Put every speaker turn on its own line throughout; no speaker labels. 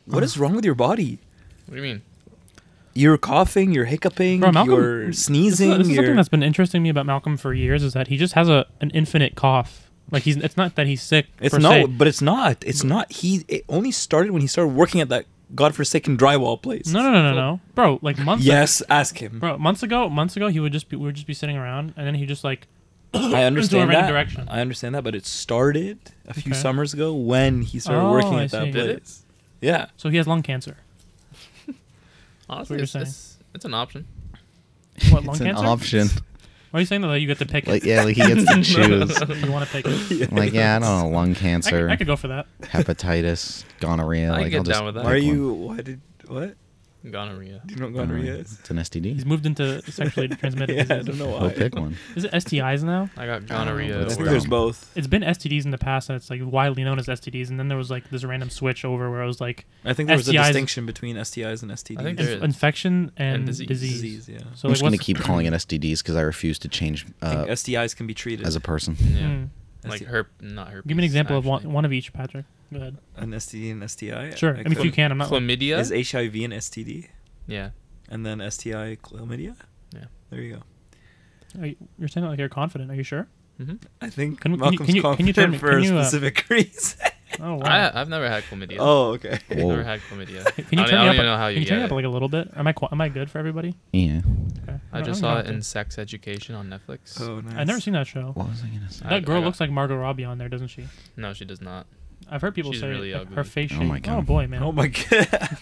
What is wrong with your body?
What do you mean?
You're coughing, you're hiccuping,
Bro, Malcolm,
you're sneezing.
This is something that's been interesting to me about Malcolm for years is that he just has an infinite cough. Like it's not that he's sick.
It's not, but it's not. It's not. It only started when he started working at that godforsaken drywall place.
No. Bro, like months
Yes, ask him.
Bro, months ago, we would just be sitting around and then he just like
I understand
into a
that.
random direction.
I understand that, but it started a few summers ago when he started working at that place. Yeah.
So he has lung cancer.
Honestly, it's an option.
What, lung
It's
cancer?
an option.
Why are you saying that you get to pick
Like,
it?
yeah, like he gets to choose.
You want to pick it?
I'm like, yeah, I don't know, lung cancer,
I could go for that.
hepatitis, gonorrhea.
I
Like,
can get
I'll just
down with that.
pick
Why are
one.
you? What?
Gonorrhea.
Do you know what gonorrhea is?
It's an STD.
He's moved into sexually transmitted
Yeah, I
diseases.
don't know
Go
why.
pick one.
Is it STIs now?
I got gonorrhea.
I think
Or-
there's both.
It's been STDs in the past, and it's like widely known as STDs. And then there was like this random switch over where it was like
I think there was a
STIs
distinction between STIs and STDs.
I think there is.
infection and
And
disease.
disease.
Yeah.
So
I'm
like,
just gonna
what's
keep calling it STDs because I refuse to change
I think STIs can be treated
as a person.
Yeah.
Hmm.
Like not herpes.
Give me an example of
actually.
one of each, Patrick. Go ahead.
an STD and STI.
Sure. I mean, if you can, I'm not.
Chlamydia.
Is HIV an STD
Yeah.
and then STI chlamydia?
Yeah.
There you go.
You're saying that like you're confident. Are you sure?
Mm-hmm.
I think
Can you-
Malcolm's
can you
confident
tell me-
for
can
a
you,
specific reason.
Oh wow.
I've never had chlamydia.
Oh, okay.
I've
Whoa.
never had chlamydia.
Can you
I
turn
don't
me up?
even know how
Can
you
you turn me
get
up
it.
like a little bit? Am I good for everybody?
Yeah.
Okay.
I just saw it in Sex Education on Netflix.
Oh, nice.
I've never seen that show.
What was I gonna say?
That girl
got-
looks like Margot Robbie on there, doesn't she?
No, she does not.
I've heard people
She's
say
really
like,
ugly.
her face
Oh
shape.
my God.
Oh boy, man.
Oh my god.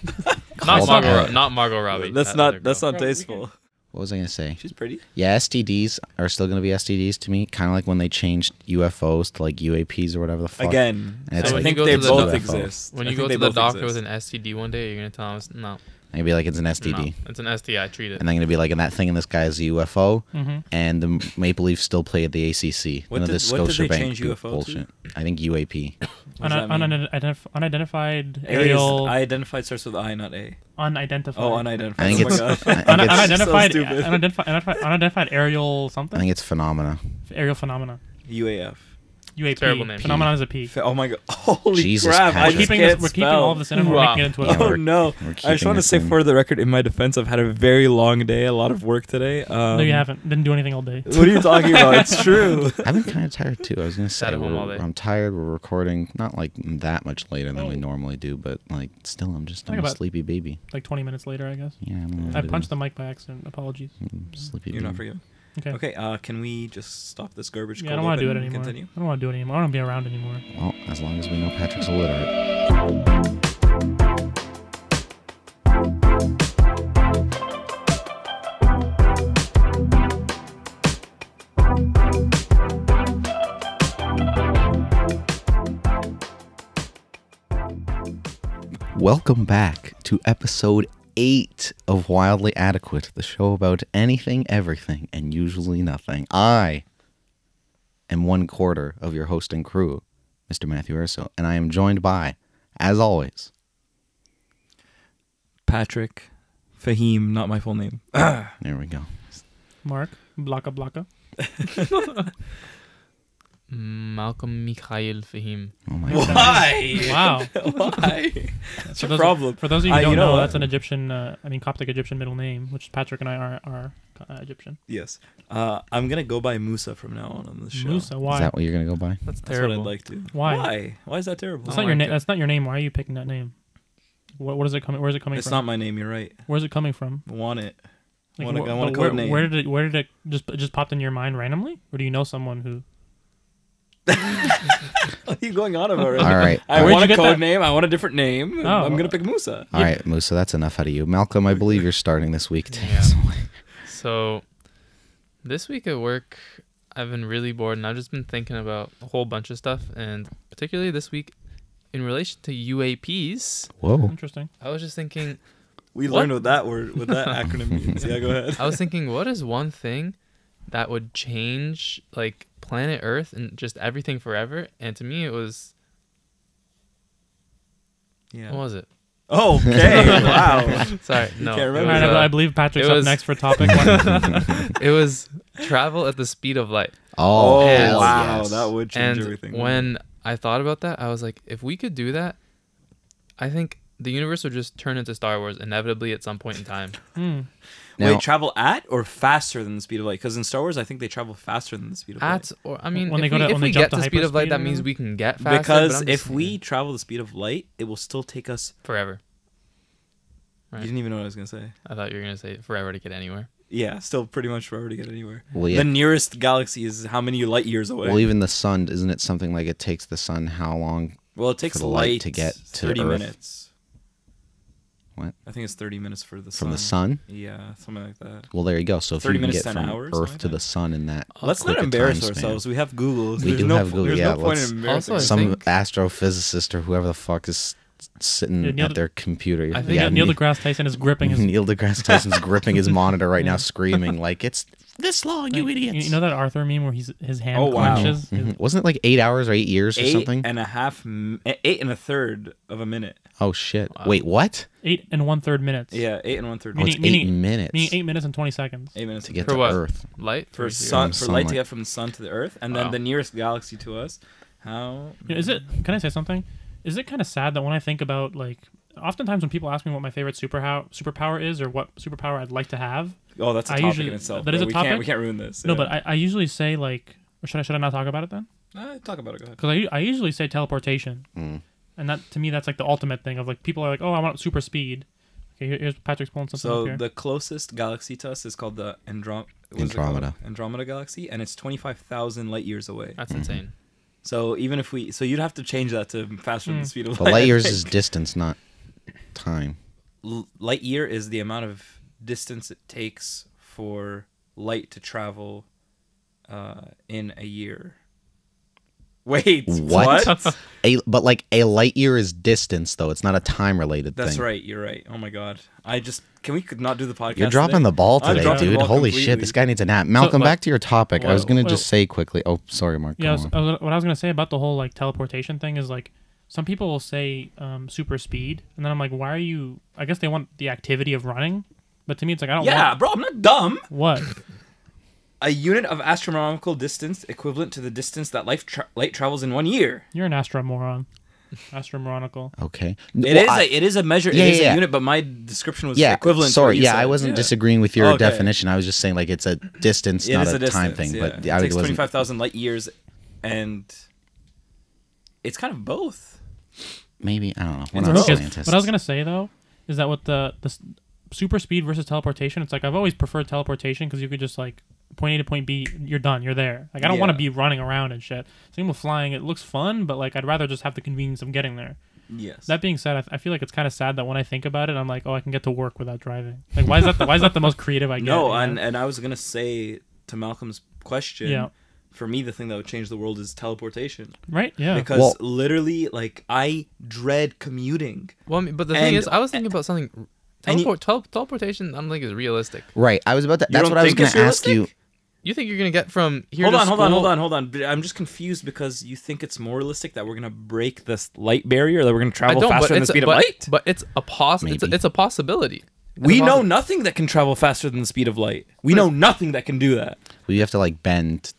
Not
Called her.
Margot Robbie.
That's
that other
not. That's
girl.
not
Bro, we
tasteful.
What was I gonna say?
She's pretty.
Yeah, STDs are still gonna be STDs to me. Kind of like when they changed UFOs to like UAPs or whatever the fuck.
Again,
And it's
So
I
when
think
you go
they
to the
both
UFO.
exist.
When
I
you
think
go
they
to the
both
doctor
exist.
with an STD one day, you're gonna tell him no,
I'd be like, it's an STD,
no, it's an STI. Treat it.
and then gonna be like, and that thing in the sky is a UFO,
Mm-hmm.
and the Maple Leafs still play at the ACC.
What
None of
did-
this
what did they
Scotiabank
change UFO to?
bullshit. I think UAP.
What does that mean?
Unidentified
A is
aerial.
identified starts with I, not A.
Unidentified.
Oh, unidentified.
I think
Oh my
it's.
God.
I think it's,
Unidentified.
So stupid.
Unidentified aerial
I
something.
think it's phenomena.
Aerial phenomena.
UAF.
UAP.
Terrible name.
Phenomenon is a P.
Oh my god! Holy
Jesus,
crap! I
Patrick.
just
We're
can't
keeping all of
spell.
this in and we're
Wow.
making it into a.
Yeah,
Oh
we're-
no!
we're
I just
keeping
want to
this
say
in.
for the record, in my defense, I've had a very long day, a lot of work today.
No, you haven't. Didn't do anything all day.
What are you talking about? It's true.
I've been kind of tired too. I was gonna say
Sat at home all day.
I'm tired. We're recording not like that much later than we normally do, but like still, I'm
Think
a
about-
sleepy baby.
Like 20 minutes later, I guess.
Yeah,
I punched the mic by accident. Apologies.
sleepy.
You're not
baby.
forgiven.
Okay.
Okay. Can we just stop this garbage?
Yeah, I don't want to do it
and
anymore.
Continue.
I don't want to do it anymore. I don't want to be around anymore.
Well, as long as we know Patrick's illiterate. Welcome back to episode 8 of Wildly Adequate, the show about anything, everything, and usually nothing. I am 1/4 of your host and crew, Mr. Matthew Urso, and I am joined by, as always,
Patrick, Fahim, not my full name.
there we go.
Mark. Blaka blaka.
Malcolm Mikhail Fahim.
Oh my god.
Why?
Wow.
Why? That's
For
your
those-
problem.
For those of you who don't
you know
know,
what?
that's an Egyptian, Coptic Egyptian middle name, which Patrick and I are Egyptian.
Yes. I'm gonna go by Musa from now on this show.
Musa,
Is
why?
that what you're going to go by?
That's
That's
terrible.
what I'd like to.
Why?
Why? Why is that terrible?
That's
I
not
don't
your
like
name.
it.
That's not your name. Why are you picking that name? What is it coming? Where's it coming
It's
from?
not my name. You're right.
Where's it coming from?
I want it. I
Like,
want a
but
code name.
Where did it just popped in your mind randomly, or do you know someone who?
What are you going on about? Right?
All right.
I
Where'd
want
you
a
get
code
that?
name. I want a different name.
Oh.
I'm gonna pick Musa.
All right, Musa, that's enough out of you. Malcolm, I believe you're starting this week. Take
Yeah.
us away.
So, this week at work, I've been really bored, and I've just been thinking about a whole bunch of stuff, and particularly this week, in relation to UAPs,
Whoa.
Interesting.
I was just thinking,
We
What?
learned what that word, what that acronym means. Yeah, go ahead.
I was thinking, what is one thing that would change, like, planet Earth and just everything forever? And to me, it was,
Yeah.
what was it?
Oh, okay. Wow.
Sorry, no.
can't
it
remember
All
was,
right, I
uh,
believe Patrick's
it
up
was-
next for topic one.
it was travel at the speed of light.
Oh,
Oh,
hell
wow.
yes.
That would change
And
everything.
when I thought about that, I was like, if we could do that, I think the universe would just turn into Star Wars inevitably at some point in time.
Now-
Wait, travel at or faster than the speed of light? Because in Star Wars, I think they travel faster than the speed of light.
At or I mean,
When
if
they go to-
we, if
when
we
they jump
get
to
to speed of light,
hyperspeed
that
or
means
whatever?
we can get faster.
Because
but I'm
if
just-
we travel the speed of light, it will still take us.
forever.
You
Right.
didn't even know what I was gonna say.
I thought you were gonna say forever to get anywhere.
Yeah, still pretty much forever to get anywhere.
Well, yeah.
The nearest galaxy is how many light years away?
Well, even the sun, isn't it something like it takes the sun how long?
Well, it takes
for the light
light
to get to
30
Earth.
minutes.
What?
I think it's 30 minutes for the sun.
From the sun?
Yeah, something like that.
Well, there you go. So if
30
you can
minutes
get
to an
from
hour,
Earth
something
to
like
the
that.
sun in that
Let's
quick
not
a
embarrass
time span.
ourselves. We have Google.
We do have Google,
There's
yeah,
no point
let's-
in embarrassing
Also, I
ourselves.
Some astrophysicist or whoever the fuck is sitting
Yeah, Neil
at their computer.
I think
Neil deGrasse Tyson is gripping his.
Neil deGrasse Tyson's gripping his monitor right now,
Yeah.
screaming like, "It's this long, you
like,
idiots!"
You know that Arthur meme where his hand
Oh, wow.
clenches?
Mhm. Wasn't it like 8 hours or 8 years or something?
8 and a third of a minute.
Oh shit!
Wow.
Wait, what?
8 and 1/3 minutes.
Yeah, 8 and 1/3
Oh, it's
minutes.
Meaning-
8 minutes
Meaning 8 minutes and 20 seconds.
8 minutes
to get
For
to
what?
Earth.
Light
for
or
sun
From
for light to
sunlight.
get from the sun to the Earth, and then
Wow.
the nearest galaxy to us. How?
You know, is it? Can I say something? Is it kind of sad that when I think about like, oftentimes when people ask me what my favorite superpower is or what superpower I'd like to have,
Oh, that's a
I
topic
usually-
in itself.
that is
bro.
a
we
topic?
Can't, we can't ruin this.
no,
yeah.
but I usually say like, or should I not talk about it then?
Talk about it. Go ahead.
Because I usually say teleportation,
Mm.
and that to me that's like the ultimate thing of like people are like, oh, I want super speed. Okay, here's Patrick's pulling something
So
up here.
the closest galaxy to us is called the
Andromeda.
Andromeda galaxy, and it's 25,000 light years away.
That's insane.
So even if so you'd have to change that to faster than the speed of
But
light.
light
I
years
think.
is distance, not time.
Light year is the amount of distance it takes for light to travel in a year. Wait,
What?
what?
But like a light year is distance, though. It's not a time related thing.
That's right. You're right. Oh my god. Can we not do the podcast?
You're dropping
today?
the ball
I'm
today,
dropping the
dude.
ball
Holy shit,
completely.
this guy needs a nap. Malcolm,
but-
back to your topic. I was gonna
Well-
just say quickly. Oh, sorry, Mark.
Yeah,
go on.
what I was gonna say about the whole like teleportation thing is like some people will say super speed, and then I'm like, why are you? I guess they want the activity of running, but to me it's like I don't
Yeah,
want
bro. I'm not dumb.
what.
A unit of astronomical distance equivalent to the distance that light travels in 1 year.
You're an astromoron. Astromoronical.
Okay.
It is a measure.
Yeah,
it is
yeah.
a unit, but my description was
Yeah,
equivalent.
sorry.
To what you
Yeah,
said.
I wasn't
Yeah.
disagreeing with your
Okay.
definition. I was just saying like it's a distance,
It
not
is
a,
a
time
distance,
thing.
yeah.
But
it
I
takes
wasn't.
25,000 light years, and it's kind of both.
Maybe I don't know. We're
It's
not
both.
scientists.
What I was gonna say though is that with the super speed versus teleportation, it's like I've always preferred teleportation because you could just like point A to point B, you're done, you're there. Like I don't want to
Yeah.
be running around and shit. Same with flying; it looks fun, but like I'd rather just have the convenience of getting there.
Yes.
That being said, I feel like it's kind of sad that when I think about it, I'm like, oh, I can get to work without driving. Like, why is that the most creative I get?
no,
you know?
and I was gonna say to Malcolm's question.
Yeah.
For me, the thing that would change the world is teleportation.
Right? Yeah.
Because
Well-
literally, like, I dread commuting.
Well, I mean, but the thing
And-
is, I was thinking about something.
and you-
Teleportation, I don't think is realistic.
Right. I was about to.
You
That's
don't
what I was
think
going
it's
to ask you.
realistic?
You think you're gonna get from here
Hold
to
on,
school?
hold on. I'm just confused because you think it's more realistic that we're gonna break this light barrier, that we're gonna
I
travel
don't,
faster
but
than the
it's
speed
but,
of light.
But it's a
Maybe.
it's a possibility. It's
We
a
know
possi-
nothing that can travel faster than the speed of light. We know nothing that can do that.
Well, you have to like bend,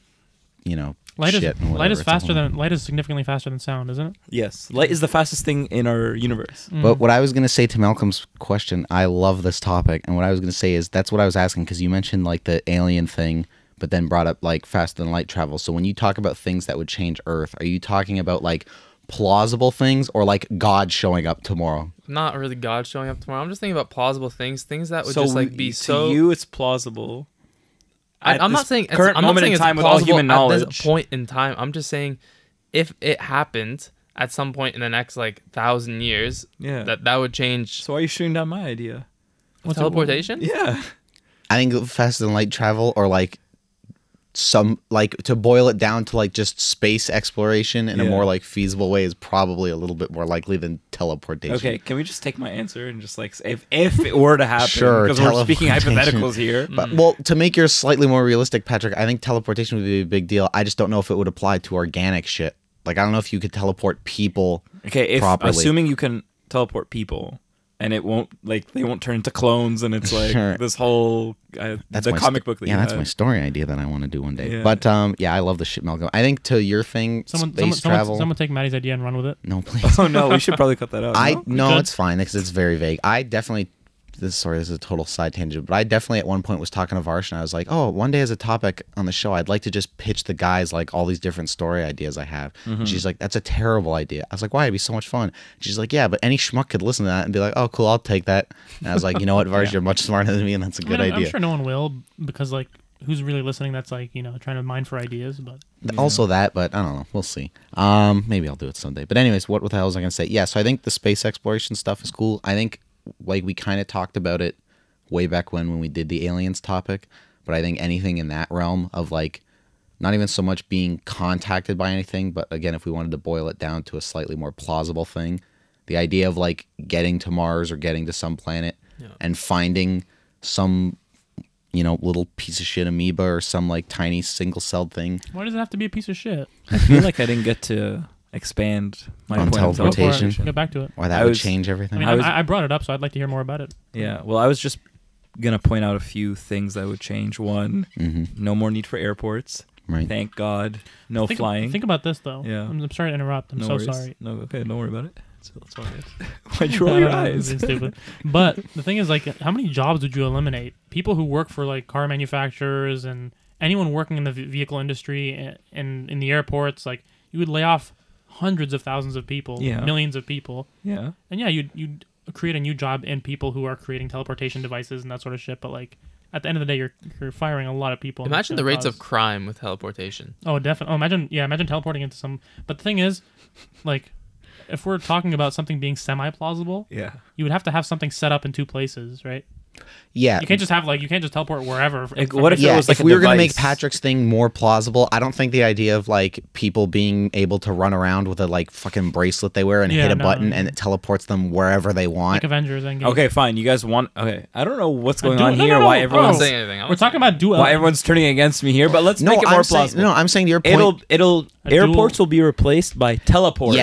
you know,
light
shit
is
and whatever.
light is
It's a
faster
whole-
than light is significantly faster than sound, isn't it?
Yes, light is the fastest thing in our universe.
But what I was going to say to Malcolm's question, I love this topic, and what I was going to say is that's what I was asking because you mentioned like the alien thing, but then brought up like faster than light travel. So when you talk about things that would change Earth, are you talking about like plausible things or like God showing up tomorrow?
Not really God showing up tomorrow. I'm just thinking about plausible things that would
So
just like be
to
so.
you, it's plausible. At
I'm
this
not saying
current
I'm not
moment
saying
in
it's
time with all
plausible
human
at
knowledge.
this point in time. I'm just saying if it happened at some point in the next like 1,000 years,
Yeah.
that would change
So why are you shooting down my idea?
What's
teleportation.
Yeah.
I think faster than light travel or like some like to boil it down to like just space exploration in a
Yeah.
more like feasible way is probably a little bit more likely than teleportation.
Okay, can we just take my answer and just like say if it were to happen?
Sure,
because we're speaking
teleportation.
hypotheticals here.
But well, to make yours slightly more realistic, Patrick, I think teleportation would be a big deal. I just don't know if it would apply to organic shit. Like I don't know if you could teleport people.
Okay, if
properly.
assuming you can teleport people and it won't they won't turn into clones, and it's like
Sure.
this whole
That's
the
my
comic book. That
yeah,
you
that's
had.
my story idea that I want to do one day.
Yeah.
But yeah, I love the shit, Malcolm. I think to your thing, space travel.
Someone take Matty's idea and run with it.
No, please.
Oh no, we should probably cut that out.
No,
Good.
it's fine because it's very vague. I definitely. This is a total side tangent, but I definitely at one point was talking to Varsh and I was like, oh, one day as a topic on the show, I'd like to just pitch the guys like all these different story ideas I have. And she's like, that's a terrible idea. I was like, why? It'd be so much fun. She's like, yeah, but any schmuck could listen to that and be like, oh, cool, I'll take that. And I was like, you know what, Varsh, you're much smarter than me, and that's a good idea.
I'm sure no one will, because like who's really listening that's like, trying to mine for ideas, but
Also that, but I don't know. We'll see. Maybe I'll do it someday. But anyways, what the hell was I going to say? Yeah, so I think the space exploration stuff is cool. I think like we kind of talked about it way back when we did the aliens topic, but I think anything in that realm of like not even so much being contacted by anything, but again, if we wanted to boil it down to a slightly more plausible thing, the idea of like getting to Mars or getting to some planet and finding some little piece of shit amoeba or some like tiny single-celled thing
why does it have to be a piece of shit?
I feel like I didn't get to expand my
On
point of
teleportation.
Get back to it.
or that
I
would
was-
change everything.
I mean, I brought it up, so I'd like to hear more about it.
Yeah, well, I was just gonna point out a few things that would change. One, no more need for airports.
Right.
Thank God, no flying.
Think about this though.
Yeah.
I'm sorry to interrupt. I'm
no
so
worries.
sorry.
No, okay, don't worry about it. It's all good. Why'd you roll your eyes?
It's stupid. But the thing is, like, how many jobs would you eliminate? People who work for like car manufacturers and anyone working in the vehicle industry and in the airports, like you would lay off hundreds of thousands of people, millions of people.
Yeah.
And yeah, you'd create a new job in people who are creating teleportation devices and that sort of shit. But like at the end of the day, you're firing a lot of people.
Imagine the rates of crime with teleportation.
Oh, definitely. Oh, imagine teleporting into some. But the thing is, like, if we're talking about something being semi-plausible,
Yeah.
you would have to have something set up in two places, right?
Yeah.
You can't just teleport wherever.
Like, what if it
Yeah,
was like
if
a
we were going to make
device?
Patrick's thing more plausible, I don't think the idea of like people being able to run around with a like fucking bracelet they wear and hit a button and it teleports them wherever they want.
like Avengers Endgame.
Okay, fine. You guys want? Okay, I don't know what's going
do-
on
no,
here.
no,
Why
no.
everyone's
Oh.
Say anything.
We're talking about dual.
why everyone's turning against me here? But let's make it more plausible.
I'm saying to your point.
It'll
A
airports will be replaced by teleports.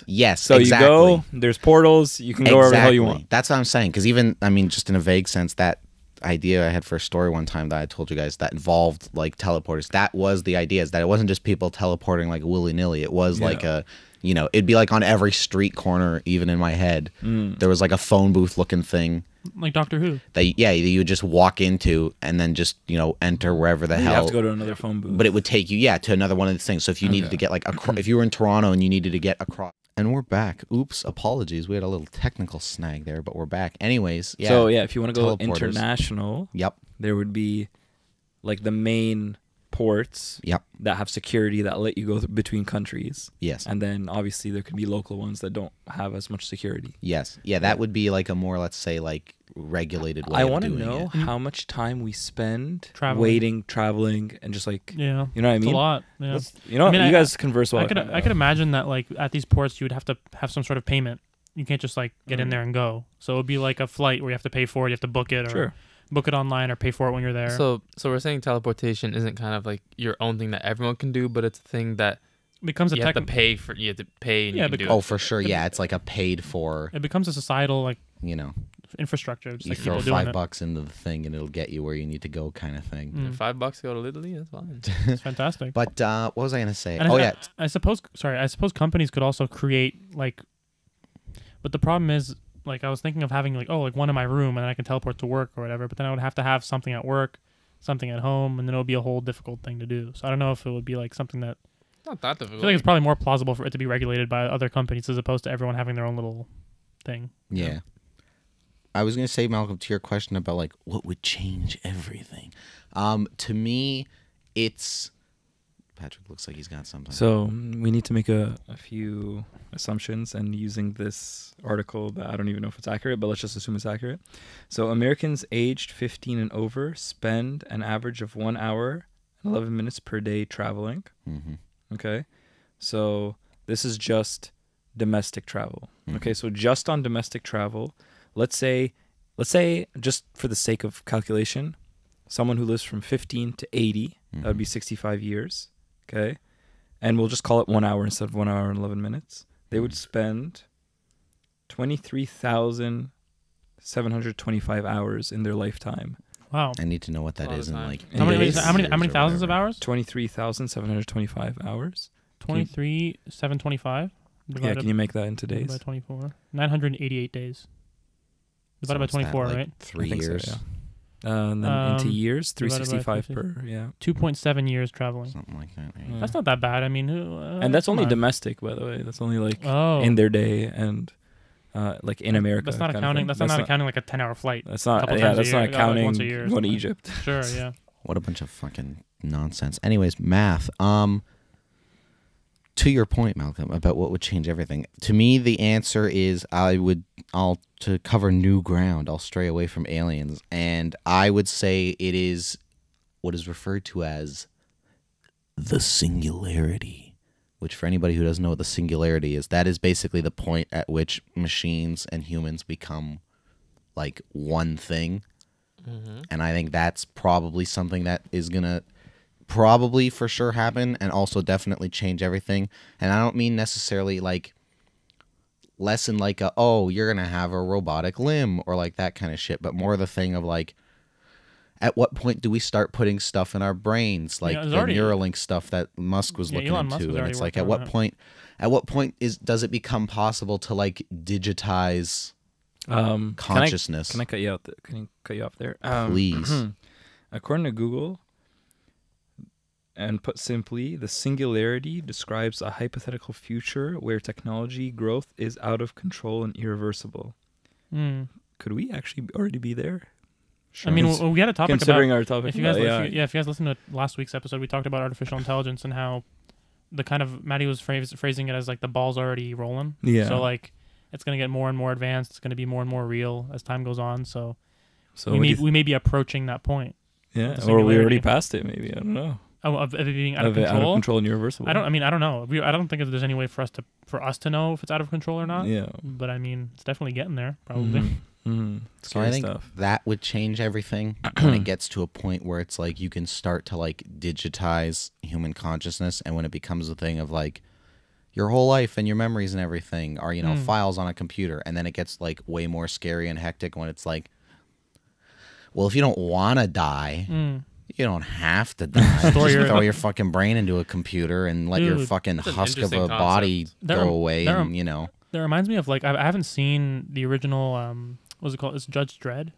Yes,
So
exactly.
you go. There's portals. You can go wherever the hell you want.
That's what I'm saying. Because even, I mean, just in a vague sense, that idea I had for a story one time that I told you guys that involved like teleporters. That was the idea, is that it wasn't just people teleporting like willy nilly. It was like a, it'd be like on every street corner, even in my head. There was like a phone booth looking thing
like Doctor Who.
that you would just walk into and then just enter wherever the
You
hell.
have to go to another phone booth.
But it would take you to another one of these things. So if you needed to get like if you were in Toronto and you needed to get across. And we're back. Oops, apologies. We had a little technical snag there, but we're back. Anyways, yeah.
So if you want to go
teleporters.
international,
Yep.
there would be like the main ports
Yep.
that have security that let you go between countries.
Yes.
And then obviously there could be local ones that don't have as much security.
Yes. Yeah, that would be like a more, let's say, like regulated way
I
want to
know
it.
how much time we spend
Traveling.
traveling, and just like
Yeah.
you know what I
It's
mean.
a lot. Yeah.
You
I mean,
you guys converse well.
I could imagine that like at these ports you would have to have some sort of payment. You can't just like get in there and go. So it would be like a flight where you have to pay for it. You have to book it or
Sure.
book it online or pay for it when you're there.
So we're saying teleportation isn't kind of like your own thing that everyone can do, but it's a thing that
it becomes a
you have to
tech.
pay for. You have to pay and
Yeah,
you can
because-
do
Oh,
it.
for sure. Yeah, it's like a paid for,
It becomes a societal like infrastructure. Just
you
like
throw
people doing it.
$5 into the thing and it'll get you where you need to go kind of thing.
Mm.
$5 to go to Italy. That's fine.
It's fantastic.
But what was I going to say?
And
Oh, yeah.
I suppose companies could also create like, but the problem is like I was thinking of having like one in my room and then I can teleport to work or whatever. But then I would have to have something at work, something at home, and then it would be a whole difficult thing to do. So I don't know if it would be like something that
Not that
I
difficult.
feel like it's probably more plausible for it to be regulated by other companies as opposed to everyone having their own little thing.
Yeah. I was going to say, Malcolm, to your question about like what would change everything. To me, it's Patrick looks like he's got something.
So we need to make a few assumptions, and using this article that I don't even know if it's accurate, but let's just assume it's accurate. So Americans aged 15 and over spend an average of 1 hour and 11 minutes per day traveling.
Mm-hmm.
Okay. So this is just domestic travel.
Mhm.
Okay. So just on domestic travel, let's say just for the sake of calculation, someone who lives from 15 to 80, that would be 65 years. Okay. And we'll just call it 1 hour instead of 1 hour and 11 minutes. They would spend 23,000 725 hours in their lifetime.
Wow.
I need to know what that
A lot
is
of
in
time.
like.
How many,
days
how many
years or
thousands of
whatever.
hours?
23,725 hours.
23,725
Yeah, can you make that into
divided
days?
by 24. 988 days. Divided by
So what's that,
24,
like
right?
3
I think so,
years,
yeah. And then into years,
divided by
365
50.
per, yeah.
2.7 years traveling.
something like that. Right?
Yeah.
That's not that bad. I mean,
And that's
come
only
on.
domestic, by the way. That's only like
Oh,
in their day and like in America.
That's not
kind of
accounting.
thing.
That's not accounting like a 10-hour flight.
That's not.
couple
Yeah,
times a
that's not
year, like
accounting
once a year or
going to
something.
Egypt.
Sure, yeah.
What a bunch of fucking nonsense. Anyways, math. To your point, Malcolm, about what would change everything. To me, the answer is to cover new ground. I'll stray away from aliens, and I would say it is what is referred to as the singularity. Which, for anybody who doesn't know what the singularity is, that is basically the point at which machines and humans become like one thing. And I think that's probably something that is gonna probably for sure happen and also definitely change everything. And I don't mean necessarily like lessen like you're gonna have a robotic limb or like that kind of shit, but more the thing of like, at what point do we start putting stuff in our brains, like
Yeah,
the
there's already-
Neuralink stuff that Musk was looking
Elon Musk
into?
is
And
already
it's like,
working
at what
on it.
point does it become possible to like digitize consciousness?
Can I cut you out? Can you cut you off there?
Please.
According to Google, and put simply, the singularity describes a hypothetical future where technology growth is out of control and irreversible.
Mm.
Could we actually already be there?
I mean, we had a topic
Considering
about
our topic,
if you guys,
about
if you guys listened to last week's episode, we talked about artificial intelligence and how the kind of Matty was phrasing it as like the ball's already rolling.
Yeah.
So like it's gonna get more and more advanced. It's gonna be more and more real as time goes on. So
So
we may be approaching that point.
yeah,
the
or we already
singularity.
passed it. Maybe I don't know.
Of it being out of
It
control.
out of control and irreversible.
I don't know. I don't think there's any way for us to know if it's out of control or not.
Yeah.
But I mean, it's definitely getting there. Probably.
So I think
stuff.
that would change everything when it gets to a point where it's like you can start to like digitize human consciousness, and when it becomes a thing of like your whole life and your memories and everything are, you know, files on a computer, and then it gets like way more scary and hectic when it's like, well, if you don't want to die, you don't have to die. Just throw your fucking brain into a computer and let your
Dude,
fucking
that's an
husk of a
interesting
body
concept.
There
go
are-
away,
there are-
and you know.
That reminds me of like I haven't seen the original. What's it called? It's Judge Dredd.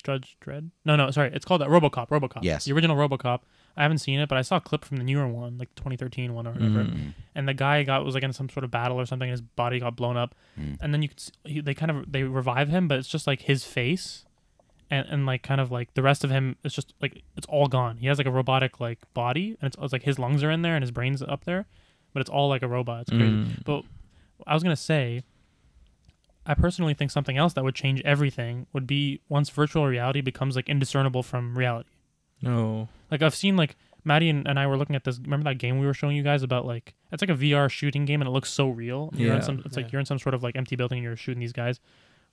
Judge Dredd? No, sorry. It's called RoboCop. RoboCop.
Yes.
The original RoboCop. I haven't seen it, but I saw a clip from the newer one, like the 2013 one or whatever. And the guy was like in some sort of battle or something, and his body got blown up. And then you could see, they revive him, but it's just like his face, and like kind of like the rest of him. It's just like it's all gone. He has like a robotic like body, and it's like his lungs are in there and his brain's up there, but it's all like a robot. It's crazy. But I was gonna say, I personally think something else that would change everything would be once virtual reality becomes like indiscernible from reality.
No.
Like I've seen like Matty and I were looking at this. Remember that game we were showing you guys about like it's like a VR shooting game and it looks so real. You're in
Yeah.
like you're in some sort of like empty building and you're shooting these guys.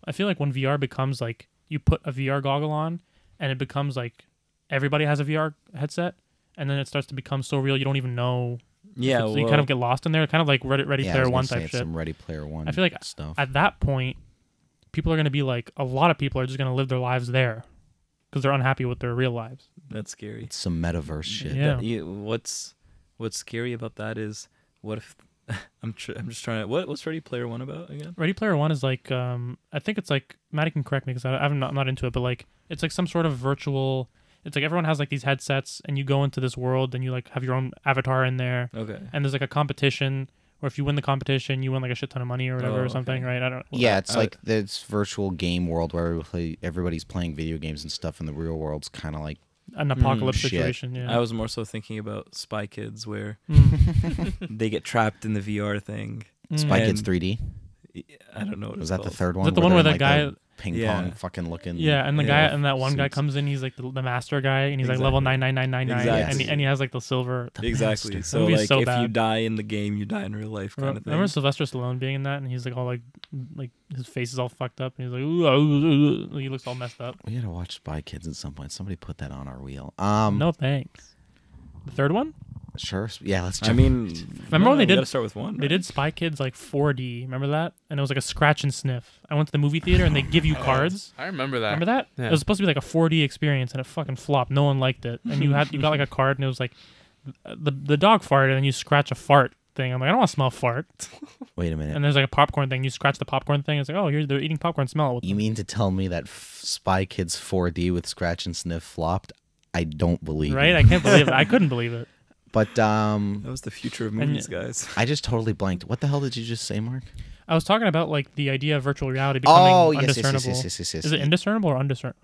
I feel like when VR becomes like you put a VR goggle on and it becomes like everybody has a VR headset and then it starts to become so real you don't even know.
Yeah.
So you kind of get lost in there, kind of like Ready
Yeah, I
Player
was gonna
One
say
type
it's
shit.
some Ready Player One.
I feel like
stuff.
At that point, people are going to be like, a lot of people are just going to live their lives there because they're unhappy with their real lives.
That's scary.
It's some metaverse shit.
Yeah.
What's scary about that is what if I'm just trying to what's Ready Player One about again?
Ready Player One is like, I think it's like, Matty can correct me because I'm not into it, but like, it's like some sort of virtual, it's like everyone has like these headsets and you go into this world and you like have your own avatar in there.
Okay.
And there's like a competition or if you win the competition, you win like a shit ton of money or whatever
Oh,
or something,
okay.
right? I don't.
Yeah, it's like this virtual game world where everybody's playing video games and stuff, and the real world's kind of like
An apocalypse
shit.
situation. Yeah.
I was more so thinking about Spy Kids where they get trapped in the VR thing.
Spy
And-
Kids 3D.
I don't know what
Was
it's
that the
called.
third one?
that the
where
one
they're
where
in,
the
like,
guy-
ping
Yeah.
pong fucking looking?
Yeah, and the guy and that one guy
suits.
comes in. He's like the master guy, and he's like level
Exactly.
9999,
Exactly.
and he has like the silver.
Exactly.
master.
So
Movie's
like
so
if you
bad.
die in the game, you die in real life kind of thing.
Remember Sylvester Stallone being in that, and he's like all like his face is all fucked up, and he's like, ooh, he looks all messed up.
We gotta watch Spy Kids at some point. Somebody put that on our wheel.
No thanks. The third one?
Sure. Yeah, let's
I
jump.
mean,
Remember when they
we
did-
gotta start with one.
They did Spy Kids like 4D. Remember that? And it was like a scratch and sniff. I went to the movie theater and they give you cards.
I remember that.
Remember that?
Yeah.
It was supposed to be like a 4D experience and it fucking flopped. No one liked it. And you got like a card and it was like the dog farted and then you scratch a fart thing. I'm like, I don't want to smell fart.
Wait a minute.
And there's like a popcorn thing. You scratch the popcorn thing. It's like, oh, here they're eating popcorn. Smell it.
You mean to tell me that Spy Kids 4D with scratch and sniff flopped? I don't believe
Right?
it.
I can't believe it. I couldn't believe it.
But
That was the future of
And-
movies, guys.
I just totally blanked. What the hell did you just say, Mark?
I was talking about like the idea of virtual reality becoming
Oh, yes,
undiscernible.
yes.
Is it indiscernible or undiscernible?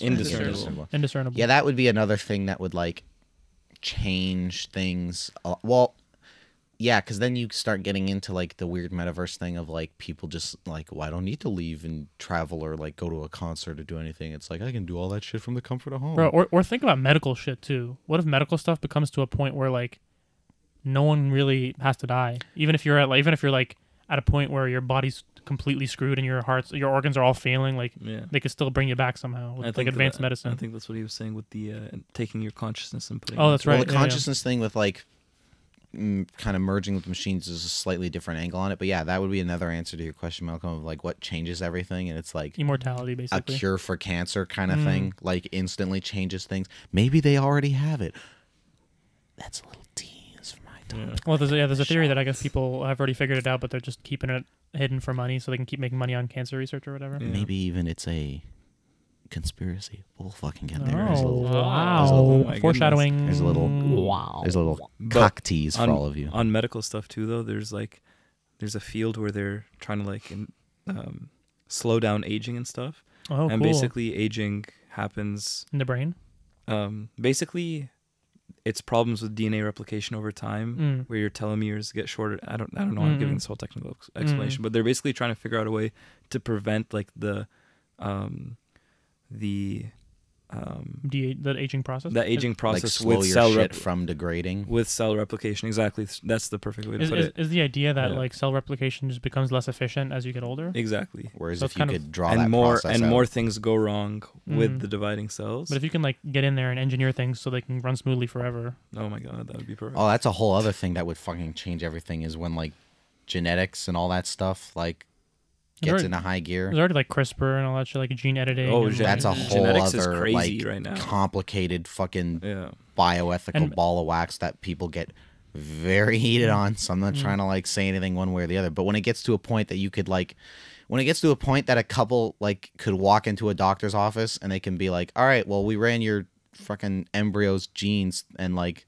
Indiscernible.
Indiscernible.
Yeah, that would be another thing that would like change things. Well, yeah, because then you start getting into like the weird metaverse thing of like people just like, well, I don't need to leave and travel or like go to a concert or do anything. It's like I can do all that shit from the comfort of home.
Bro, or think about medical shit too. What if medical stuff becomes to a point where like no one really has to die, even if you're like at a point where your body's completely screwed and your organs are all failing, like
Yeah.
they could still bring you back somehow with like advanced medicine.
I think that's what he was saying with the taking your consciousness and putting.
Oh, that's
Well,
right.
the
yeah, yeah.
consciousness thing with like kind of merging with machines is a slightly different angle on it. But yeah, that would be another answer to your question, Malcolm, of like what changes everything. And it's like
Immortality,
a
basically.
cure for cancer kind of thing, like instantly changes things. Maybe they already have it. That's a little tease for my time.
Well, there's a theory that I guess people have already figured it out, but they're just keeping it hidden for money so they can keep making money on cancer research or whatever.
Yeah.
Maybe even it's a conspiracy. We'll fucking get
Oh,
there. There's a little,
wow.
Oh my
Foreshadowing.
There's a little-
Wow.
there's a little
But
cock tease for
on,
all of you.
on medical stuff too, though. There's a field where they're trying to slow down aging and stuff.
Oh,
And
cool.
basically, aging happens.
In the brain.
Basically, it's problems with DNA replication over time, where your telomeres get shorter. I don't know. I'm giving this whole technical explanation, but they're basically trying to figure out a way to prevent like the
aging process.
that aging
Like
process
slow
with
your
cell
shit from degrading.
with cell replication. Exactly, that's the perfect way to put it.
Is the idea that
Yeah.
like cell replication just becomes less efficient as you get older?
Exactly,
Whereas
So
if
it's
you
kind of-
could draw that
more
process out,
more things go wrong with the dividing cells.
But if you can like get in there and engineer things so they can run smoothly forever.
Oh my god, that would be perfect.
oh, that's a whole other thing that would fucking change everything. Is when like genetics and all that stuff like
There's
gets
already-
into high gear.
There's already like CRISPR and all that shit, like gene editing.
Oh,
and,
gen-
That's a
like,
whole
genetics is
other
crazy
like
right now.
complicated fucking
Yeah.
bioethical
And-
ball of wax that people get very heated on. So I'm not trying to like say anything one way or the other. But when it gets to a point that you could like, when it gets to a point that a couple like could walk into a doctor's office and they can be like, all right, well, we ran your fucking embryo's genes and like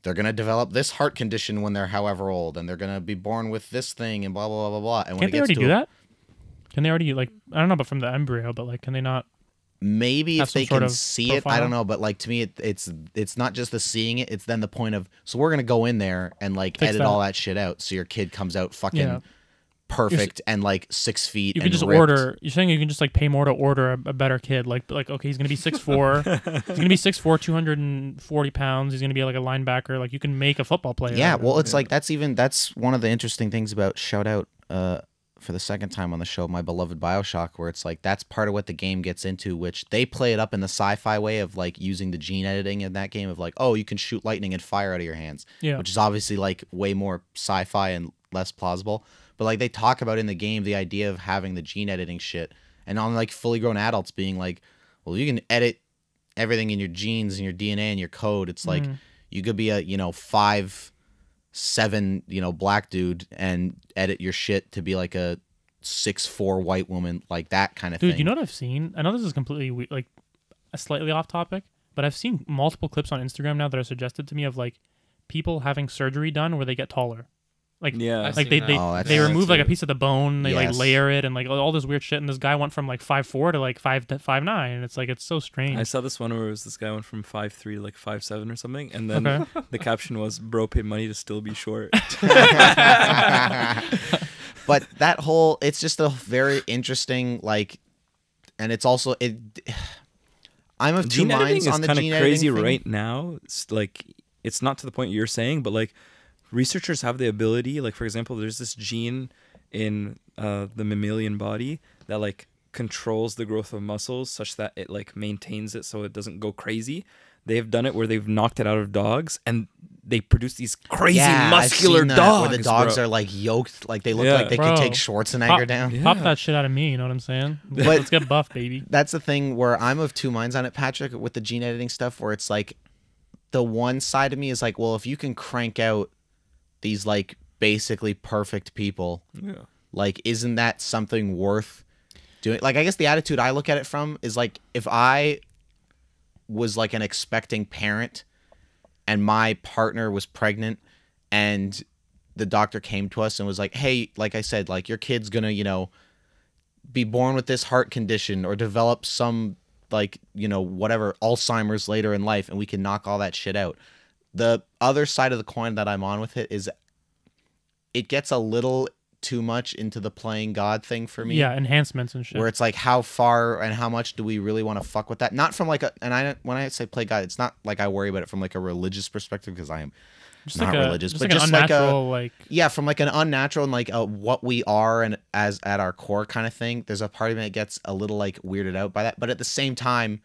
they're gonna develop this heart condition when they're however old, and they're gonna be born with this thing and blah blah blah blah blah. And when
can't
it
they
gets
already
to
do that? Can they already like I don't know, but from the embryo, but like can they not?
maybe
have
if they
some sort
can
of
see it, I
profile?
don't know, but like to me, it's not just the seeing it; it's then the point of so we're gonna go in there and like
Fix
edit
that.
all that shit out, so your kid comes out fucking
Yeah.
perfect and like 6 feet.
You
and
can just
ripped.
order. You're saying you can just like pay more to order a better kid. Like okay, he's gonna be 6'4". He's gonna be 6'4", 240 pounds. He's gonna be like a linebacker. Like you can make a football player.
Yeah,
out of
well,
it.
it's like that's one of the interesting things about shout out for the second time on the show, my beloved BioShock, where it's like that's part of what the game gets into, which they play it up in the sci-fi way of like using the gene editing in that game of like, oh, you can shoot lightning and fire out of your hands,
Yeah.
which is obviously like way more sci-fi and less plausible. But like they talk about in the game the idea of having the gene editing shit, and on like fully grown adults being like, well, you can edit everything in your genes and your DNA and your code. It's like you could be a 5'7" black dude and edit your shit to be like a 6'4" white woman, like that kind of
Dude,
thing.
you know what I've seen? I know this is completely like a slightly off topic, but I've seen multiple clips on Instagram now that are suggested to me of like people having surgery done where they get taller. Like
Yeah.
I've
like
seen
they
that.
Oh, that's-
they
Yeah,
remove like a
too.
piece of the bone, they like
Yes.
layer it and like all this weird shit. And this guy went from like 5'4" to like 5'9", and it's like it's so strange.
I saw this one where it was this guy went from 5'3" to like 5'7" or something, and then
Okay.
the caption was "Bro paid money to still be short."
But that whole, it's just a very interesting like, and it's also it. I'm of two
Gene editing
minds
is
on the
kind
gene
of crazy
editing thing.
right now. It's like it's not to the point you're saying, but like researchers have the ability. Like for example, there's this gene in the mammalian body that like controls the growth of muscles such that it like maintains it so it doesn't go crazy. they've done it where they've knocked it out of dogs and they produce these crazy
I've
muscular
seen that,
dogs.
where the dogs
bro.
are like yoked, like they look
Yeah.
like they
Bro,
could take Schwarzenegger down.
Yeah.
Pop that shit out of me, you know what I'm saying?
But-
Let's get buff, baby.
That's the thing where I'm of two minds on it, Patrick, with the gene editing stuff, where it's like the one side of me is like, well, if you can crank out these like basically perfect people,
Yeah.
like, isn't that something worth doing? Like, I guess the attitude I look at it from is like, if I was like an expecting parent and my partner was pregnant and the doctor came to us and was like, hey, like I said, like your kid's gonna, you know, be born with this heart condition or develop some like, you know, whatever, Alzheimer's later in life, and we can knock all that shit out. The other side of the coin that I'm on with it is it gets a little too much into the playing God thing for me.
Yeah, enhancements and shit.
Where it's like, how far and how much do we really want to fuck with that? Not from like a, and I, when I say play God, it's not like I worry about it from like a religious perspective, because I am
just
not
like a,
religious,
just
but
like
just
an
like a,
unnatural, like
yeah, from like an unnatural and like what we are and as at our core kind of thing. There's a part of me that gets a little like weirded out by that, but at the same time,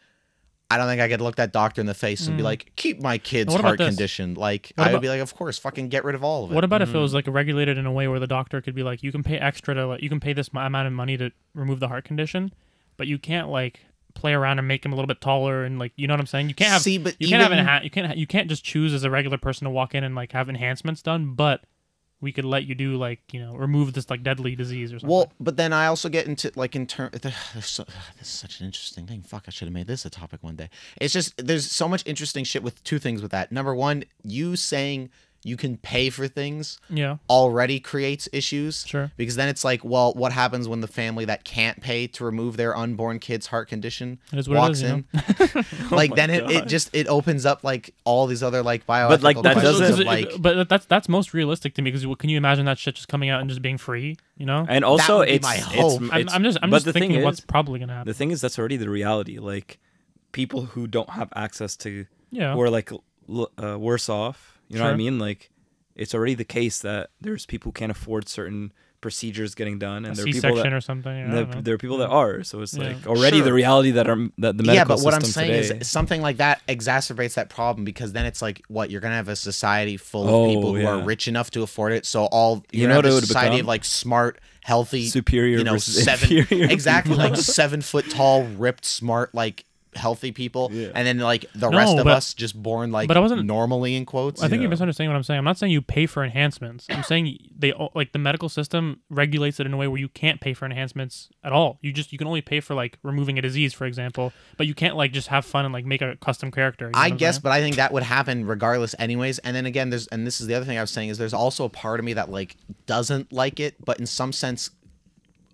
I don't think I could look that doctor in the face and be like, keep my kid's
What about
heart
this?
condition. Like,
What
I would
about-
be like, of course, fucking get rid of all of it.
What about if it was like regulated in a way where the doctor could be like, you can pay extra to, like, you can pay this amount of money to remove the heart condition, but you can't like play around and make him a little bit taller and like, you know what I'm saying? You can't have,
See, but
you can't have
even-
you can't just choose as a regular person to walk in and like have enhancements done, but we could let you do like, you know, remove this like deadly disease or something.
Well, but then I also get into like in turn. This is such an interesting thing. Fuck, I should have made this a topic one day. It's just there's so much interesting shit with two things with that. Number one, you saying you can pay for things
yeah,
already creates issues.
Sure.
Because then it's like, well, what happens when the family that can't pay to remove their unborn kid's heart condition
It is what it
walks
is, you
in?
Oh
Like
my
then it
God.
just it opens up like all these other like
But, like,
bioethical
that
questions
doesn't-
of, like
but that's most realistic to me because can you imagine that shit just coming out and just being free? You know,
And also,
would be
it's,
my
it's,
hope.
it's
I'm just
but
just
the thing
thinking what's
is,
probably gonna happen.
the thing is that's already the reality. Like people who don't have access to,
Yeah,
who are like worse off. You know what I
Sure.
mean? Like it's already the case that there's people who can't afford certain procedures getting done,
a
and there are people
C-section
that
or something. I
there,
don't know.
there are people that are. So it's
Yeah.
like already
Sure.
the reality that the medical
yeah, but what I'm
system
saying
today.
is something like that exacerbates that problem, because then it's like, what, you're gonna have a society full of
Oh,
people who are
yeah.
rich enough to afford it. So all
You
you're
know
gonna
what
have
it
a
would
society
become?
of like smart, healthy,
Superior
you know,
versus
seven
inferior
exactly
people.
like 7 foot tall, ripped, smart, like healthy people,
Yeah.
and then like the
No,
rest of
but-
us just born like
but I wasn't-
normally in quotes.
I think you're
Yeah.
misunderstanding what I'm saying. I'm not saying you pay for enhancements. I'm saying they like the medical system regulates it in a way where you can't pay for enhancements at all. You can only pay for like removing a disease, for example, but you can't like just have fun and like make a custom character. You know
I
what I'm
guess,
saying?
but I think that would happen regardless anyways. And then again, and this is the other thing I was saying, is there's also a part of me that like doesn't like it, but in some sense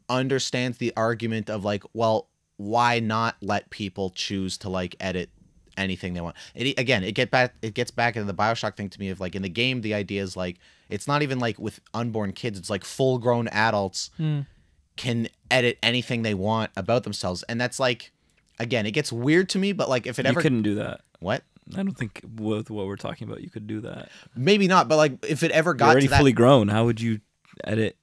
understands the argument of like, well, why not let people choose to like edit anything they want? It gets back into the BioShock thing to me of like, in the game, the idea is like, it's not even like with unborn kids, it's like full grown adults can edit anything they want about themselves. And that's like, again, it gets weird to me, but like if it
you
ever
couldn't do that.
what?
I don't think with what we're talking about, you could do that.
Maybe not, but like if it ever
You're
got
already
to that,
fully grown. How would you edit?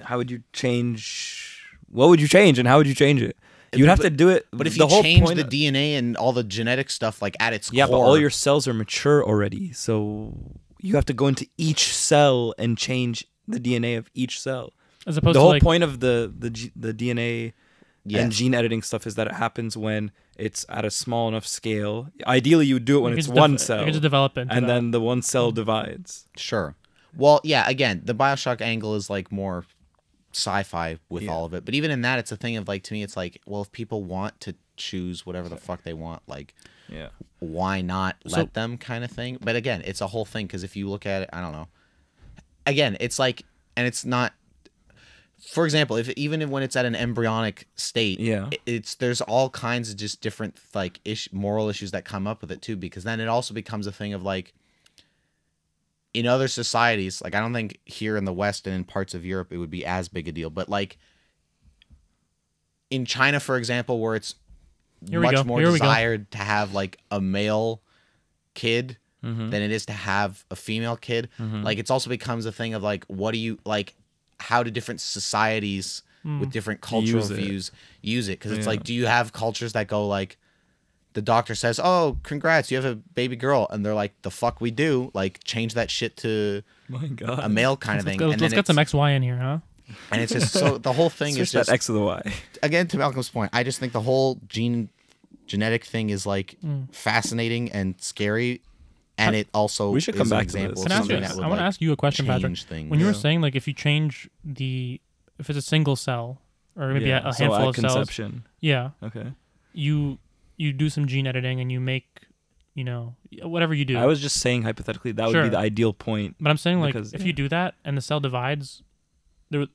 How would you change? What would you change, and how would you change it? You'd have to do it.
but if
the
you
whole
change
point
the
of-
DNA and all the genetic stuff like at its
yeah,
core,
but all your cells are mature already, so you have to go into each cell and change the DNA of each cell.
As opposed
The
to
whole
like,
point of the DNA
Yes.
and gene editing stuff is that it happens when it's at a small enough scale. Ideally, you would do it when
you
it's
can
one
you
cell,
can just develop it, into
and
that.
then the one cell divides.
Sure. Well, yeah, again, the BioShock angle is like more sci-fi with
Yeah.
all of it. But even in that, it's a thing of like, to me, it's like, well, if people want to choose whatever the fuck they want, like,
Yeah.
why not
So-
let them, kind of thing? But again, it's a whole thing, because if you look at it, I don't know. Again, it's like, and it's not, for example, if even when it's at an embryonic state,
Yeah.
there's all kinds of just different like moral issues that come up with it too, because then it also becomes a thing of like, in other societies, like I don't think here in the West and in parts of Europe it would be as big a deal, but like in China, for example, where it's
Here we
much
go.
more
Here we go.
desired to have like a male kid
Mm-hmm.
than it is to have a female kid. Like it's also becomes a thing of like, what do you like? How do different societies with different cultural
Use it.
views use it? Because it's
Yeah.
like, do you have cultures that go like, the doctor says, "Oh, congrats, you have a baby girl," and they're like, "The fuck we do? Like, change that shit to
My God.
a male kind of thing."
Let's get some XY in here, huh?
And it's just so the whole thing is
Switch
just
that X to the Y.
again to Malcolm's point. I just think the whole genetic thing is like fascinating and scary, and it also
We should
is
come
an
back to
example
this.
of
Can I ask
something
you,
that would
I want to
like
ask you a question, Patrick.
change things.
When you were
Yeah.
saying, like, if you change if it's a single cell, or maybe
Yeah,
a
so
handful
at
of cells,
conception.
yeah,
Okay.
you do some gene editing and you make, whatever you do.
I was just saying hypothetically that would
Sure.
be the ideal point.
But I'm saying, like,
Because,
if
yeah.
you do that and the cell divides, would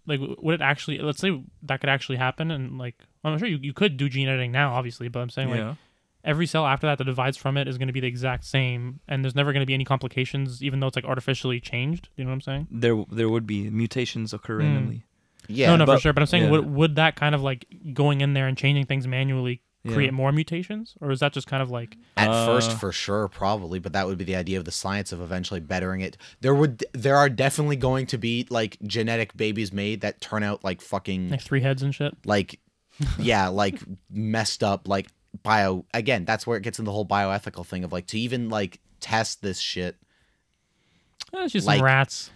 it actually? Let's say that could actually happen, and like, I'm sure you could do gene editing now, obviously. But I'm saying, like,
Yeah.
every cell after that divides from it is going to be the exact same, and there's never going to be any complications, even though it's like artificially changed. Do you know what I'm saying?
There would be mutations occur randomly.
Yeah,
no,
but-
for sure. But I'm saying,
yeah.
would that kind of like going in there and changing things manually
Yeah.
create more mutations, or is that just kind of like
at first
Uh,
for sure, probably, but that would be the idea of the science of eventually bettering it. There are definitely going to be like genetic babies made that turn out like fucking
like 3 heads and shit?
like yeah, like messed up like bio. Again, that's where it gets in the whole bioethical thing of like to even like test this shit.
It's just
Like-
some rats,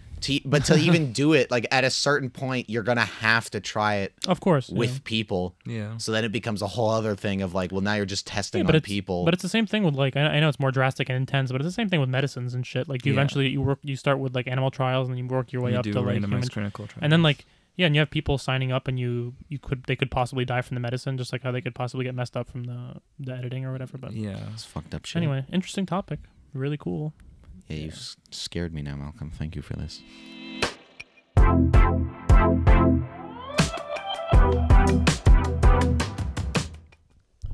But to even do it, like at a certain point, you're gonna have to try it
of course.
with
yeah.
people.
Yeah.
So then it becomes a whole other thing of like, well, now you're just testing
but
on
it's,
people.
But it's the same thing with like I know it's more drastic and intense, but it's the same thing with medicines and shit. Like you
Yeah.
eventually you start with like animal trials and then you work your way
You
up
do
to like
randomized
human.
clinical trials.
And then like and you have people signing up and they could possibly die from the medicine, just like how they could possibly get messed up from the editing or whatever. But
yeah.
It's fucked up shit.
anyway, interesting topic, really cool.
Yeah, you scared me now, Malcolm. Thank you for this.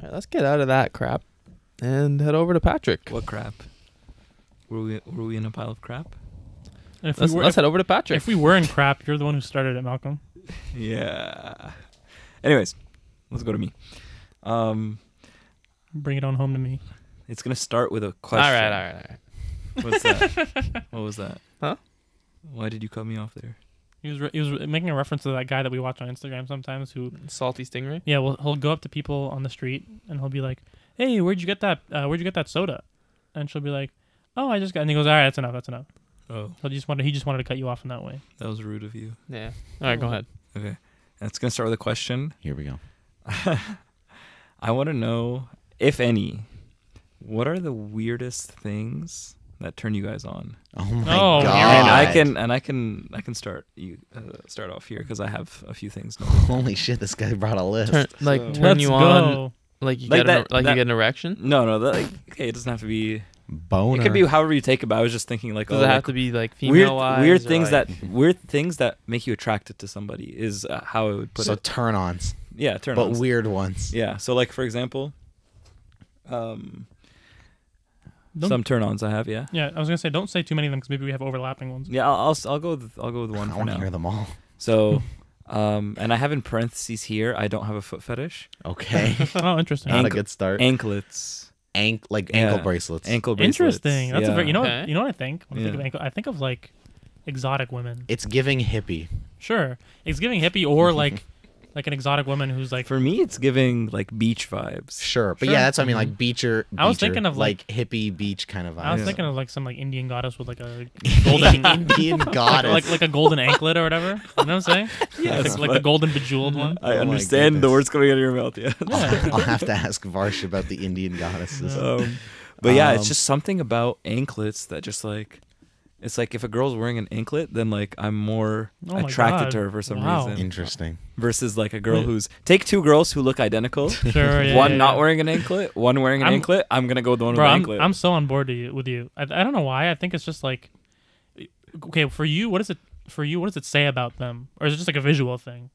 All right, let's get out of that crap and head over to Patrick.
What crap? Were we in a pile of crap?
And if
Let's head over to Patrick.
if we were in crap, you're the one who started it, Malcolm.
Yeah. Anyways, let's go to me.
Bring it on home to me.
It's gonna start with a question.
all right.
What's that? What was that?
Huh?
Why did you cut me off there?
He was making a reference to that guy that we watch on Instagram sometimes who
Salty stingray.
yeah, well he'll go up to people on the street and he'll be like, "Hey, where'd you get that soda?" And she'll be like, "Oh, I just got," and he goes, "All right, that's enough."
Oh,
So he just wanted to cut you off in that way.
that was rude of you.
Yeah. All right, go ahead.
Okay. And it's gonna start with a question.
Here we go.
I want to know, if any, what are the weirdest things that turn you guys on?
Oh my
Oh, here we
god!
go.
And I can start off here because I have a few things.
Holy shit! This guy brought a list.
Turn
So-
turn you on
go.
like you
Like
get
that-
you
that-
get an erection.
No, okay, it doesn't have to be.
Boner.
It could be however you take it. But I was just thinking like,
Does it have to be like
weird,
female wise?
weird things that make you attracted to somebody is how I would put
so
it.
turn-ons,
Yeah, turn
but
ons.
weird ones.
Yeah, so like for example,
Don't-
some turn-ons I have. Yeah,
Yeah, I was gonna say don't say too many of them because maybe we have overlapping ones.
yeah. I'll go with one
I
for
want to
now.
hear them all.
So, and I have in parentheses here. I don't have a foot fetish.
Okay,
Oh, interesting.
not a
Ankle-
good start.
Anklets,
Ankle
Yeah.
bracelets.
ankle bracelets.
Interesting. That's a
yeah.
very
Okay.
you know what I think when I think
Yeah.
of ankle. I think of like exotic women.
It's giving hippie.
Sure, it's giving hippie or like an exotic woman who's like.
For me, it's giving like beach vibes.
Sure, but
Sure.
yeah, that's what I mean. Like beacher.
I was
beacher,
thinking of, like-
hippie beach kind of vibe.
I was
Yeah.
thinking of like some like Indian goddess with like a golden
Indian goddess.
like a golden anklet or whatever. You know what I'm saying?
Yes,
like the golden bejeweled one.
I
Oh my
understand the
goodness.
words coming out of your mouth. Yeah.
Yeah.
I'll have to ask Varsh about the Indian goddesses.
But yeah,
Um,
it's just something about anklets that just like, it's like if a girl's wearing an anklet, then like I'm more
Oh my
attracted
God.
to her for some
Wow.
reason.
Interesting.
Versus like a girl
Wait.
who's take two girls who look identical,
Sure. Yeah,
one
yeah,
not
yeah.
wearing an anklet, one wearing an
I'm-
anklet. I'm gonna go with the one
Bro,
with the
I'm,
anklet.
I'm so on board with you. I don't know why. I think it's just like, okay, for you, what does it say about them, or is it just like a visual thing?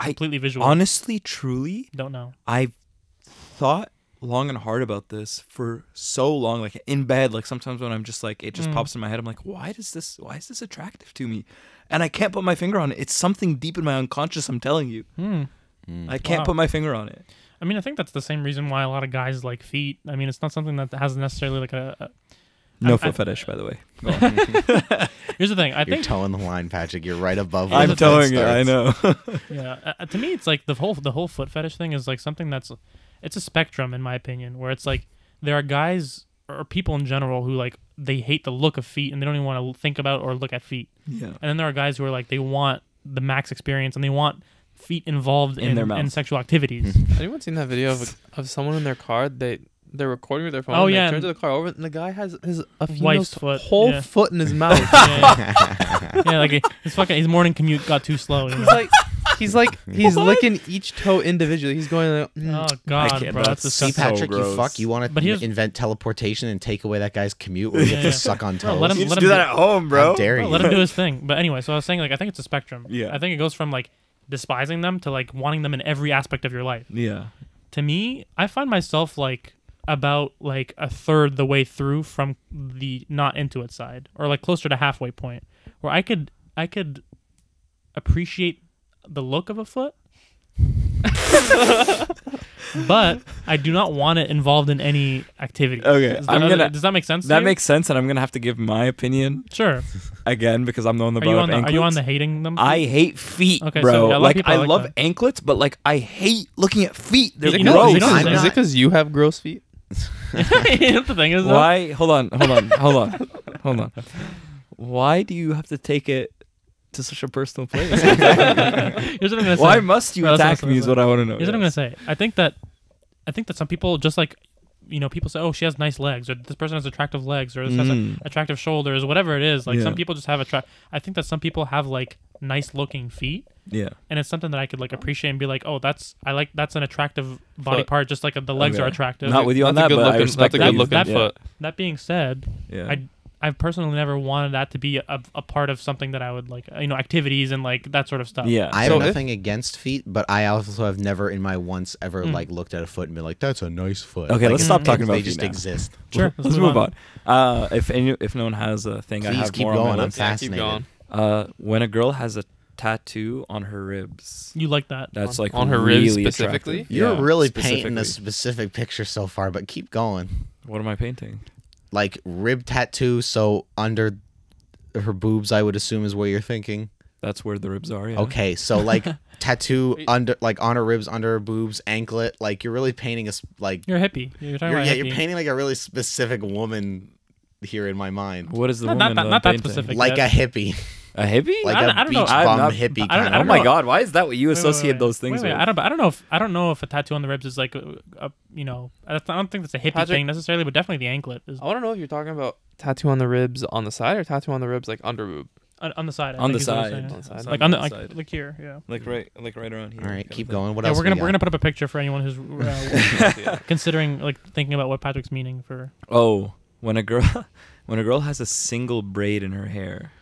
Completely visual.
Honestly, truly,
Don't know.
I've thought long and hard about this for so long. Like in bed, like sometimes when I'm just like, it just pops in my head. I'm like, why is this attractive to me? And I can't put my finger on it. It's something deep in my unconscious. I'm telling you, I can't
Wow.
put my finger on it.
I mean, I think that's the same reason why a lot of guys like feet. I mean, it's not something that has necessarily like a
No
I-
foot
I-
fetish, by the way. Go on.
Here's the thing. I
You're
think
towing the line, Patrick. You're right above. where
I'm
the fence
telling you, I
starts.
know.
yeah. To me, it's like the whole foot fetish thing is like something it's a spectrum in my opinion, where it's like there are guys or people in general who like they hate the look of feet and they don't even want to think about or look at feet.
Yeah.
And then there are guys who are like they want the max experience and they want feet involved
In their mouth.
in sexual activities.
Has anyone seen that video of someone in their car? They're recording with their phone.
Oh,
and
yeah.
They turn to the car over, and the guy has a
Wife's
female's
foot,
whole
yeah.
foot in his mouth.
Yeah, like his morning commute got too slow. You know?
He's licking each toe individually. He's going like,
Oh God,
can't-
bro, that's
that's
See,
disgusting.
Patrick,
gross.
you fuck. You want
But
to
here's-
invent teleportation and take away that guy's commute where you get
Yeah.
to suck on
Bro,
toes?
let him-
You
let
just
him
do
do-
that at home, bro.
How dare
Bro,
you?
let him do his thing. But anyway, so I was saying like I think it's a spectrum.
Yeah.
I think it goes from like despising them to like wanting them in every aspect of your life.
Yeah.
To me, I find myself like about like a third the way through from the not into it side, or like closer to halfway point, where I could appreciate the look of a foot, but I do not want it involved in any activity.
Okay,
Does that make sense? to
That
you?
makes sense, and I'm gonna have to give my opinion
Sure.
again because I'm the one that
Are you
brought
on
up
the Are you on
anklets.
the hating them?
I hate feet,
Okay,
bro.
so, yeah, a lot of
like
people
I
like
love
that.
anklets, but like I hate looking at feet. They're
You know-
gross.
you know-
I'm
is
not-
it because you have gross feet?
You know what the thing is, though?
Why? Hold on. Why do you have to take it to such a personal place?
Here's what I'm gonna say.
Why must you
Bro, listen,
attack
listen,
me? Is
listen.
what I want to know.
Here's what I'm gonna say. I think that some people just like, you know, people say, oh, she has nice legs, or this person has attractive legs, or this has attractive shoulders, whatever it is. Like
Yeah.
some people just have I think that some people have like nice looking feet,
Yeah.
and it's something that I could like appreciate and be like, oh, that's an attractive body
Foot.
part, just like the legs
Okay.
are attractive.
Not with you on that,
That's a good
but I
looking,
respect
that's a
that.
good looking
That-
foot.
That being said,
Yeah.
I've personally never wanted that to be a part of something that I would like, you know, activities and like that sort of stuff.
Yeah.
I have
So if-
nothing against feet, but I also have never in my once ever like looked at a foot and been like, "That's a nice foot."
Okay,
Like,
let's stop talking
they
about feet
just
now.
exist.
Sure.
Let's move on. If no one has a thing, I
Please
have
keep
more on
going.
my
I'm
list.
Yeah, keep
fascinated.
going.
When a girl has a tattoo on her ribs,
You like that?
that's
On-
like
on her
really
ribs specifically?
attractive.
You're
Yeah,
really painting a
specifically.
specific picture so far, but keep going.
What am I painting?
Like rib tattoo, so under her boobs, I would assume is where you're thinking.
That's where the ribs are. Yeah.
Okay, so like tattoo under, like on her ribs, under her boobs, anklet. Like you're really painting like
You're a hippie. You're talking
you're,
about
yeah,
hippie.
you're painting like a really specific woman here in my mind,
What is the
Not
woman?
that-
I'm
not that
painting?
specific.
like
that-
a hippie,
A hippie?
like
I
a
don't know.
beach
I'm
bum
not-
hippie
I don't-
kind
I
Oh
of.
don't
my
know.
God! Why is that what you
Wait,
associate
wait.
those things
Wait,
with?
I don't know if a tattoo on the ribs is like you know, I don't think that's a hippie
Patrick-
thing necessarily, but definitely the anklet is
I want to know if you're talking about tattoo on the ribs on the side or tattoo on the ribs like under boob.
on the side. I
On
think
the
is what I'm
side.
saying.
On the side.
Like on the
side.
like here, yeah.
like right around here.
All right,
kind of
keep
thing.
going. What
Yeah,
else?
we're gonna
we
we're
got?
gonna put up a picture for anyone who's considering like thinking about what Patrick's meaning for.
Oh, when a girl has a single braid in her hair.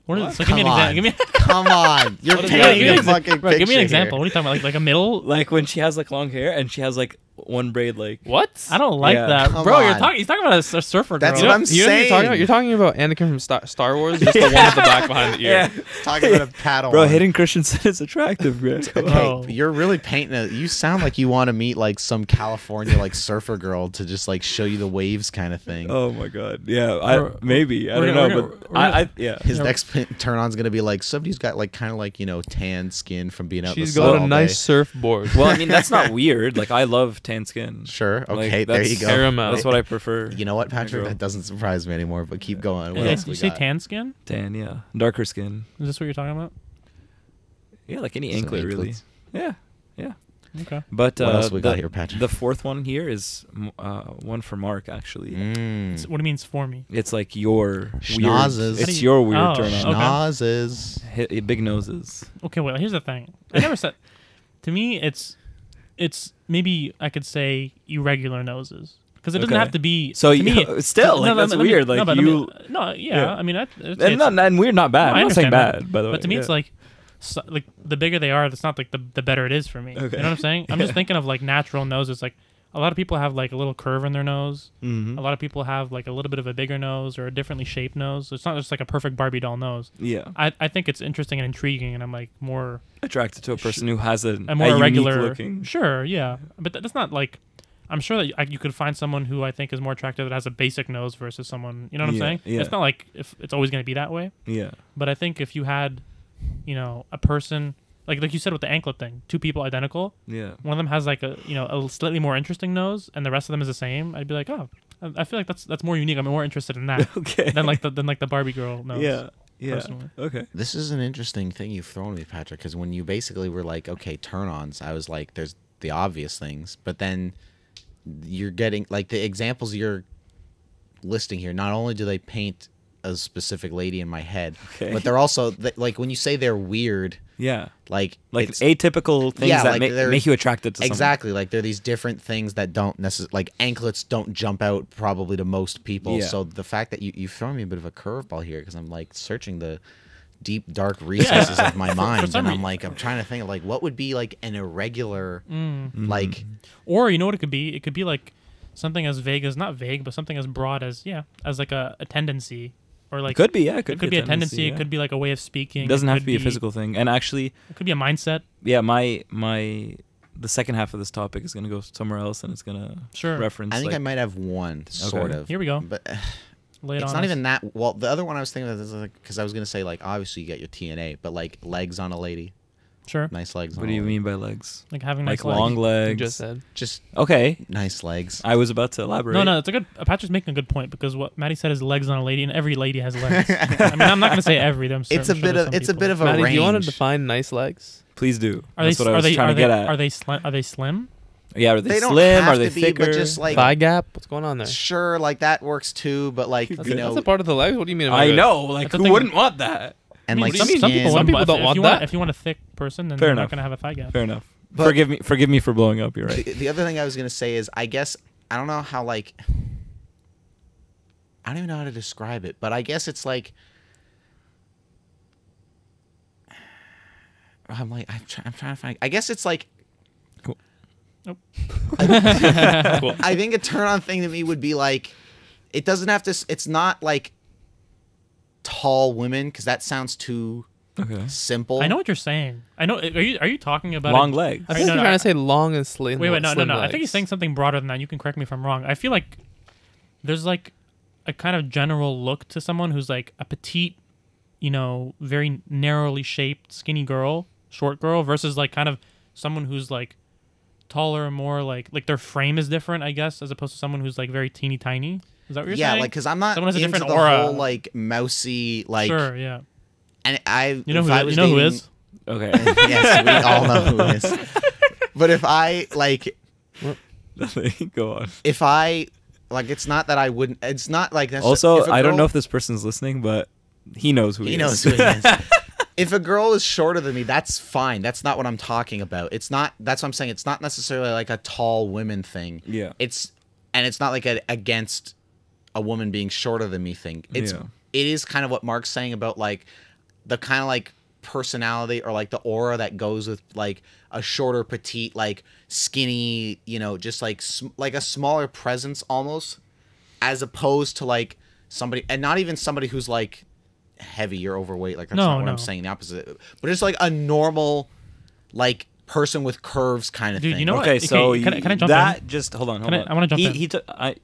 What is
What?
it? So give me an
Come
example. Give me
Come on, you're
What is
painting
that?
a fucking
bro, give me an
picture
example.
here.
What are you talking about? Like a middle?
Like when she has like long hair and she has like one braid like.
What?
I don't like
Yeah.
that,
Come
bro.
on.
He's talking about a surfer girl.
That's
You
what
know,
I'm
you know what you're talking
saying.
about? You're talking about Anakin from Star Wars, just the one at the back behind the ear.
Yeah.
Talking about a paddle.
Bro, Hayden Christensen is attractive, bro.
Okay,
Oh.
you're really painting a. You sound like you want to meet like some California like surfer girl to just like show you the waves kind of thing.
Oh my God. Yeah.
We're-
Maybe. I
we're
don't
gonna-
know,
we're
but
gonna-
I yeah.
His
Yeah.
next turn on's gonna be like somebody's got like kind of like, you know, tan skin from being out.
She's
in the sun
got a
all
nice
day.
surfboard.
Well, I mean that's not weird. Like I love tan skin.
Sure.
Like,
Okay. there
that's
you go.
Caramel.
That's what I prefer.
You know what, Patrick?
girl.
That doesn't surprise me anymore. But keep going. What
Yeah,
else
did
we
you say
got?
tan skin?
Tan, yeah. Darker skin.
Is this what you're talking about?
Yeah, like any
So
anklet really.
anklets.
Yeah.
Okay.
But
What else we
the,
got here, Patrick?
The fourth one here is one for Mark actually.
Mm.
What it means for me?
It's like your
Schnozzes.
weird.
How do
It's
you-
your weird
Oh,
turn on.
okay.
Schnozzes.
Big noses.
Okay, well, here's the thing. I never said. To me, it's maybe I could say irregular noses because it doesn't
Okay.
have to be.
So
to
you
me,
still like that's
let me-
weird.
no,
Like
but
you
no, yeah,
yeah.
I mean, I'd say
and
it's-
not and weird, not bad.
No, I
I'm not saying
understand that.
bad, by the way.
But to me, it's like the bigger they are, that's not like the better it is for me.
Okay.
You know what I'm saying? I'm just thinking of like natural noses. Like a lot of people have like a little curve in their nose.
Mhm.
A lot of people have like a little bit of a bigger nose or a differently shaped nose. So it's not just like a perfect Barbie doll nose.
Yeah,
I think it's interesting and intriguing, and I'm like more
attracted to a person who has a
more
unique
irregular.
looking.
Sure, yeah, but that's not like. I'm sure that you could find someone who I think is more attractive that has a basic nose versus someone. You know what I'm
Yeah,
saying?
yeah.
It's not like if it's always going to be that way.
Yeah,
But I think if you had, you know, a person like you said with the anklet thing, 2 people identical.
Yeah.
One of them has like a a slightly more interesting nose, and the rest of them is the same. I'd be like, oh, I feel like that's more unique. I'm more interested in that
Okay.
than like the Barbie girl nose.
Yeah. Yeah.
Personally.
Okay.
This is an interesting thing you've thrown me, Patrick, because when you basically were like, okay, turn-ons, I was like, there's the obvious things, but then you're getting like the examples you're listing here. Not only do they paint a specific lady in my head,
Okay.
but they're also like when you say they're weird,
Yeah.
like
Like
it's,
atypical things
yeah,
that
like they're-
make you attracted to someone.
exactly, like they're these different things that don't necessarily, like anklets don't jump out probably to most people.
Yeah.
So the fact that you've thrown me a bit of a curveball here, because I'm like searching the deep dark recesses of my mind,
some
and I'm
reason.
like, I'm trying to think of like what would be like an irregular, like
Or you know what it could be? It could be like something as vague as, not vague, but something as broad as as like a tendency, or like
Could be, yeah.
it could be a tendency.
yeah.
It could be like a way of speaking.
It doesn't
it
have
could
to be a physical thing. And actually,
It could be a mindset.
yeah, the second half of this topic is gonna go somewhere else, and it's gonna
Sure.
reference.
I think
like,
I might have one sort
Okay.
of.
Here we go.
But
Lay it
it's
on
not
us.
even that. Well, the other one I was thinking of is like, because I was gonna say like obviously you get your TNA, but like legs on a lady,
Sure.
nice legs.
What
on
do
a
you
lady.
mean by legs?
Like having
Like
nice legs.
long
You
legs.
just said.
Just
Okay,
nice legs.
I was about to elaborate.
No, it's a good. Patrick's making a good point, because what Matty said is legs on a lady, and every lady has legs. I mean, I'm not gonna say every.
It's a bit of a
Matty, do you want to
range.
define nice legs?
Please do.
Are
That's
they?
what I
Are
was
they?
trying
Are
to
they?
get at.
Are they slim? Are they slim?
Yeah, are they,
They don't
slim?
have
Are they
to be,
thicker?
but just like
Thigh gap? What's going on there?
sure, like that works too. But like
That's,
you know,
that's a part of the legs. What do you mean?
I know. Like,
That's the
who
thing.
wouldn't want that?
and
I mean,
like
some
skin.
people,
Some people
but
don't
if
want
you
that.
If you want a thick person, then
Fair
they're
enough.
not gonna have a thigh gap.
Fair enough.
But-
Forgive me for blowing up. You're right.
The other thing I was gonna say is, I guess I don't know how like I don't even know how to describe it, but I guess it's like I'm trying to find. I guess it's like
Cool.
Nope.
Cool.
I think a turn on thing to me would be like, it doesn't have to. It's not like tall women, because that sounds too
Okay.
simple.
I know what you're saying. I know. Are you talking about
Long legs.
I
I
think
know,
you're
no,
trying
I-
to say long and slim.
Wait, no.
slim
I think he's
legs.
saying something broader than that. You can correct me if I'm wrong. I feel like there's like a kind of general look to someone who's like a petite, very narrowly shaped, skinny girl, short girl, versus like kind of someone who's like taller and more like their frame is different, I guess, as opposed to someone who's like very teeny tiny. Is that what you're
Yeah,
saying?
like because I'm not
Someone has a
into
different
the
aura.
whole like mousy like.
Sure, yeah.
And I,
You know
if
who?
I was
You know who
dating-
is?
Okay.
Yes, we all know who is. But if I like,
Go on.
if I like, it's not that I wouldn't. It's not like necessarily.
Also,
if a
I don't
girl-
know if this person's listening, but he knows who he
he
is.
knows who he is. If a girl is shorter than me, that's fine. That's not what I'm talking about. It's not. That's what I'm saying. It's not necessarily like a tall women thing.
Yeah.
It's not like a against a woman being shorter than me thing. It's
Yeah.
it is kind of what Mark's saying about like the kind of like personality or like the aura that goes with like a shorter, petite, like skinny, just like like a smaller presence almost, as opposed to like somebody, and not even somebody who's like heavy or overweight. Like that's
No,
not what
no.
I'm saying. The opposite, but it's like a normal, like person with curves kind of
Dude,
thing.
you know what?
Okay, so
can I jump
that
in?
just hold on.
Can I wanna jump in.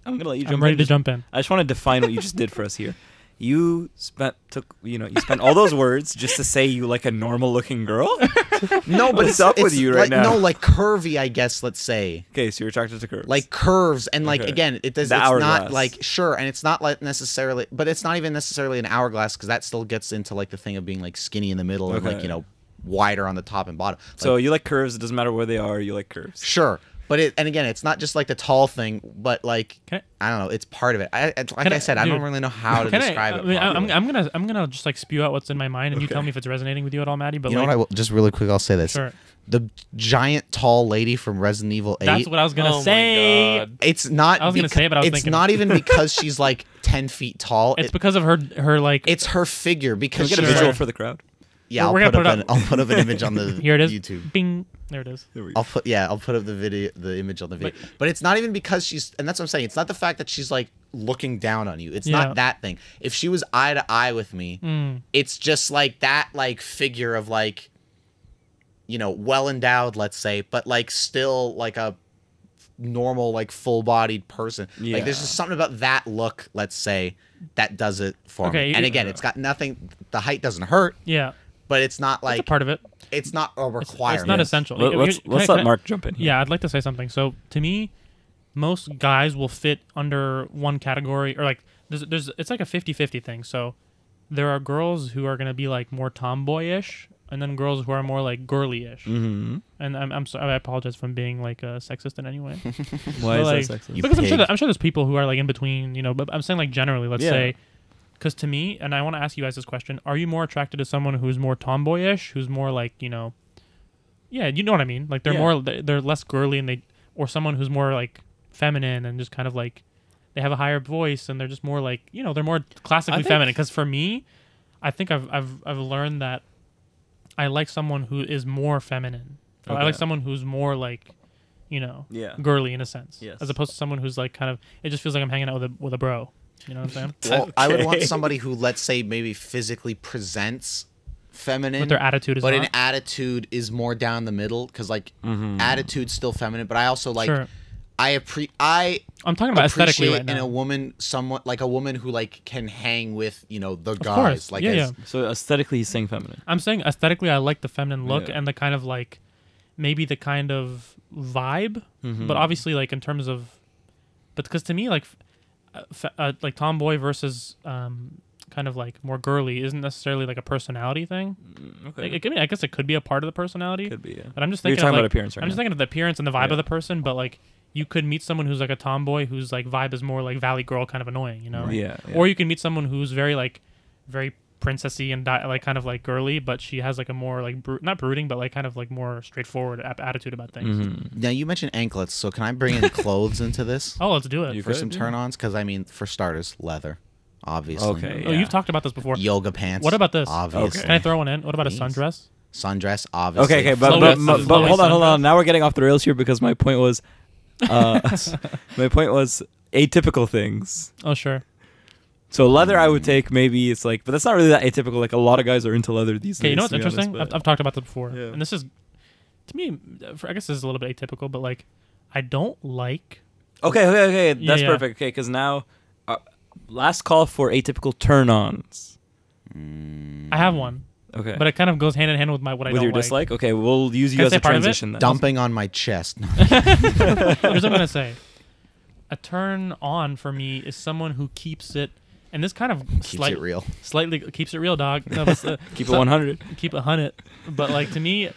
I'm gonna let you jump
I'm ready
in.
to
Just-
jump in.
I just want to define what you just did for us here. You spent all those words just to say you like a normal looking girl.
No, but
What's
it's
up with
it's
you right
like,
now?
No, like curvy, I guess. Let's say.
Okay, so you're attracted to curves.
Like curves, and like
Okay.
again, it does.
The
It's
hourglass.
not like sure, and it's not like necessarily, but it's not even necessarily an hourglass, because that still gets into like the thing of being like skinny in the middle and
Okay.
like wider on the top and bottom. Like,
so you like curves. It doesn't matter where they are. You like curves.
sure, but and again, it's not just like the tall thing, but like
Can
I don't know, it's part of it. Like
Can
I said, I don't
dude,
really know how to
Can
describe
I
it.
mean,
properly.
I'm gonna just like spew out what's in my mind, and you tell me if it's resonating with you at all, Matty. But
You know
like,
what? I will just really quick. I'll say this:
sure.
the giant tall lady from Resident Evil 8.
That's what I was gonna
Oh my
say.
God.
It's not.
I was gonna say it, but I was
it's
thinking-
not even because she's like 10 feet tall.
It's because of her like.
It's her figure,
Can
because
we get a
she's
visual
like-
for the crowd?
Yeah,
We're
I'll
gonna
put,
put it
up I'll put up an image on the
Here it is.
YouTube.
Bing. There it is.
There we go.
I'll put up the image on the video. But it's not even because she's, and that's what I'm saying. It's not the fact that she's like looking down on you. It's
Yeah.
not that thing. If she was eye to eye with me,
Mm.
it's just like that like figure of like, well endowed, let's say, but like still like a normal like full bodied person. Like there's
Yeah.
just something about that look, let's say, that does it for
Okay,
me. And again, it's got nothing. The height doesn't hurt.
Yeah.
but it's not
That's a
like
part of it.
it's not a requirement.
It's not essential.
Let's
Can I-
let Mark jump in here.
Yeah, I'd like to say something. So to me, most guys will fit under one category, or like there's it's like a 50-50 thing. So there are girls who are gonna be like more tomboyish, and then girls who are more like girly-ish.
Mm-hmm.
And I'm sorry, I apologize for being like sexist in any way.
Why
But,
is
like,
that sexist?
You
Because
pig.
I'm sure there's people who are like in between, you know. But I'm saying like generally, let's
Yeah.
say, because to me, and I want to ask you guys this question: are you more attracted to someone who's more tomboyish, who's more like, you know, yeah, you know what I mean? Like they're
Yeah.
more, they're less girly, and or someone who's more like feminine and just kind of like they have a higher voice and they're just more like, you know, they're more classically
think-
feminine. Because for me, I think I've learned that I like someone who is more feminine. I like
Okay.
someone who's more like, you know,
Yeah.
girly in a sense,
Yes.
as opposed to someone who's like kind of. It just feels like I'm hanging out with a bro. You know what I'm saying?
Well, I would want
Okay.
somebody who, let's say, maybe physically presents feminine,
But their attitude is
but
not.
in attitude is more down the middle. Because like attitude's still feminine, but I also like
Sure.
I
I'm talking about aesthetically
appreciate
right
in
now.
a woman somewhat like a woman who like can hang with, you know, the
Of
guys.
course.
Like
Yeah,
as,
yeah.
So aesthetically, he's saying feminine.
I'm saying aesthetically, I like the feminine look
Yeah.
and the kind of like, maybe the kind of vibe,
Mm-hmm.
but obviously like in terms of, but because to me like tomboy versus kind of like more girly isn't necessarily like a personality thing.
Okay.
I mean, I guess it could be a part of the personality,
Could be, yeah.
but I'm just
You're
thinking
talking
of,
about
like,
appearance right
I'm just
now.
thinking of the appearance and the vibe
Yeah.
of the person, but like you could meet someone who's like a tomboy whose like vibe is more like valley girl kind of annoying, you know?
Yeah, yeah.
Or you can meet someone who's very princessy and like kind of like girly, but she has like a more like not brooding, but like kind of like more straightforward attitude about things.
Mm-hmm.
now you mentioned anklets, so can I bring in clothes into this
Oh, let's do it.
You
for
could,
some
yeah.
turn-ons? Because I mean, for starters, leather, obviously.
Okay.
Oh,
Yeah.
you've talked about this before.
Yoga pants.
What about this?
Obviously.
Can I throw one in? What about a
Please.
sundress?
Sundress, obviously.
Okay, but,
Flowy-
but,
flowy
but hold
sundress.
on. Now we're getting off the rails here because my point was, atypical things.
Oh, sure.
So leather, I would take maybe it's like, but that's not really that atypical. Like a lot of guys are into leather these
Okay,
days.
you know what's
to be honest,
interesting?
but-
I've talked about this before,
Yeah.
and this is, to me, I guess this is a little bit atypical, but like, I don't like.
Okay. That's
yeah.
perfect. Okay, because now, last call for atypical turn-ons.
I have one,
Okay.
but it kind of goes hand in hand with what I
with
don't
your
like.
dislike, okay, we'll use you
Can I
as
say
a
part of it?
transition then.
Dumping on my chest.
Here's what I'm gonna say. A turn on for me is someone who keeps it, and this kind of
Keeps it real.
slightly keeps it real, dog. No, but,
Keep it 100.
keep it 100. But like to me,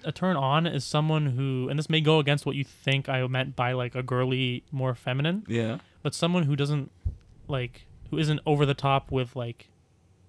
a turn on is someone who, and this may go against what you think I meant by like a girly, more feminine,
Yeah.
but someone who doesn't like, who isn't over the top with like,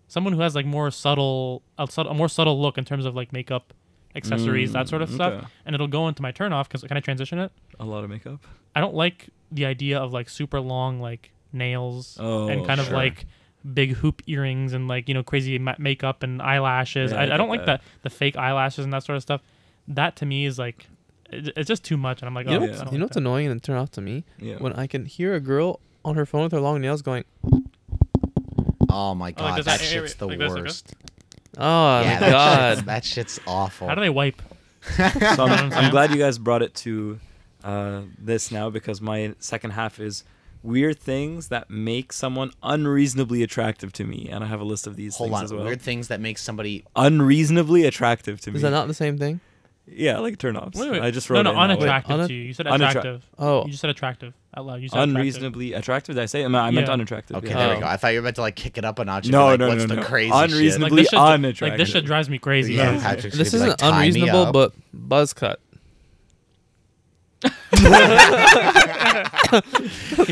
someone who has like more a more subtle look in terms of like makeup, accessories, that sort of stuff,
okay.
and it'll go into my turn off. Because can I transition it?
A lot of makeup.
I don't like the idea of like super long like nails
Oh,
and kind of
sure.
like big hoop earrings and like, you know, crazy makeup and eyelashes.
Yeah, I
I don't
get
like
that.
the fake eyelashes and that sort of stuff. That to me is like, it's just too much, and I'm like,
You
oh,
know,
I
Yeah.
don't
you
like
know what's
that.
annoying and turn off to me?
Yeah.
When I can hear a girl on her phone with her long nails going,
Oh my god,
does
that
that-
shit's the
like this, like
worst.
oh
Yeah,
my god.
that shit's awful.
How do they wipe?
So I'm
saying?
glad you guys brought it to this now because my second half is weird things that make someone unreasonably attractive to me, and I have a list of these
Hold
things
on,
as well.
weird things that make somebody.
Unreasonably attractive to me.
Is that not the same thing?
Yeah, like turn-offs.
Wait.
I just wrote
no,
it in that way.
unattractive
Wait,
to you. You said
unattra-
attractive.
Oh,
You just said attractive out loud. You said attractive.
Unreasonably attractive. Did I say? I meant
Yeah.
unattractive.
Okay,
yeah.
there we
Oh.
go. I thought you were meant to like kick it up a notch. And
No,
be like,
no,
what's
no,
the
no.
crazy
Unreasonably
Like this shit,
unattractive.
like this shit drives me crazy.
shit? Yeah,
Yeah.
Patrick's
this
gonna be
isn't
like, "Tie me
unreasonable,
up."
but buzz cut.
Can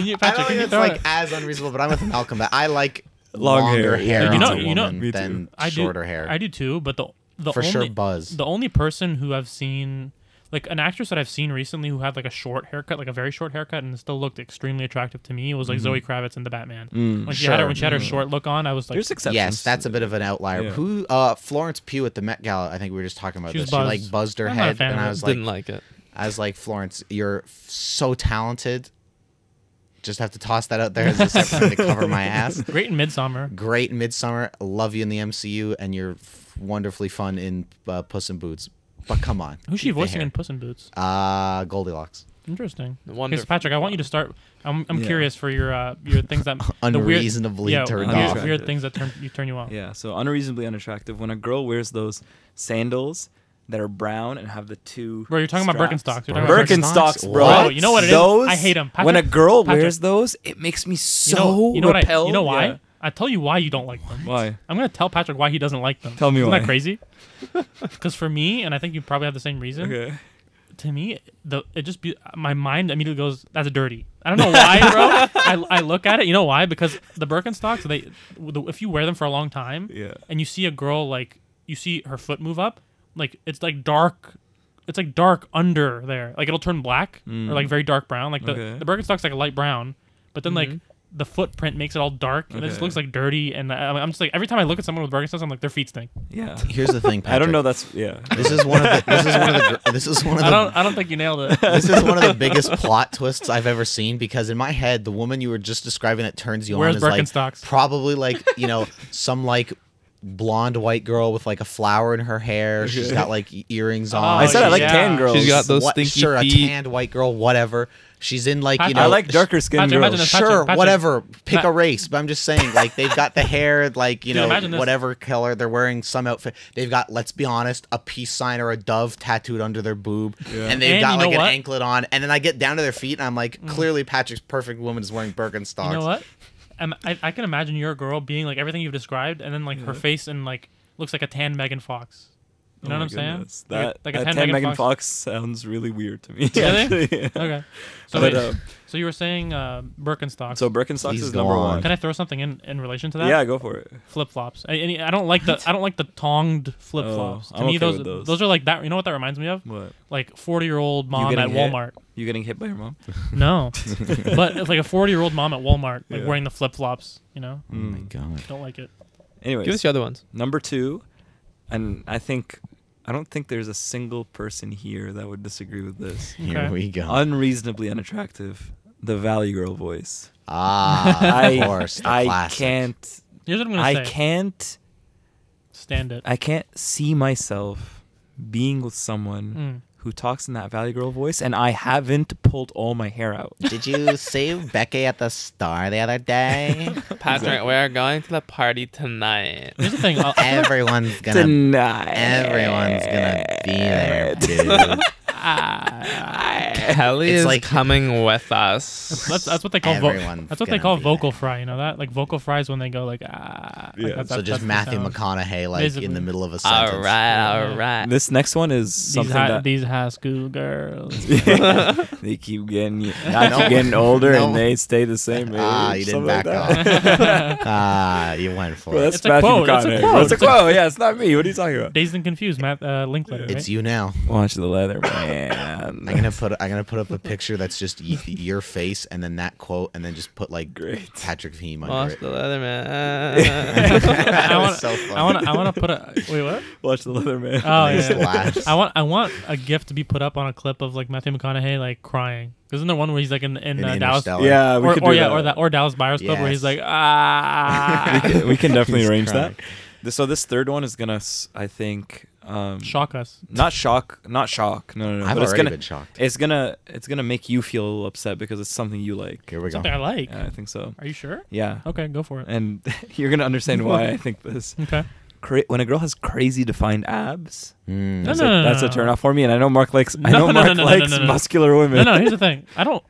you,
I
Patrick?
don't
Can
think
you
it's
throw
like
it?
as unreasonable, but I'm with Malcolm. I like
Long
longer
hair.
hair
You know-
on a
you know-
woman
Me
than
too.
I do-
shorter hair.
I do too, but the
For
only,
sure, Buzz.
The only person who I've seen, like an actress that I've seen recently who had like a short haircut, like a very short haircut, and still looked extremely attractive to me, was like Zoe Kravitz in The Batman. When she had her
Sure.
short look on, I was like,
There's exceptions.
Yes, that's a bit of an outlier.
Yeah.
Who? Florence Pugh at the Met Gala. I think we were just talking about
She was
this. She like
buzzed.
buzzed her
I'm not a
head,
fan
and
of
I
it.
was like,
Didn't like it.
Florence, you're so talented. Just have to toss that out there as a separate thing to cover my ass.
great in Midsummer.
Great in Midsummer. Love you in the MCU, and you're wonderfully fun in Puss in Boots. But come on.
Who's she
keep the
voicing
hair.
in Puss in Boots?
Goldilocks.
Interesting.
Wonderful.
Because Patrick, I want you to start. I'm
Yeah.
curious for your things that
Unreasonably turned
weird-
off.
weird things that turn you off.
Yeah, so unreasonably unattractive. When a girl wears those sandals that are brown and have the two
Bro, you're talking about
straps.
Birkenstocks. You're talking about
Birkenstocks, bro.
Bro, you know what it is?
Those,
I hate 'em.
When a
Patrick-
girl
Patrick.
wears those, it makes me so
you know
repelled.
you know why?
Yeah.
I tell you why you don't like them.
Why?
I'm gonna tell Patrick why he doesn't like them.
Tell me
Isn't
why.
that crazy? Because for me, and I think you probably have the same reason.
Okay.
To me, my mind immediately goes, "That's dirty." I don't know why, bro. I look at it. You know why? Because the Birkenstocks, if you wear them for a long time,
Yeah.
and you see a girl like you see her foot move up, like it's like dark. It's like dark under there. Like it'll turn black or like very dark brown. Like
Okay.
the Birkenstock's like a light brown, but then like the footprint makes it all dark and it just
Okay.
looks like dirty. And I'm just like every time I look at someone with Birkenstocks, I'm like their feet stink.
Yeah.
Here's the thing, Patrick.
I don't know. That's yeah.
This is one of the.
I don't think you nailed it.
This is one of the biggest plot twists I've ever seen because in my head, the woman you were just describing that turns you
Wears
on is like
Birkenstocks.
probably like some like blonde white girl with like a flower in her hair. She's got like earrings on.
I said I like
yeah.
tan girls.
She's got those stinky
sure, a
feet.
tanned white girl, whatever. She's in like
Patrick,
I like darker skinned
Patrick, imagine
girls.
this.
Sure,
Patrick,
whatever. Pick
Ma-
a race, but I'm just saying, like they've got the hair, like
imagine this.
whatever color they're wearing, some outfit. They've got, let's be honest, a peace sign or a dove tattooed under their boob, and they've
And
got
you know
like an
what?
anklet on. And then I get down to their feet, and I'm like, clearly Patrick's perfect woman is wearing Birkenstocks.
You know what? I can imagine your girl being like everything you've described, and then like her face and like looks like a tan Megan Fox. You know
Oh
what I'm
my goodness.
saying?
That,
like a
that
tan
10
Megan
Megan Fox sounds really weird to me.
Really?
actually, yeah.
Okay. So
But,
wait, so you were saying Birkenstocks.
So Birkenstocks
Please
is
go
number
on.
one.
Can I throw something in relation to that?
Yeah, go for it.
Flip flops. I don't like the tonged flip flops.
Oh,
To
I'm
me,
okay with those.
those are like that. You know what that reminds me of?
What?
Like 40-year-old mom
getting
at
hit?
Walmart.
You getting hit by your mom?
No, but it's like a 40-year-old mom at Walmart, like
Yeah.
wearing the flip flops. You know,
Oh my god.
don't like it.
Anyways,
Give us your other ones.
number two, and I don't think there's a single person here that would disagree with this.
Here
Okay.
we go.
Unreasonably unattractive. The Valley Girl voice.
Of course, the
I
classic.
can't.
Here's what I'm gonna
I
say.
can't.
Stand it.
I can't see myself being with someone
Mm.
who talks in that Valley Girl voice, and I haven't pulled all my hair out.
Did you see Becky at the Star the other day?
Patrick, we're going to the party tonight.
Here's the thing.
Everyone's gonna.
Tonight.
Everyone's gonna be there, dude.
Kelly
It's
is
like-
coming with us.
That's what they call
Everyone's
that's what they
gonna
call
be
vocal
there.
fry. You know that? Like vocal fries when they go like ah.
Yeah.
Like
So just
that's the
Matthew
sound.
McConaughey, like
Basically.
in the middle of a
All
sentence.
right, all right.
This next one is something that
These high school girls.
they keep getting older
No.
and they stay the same age.
Ah, you didn't
something
back
like that.
off. Ah, you went for
Bro,
it.
that's
It's a
Matthew
quote, it's a
McConaughey.
quote.
It's a quote. Yeah, it's not me. What are you talking about?
Dazed and Confused, Matt Linkletter. Right?
It's you now.
Watch the leather, man.
I'm gonna put up a picture that's just your face and then that quote and then just put like
Great.
Patrick Heem under
Watch
it.
the leather man.
I want
so funny.
I want to put a wait what?
Watch the leather, man.
Oh
And he just
yeah.
laughs.
I want a GIF to be put up on a clip of like Matthew McConaughey like crying. Isn't there one where he's like in Dallas?
Interstellar.
Yeah, we could do that.
or Dallas Buyers Club where he's
Yes.
like ah.
we can definitely
He's
arrange
crying.
that. So this third one is gonna, I think,
Shock us.
not shock. No.
I've
but it's
already
gonna,
been shocked.
it's gonna make you feel upset because it's something you like.
Here we go.
Something I like.
Yeah, I think so.
Are you sure?
Yeah.
Okay, go for it.
And you're gonna understand why I think this.
Okay.
When a girl has crazy defined abs,
Mm.
No,
that's a turn off for me. And I know Mark likes. I
No,
know
no,
Mark
no, no,
likes
no, no.
muscular women.
No, here's the thing. I don't.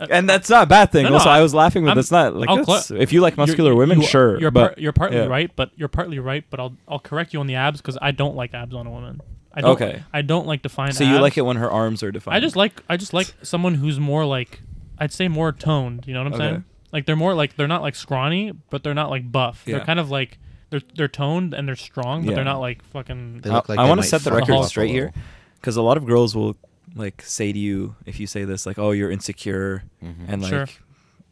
And that's not a bad thing.
No, no,
also, I was laughing, but
I'm-
that's not like
I'll
that's, if you like muscular
You're-
women,
you-
sure.
You're
but
you're partly
yeah.
right, but I'll correct you on the abs because I don't like abs on a woman. I don't,
Okay.
I don't like defined.
So
abs.
you like it when her arms are defined.
I just like someone who's more like I'd say more toned. You know what I'm
Okay.
saying? Like they're more like they're not like scrawny, but they're not like buff.
Yeah.
They're kind of like they're toned and they're strong, but
Yeah.
they're not like fucking.
They look like
I
they
want to
might
set the
fuck
record
up a
straight here,
little.
because a lot of girls will like say to you if you say this, like, "Oh, you're insecure," and like,
Sure.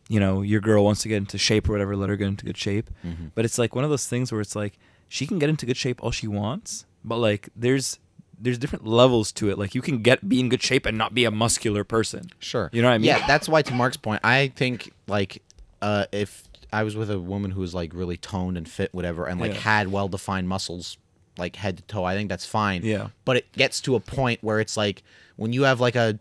you know, your girl wants to get into shape or whatever. Let her get into good shape.
Mhm.
But it's like one of those things where it's like she can get into good shape all she wants, but like there's different levels to it. Like you can be in good shape and not be a muscular person.
Sure.
You know what I mean?
Yeah, that's why to Mark's point, I think like if I was with a woman who was like really toned and fit, whatever, and like
Yeah.
had well-defined muscles, like head to toe. I think that's fine.
Yeah.
But it gets to a point where it's like when you have like a,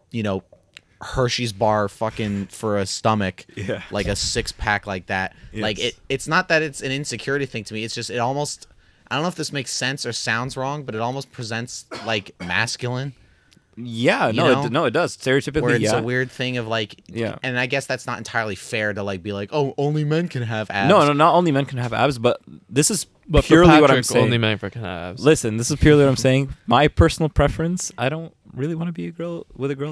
Hershey's bar fucking for a stomach,
Yeah.
like a 6-pack like that.
Yes.
Like it's not that it's an insecurity thing to me. It's just it almost, I don't know if this makes sense or sounds wrong, but it almost presents like masculine.
Yeah,
You
no,
know?
it does. Stereotypically,
Where it's
yeah.
a weird thing of like,
Yeah.
and I guess that's not entirely fair to like be like, oh, only men can have abs.
No, not only men can have abs, but this is
But for
purely what I'm
Patrick,
saying.
only men can have abs.
Listen, this is purely what I'm saying. My personal preference, I don't really want to be a girl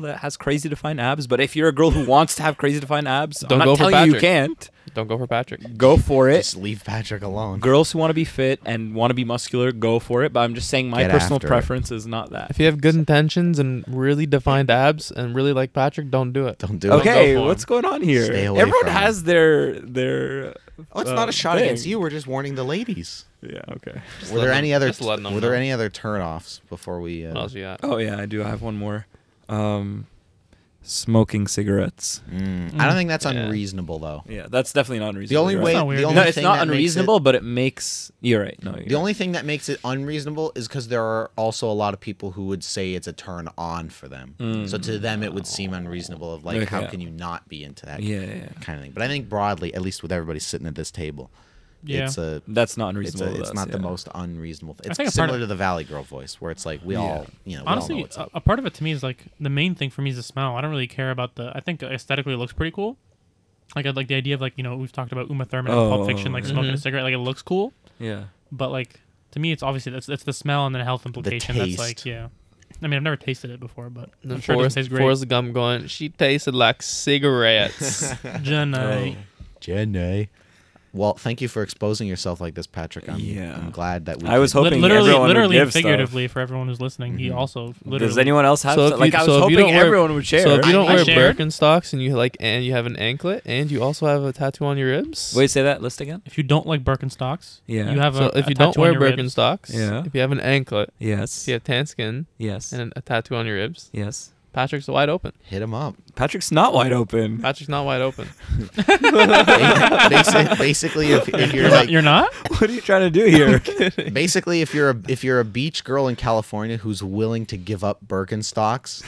that has crazy defined abs, but if you're a girl who wants to have crazy defined abs,
Don't
I'm
go
not
for
telling you
Patrick.
can't.
Don't go for Patrick.
Go for it.
Just leave Patrick alone.
Girls who want to be fit and want to be muscular, go for it. But I'm just saying my
Get
personal
after it.
preference is not that.
If you have good intentions and really defined abs and really like Patrick, don't do it.
Don't do it.
Okay,
go for
what's going on here?
Stay away
Everyone
from
has their.
Oh, it's not a shot
thing.
against you. We're just warning the ladies.
Yeah. Okay.
Were there any other?
just letting them
Were there
know.
any other turnoffs before we?
What else you got?
Oh yeah, I do. I have one more. Smoking cigarettes.
I don't think that's
Yeah.
unreasonable though.
Yeah, that's definitely not unreasonable.
The only
You're
way,
right.
not weird.
the only
No, it's
thing
not
that makes
unreasonable, but it makes. You're right. No,
the only thing that makes it unreasonable is because there are also a lot of people who would say it's a turn on for them. So to them, it would seem unreasonable. Of like,
Okay.
how can you not be into that
Yeah.
kind of thing? But I think broadly, at least with everybody sitting at this table,
Yeah.
That's not
it's
unreasonable.
it's
with
not
us,
the
yeah.
most unreasonable.
I
It's
think a part
similar
of-
to the Valley Girl voice, where it's like we all, we all know
Honestly,
what's up.
a part of it to me is like the main thing for me is the smell. I don't really care about I think aesthetically it looks pretty cool. Like I like the idea of like we've talked about Uma Thurman in Pulp Fiction, like smoking a cigarette. Like it looks cool,
Yeah.
but like to me, it's obviously it's the smell and the health implication. That's like
taste.
I mean, I've never tasted it before, but
And
I'm sure it doesn't taste great.
Forrest Gump going, she tasted like cigarettes.
Jenna.
Jenny. Well, thank you for exposing yourself like this, Patrick.
Yeah.
I'm glad that we.
I was
could-
hoping
literally,
everyone would
literally, and
give stuff.
figuratively for everyone who's listening. He also literally.
Does anyone else have?
So
stuff?
if
Like
you-
I was
so if you
hoping
don't wear-
everyone would share.
So if you don't
I
wear
shared.
Birkenstocks and you have an anklet and you also have a tattoo on your ribs.
Wait, say that list again.
If you don't like Birkenstocks,
Yeah.
you have
So
a
if
a
you don't
tattoo
wear
on your ribs.
Birkenstocks,
Yeah.
if you have an anklet,
Yes.
if you have tan skin
Yes.
and a tattoo on your ribs,
Yes.
Patrick's wide open.
hit him up.
Patrick's not wide open.
Patrick's not wide open.
Basically, if you're like,
You're not?
What are you trying to do here?
basically, if you're a beach girl in California who's willing to give up Birkenstocks,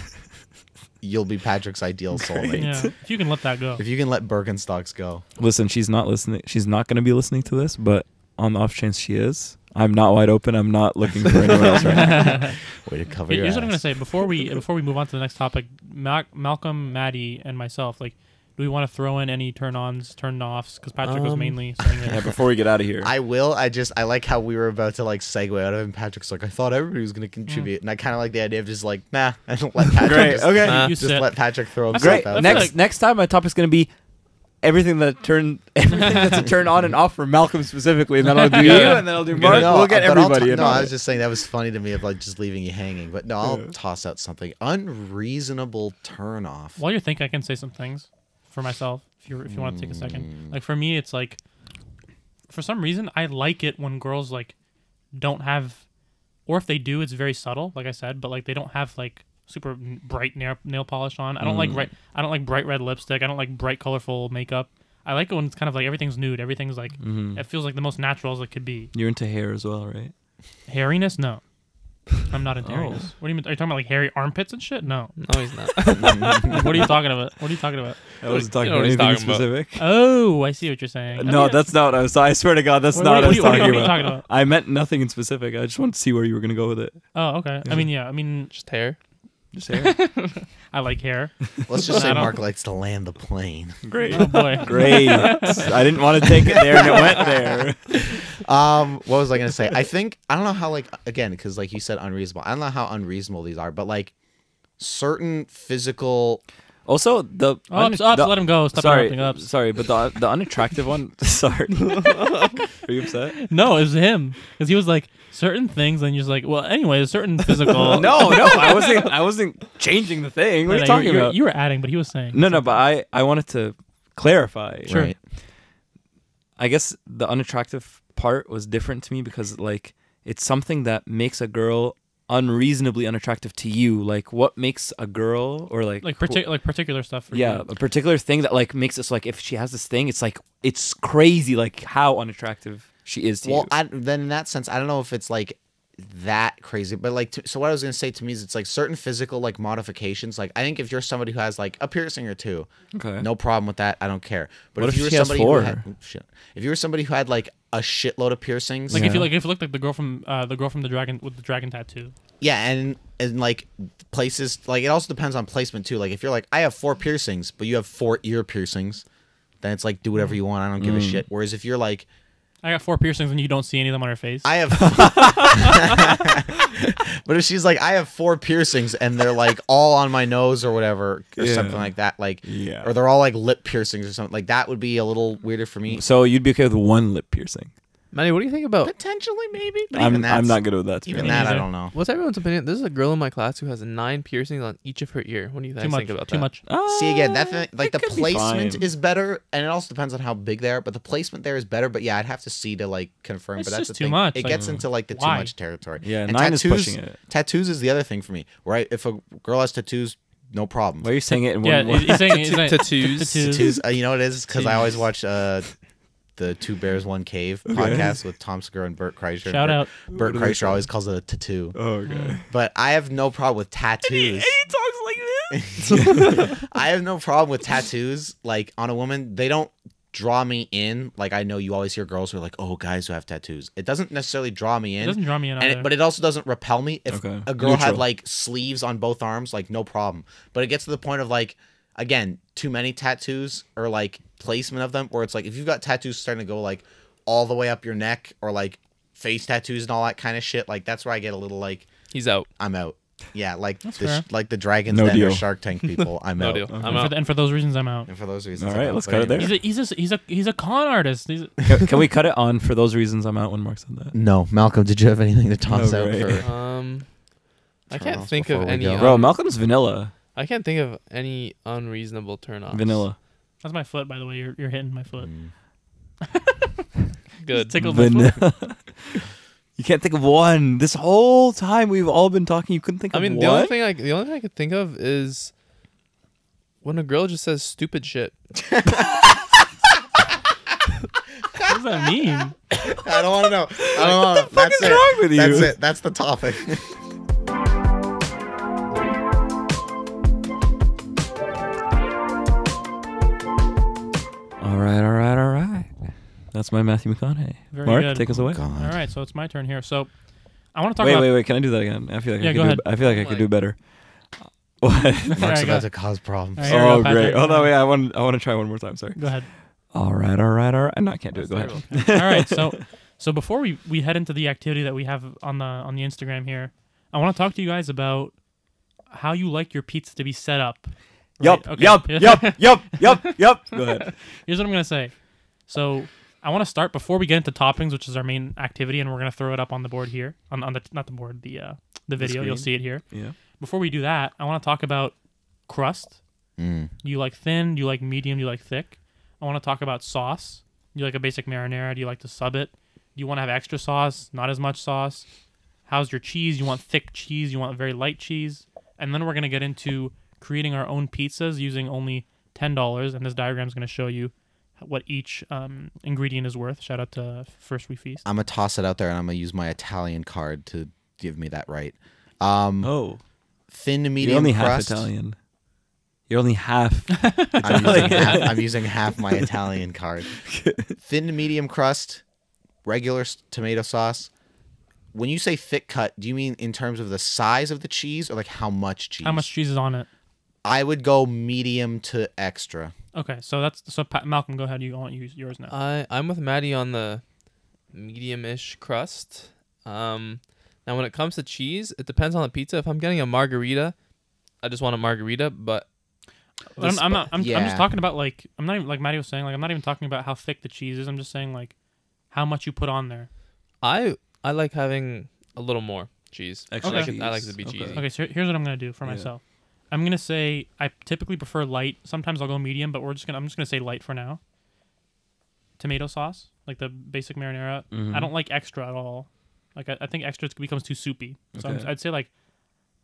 you'll be Patrick's ideal soulmate.
Yeah. If you can let that go.
If you can let Birkenstocks go.
Listen, she's not listening. She's not going to be listening to this, but on the off chance she is, I'm not wide open. I'm not looking for anyone else right now.
Way to cover your
Here's what I'm
ass.
gonna say before we move on to the next topic. Malcolm, Matty, and myself, like, do we want to throw in any turn-ons, turn-offs? Because Patrick was mainly saying that.
Yeah, before we get out of here.
I will. I like how we were about to like segue out of it. And Patrick's like, I thought everybody was going to contribute, and I kind of like the idea of just like, nah, I don't let Patrick.
Great.
Just,
Okay.
Nah.
You
just
sit.
let Patrick throw
I
himself
feel
Great.
like-
out.
feel
Next time my topic's going to be everything that's a turn on and off for Malcolm specifically, and then I'll do you, and then I'll do Mark.
No,
We'll get
but I'll
everybody.
t-
in
no,
on
I
it.
was just saying that was funny to me of like just leaving you hanging. But no, I'll
Yeah.
toss out something unreasonable turn off.
While you think, I can say some things for myself. If you want to take a second, like for me, it's like for some reason I like it when girls like don't have, or if they do, it's very subtle, like I said, but like they don't have like super bright nail polish on. I don't like bright red lipstick. I don't like bright colorful makeup. I like it when it's kind of like everything's nude. Everything's like it feels like the most natural as it could be.
You're into hair as well, right?
Hairiness, no. I'm not into
Oh.
hairiness. What do you mean? Are you talking about like hairy armpits and shit? No.
No, he's not.
What are you talking about? What are you talking about?
I wasn't talking
know
about
what he's
anything
talking about.
specific.
Oh, I see what you're saying.
No, that's not what I was. I swear to God, that's not what I was
what are
talking
you
about.
talking about?
I meant nothing in specific. I just wanted to see where you were going to go with it.
Oh, okay. I mean,
Just hair.
Just hair.
I like hair.
Let's just say
I don't-
Mark likes to land the plane.
Great.
Oh boy.
Great. I didn't want to take it there, and it went there.
What was I gonna say? I don't know how like again because like you said unreasonable. I don't know how unreasonable these are, but like certain physical.
Also, the
Ups, let him go. Stop
sorry,
interrupting ups.
sorry, but the unattractive one. Sorry. Are you upset?
No, it was him because he was like certain things, and you're just like, well, anyway, a certain physical.
No, I wasn't changing the thing. What are you talking about?
You were adding, but he was saying.
No, but I wanted to clarify.
Sure.
Right.
I guess the unattractive part was different to me because like it's something that makes a girl unreasonably unattractive to you. Like what makes a girl or like
particular stuff. For
yeah,
you.
a particular thing that like makes us like if she has this thing, it's like it's crazy like how unattractive she is to
Well,
you.
then in that sense, I don't know if it's like that crazy, but like so what I was gonna say to me is it's like certain physical like modifications. Like I think if you're somebody who has like a piercing or two,
Okay.
no problem with that. I don't care. But
What
if
if
you were
she has
somebody
four?
who had, if you were somebody who had like a shitload of piercings,
Like
Yeah.
if you looked like the girl from the dragon with the dragon tattoo.
yeah, and like places like it also depends on placement too. Like if you're like I have 4 piercings, but you have 4 ear piercings, then it's like do whatever you want. I don't give a shit. Whereas if you're like
I got 4 piercings and you don't see any of them on her face.
I have, but if she's like, I have 4 piercings and they're like all on my nose or whatever, or
Yeah.
something like that, like,
Yeah.
or they're all like lip piercings or something, like that would be a little weirder for me.
So you'd be okay with one lip piercing?
Matty, what do you think about
Potentially, maybe, but
I'm
even
not good with that. to be
even
honest.
that, I
either.
don't know.
what's everyone's opinion? There's a girl in my class who has 9 piercings on each of her ear. What do you guys
too much.
think about
Too
that?
much.
See again, that like
it
the
could be
placement
fine.
is better, and it also depends on how big they are. But the placement there is better. But yeah, I'd have to see to like confirm.
It's
but that's
just
the
too
thing.
much,
It
like,
gets into like the too
why?
much territory.
Yeah,
and
9 is
tattoos,
pushing it.
Tattoos is the other thing for me. Right, if a girl has tattoos, no problem.
Why are you saying it in
Yeah,
one?
he's saying
Tattoos.
Tattoos. You know what it is? Because I always
Tattoos.
watch the Two Bears One Cave podcast with Tom Segura and Bert Kreischer.
Shout out.
Bert Kreischer always calls it a tattoo.
Oh, okay.
But I have no problem with tattoos.
talks like this.
I have no problem with tattoos. Like on a woman, they don't draw me in. Like I know you always hear girls who are like, "Oh, guys who have tattoos." It doesn't necessarily draw me
It
in.
doesn't draw me in
And
either.
but it also doesn't repel me. If
Okay.
a girl had
Neutral.
like sleeves on both arms, like no problem. But it gets to the point of like, again, too many tattoos or like placement of them, where it's like if you've got tattoos starting to go like all the way up your neck or like face tattoos and all that kind of shit, like that's where I get a little like
He's out.
I'm out. Yeah, like
fair.
like the Dragons
No
Den or
deal.
Shark Tank people, I'm
No
out.
deal.
Okay.
I'm
and,
out.
and for those reasons, I'm out.
And for those reasons,
All
I'm
right,
out.
let's
But
cut it there.
anyway.
He's a con artist.
Can we cut it on for those reasons? I'm out when Mark said that.
No, Malcolm, did you have anything to toss
No,
out
great.
for?
I
Turn
can't
offs
think of
before we
any.
go.
Bro, Malcolm's vanilla.
I can't think of any unreasonable turn-offs.
Vanilla.
That's my foot, by the way. You're hitting my foot.
Good.
Tickled my foot.
Vanilla. You can't think of one. This whole time we've all been talking, you couldn't think
I
of
mean,
one.
the only thing I could think of is when a girl just says stupid shit.
What does that mean?
I don't want to know. I don't want to. That's
is
it.
wrong with you?
That's it. That's the topic.
All right. That's my Matthew McConaughey.
Very
Mark,
good.
take us away.
All right, so it's my turn here. So I want to talk about.
Wait. Can I do that again? I feel like
Yeah,
I
go
could
ahead.
I feel like I could do better. What?
Mark's
Alright,
about
go.
to cause problems.
Alright, here we go,
Oh, great.
Patrick.
Hold on, wait. I want to try one more time. Sorry.
Go ahead.
All right. No, I can't do it. Go ahead.
All right, so before we head into the activity that we have on the Instagram here, I want to talk to you guys about how you like your pizza to be set up.
Yup.
Right? Okay.
Yup. Go ahead.
Here's what I'm gonna say. So I want to start before we get into toppings, which is our main activity, and we're gonna throw it up on the board here on the not the board the video. You'll
screen?
see it here.
Yeah.
Before we do that, I want to talk about crust.
Mm.
Do you like thin? Do you like medium? Do you like thick? I want to talk about sauce. Do you like a basic marinara? Do you like to sub it? Do you want to have extra sauce? Not as much sauce? How's your cheese? You want thick cheese? You want very light cheese? And then we're going to get into creating our own pizzas using only $10. And this diagram is going to show you what each ingredient is worth. Shout out to First We Feast.
I'm gonna toss it out there, and I'm gonna use my Italian card to give me that right.
Oh.
Thin to
You're
medium
only
crust.
half Italian. You're only half.
I'm using half my Italian card. Thin to medium crust, regular tomato sauce. When you say thick cut, do you mean in terms of the size of the cheese or like how much cheese?
How much cheese is on it?
I would go medium to extra.
Okay, so Malcolm, go ahead. I want to use yours now.
I'm with Matty on the medium-ish crust. Now, when it comes to cheese, it depends on the pizza. If I'm getting a margarita, I just want a margarita. But
I'm
yeah.
just talking about like I'm not even like Matty was saying like I'm not even talking about how thick the cheese is. I'm just saying like how much you put on there.
I like having a little more cheese.
Extra
I like
cheese.
it to be
Okay.
cheesy.
Okay, so here's what I'm gonna do for
Yeah.
myself. I'm gonna say I typically prefer light. Sometimes I'll go medium, but I'm just gonna say light for now. Tomato sauce, like the basic marinara.
Mhm.
I don't like extra at all. Like I think extra becomes too soupy. So
Okay.
I'd say like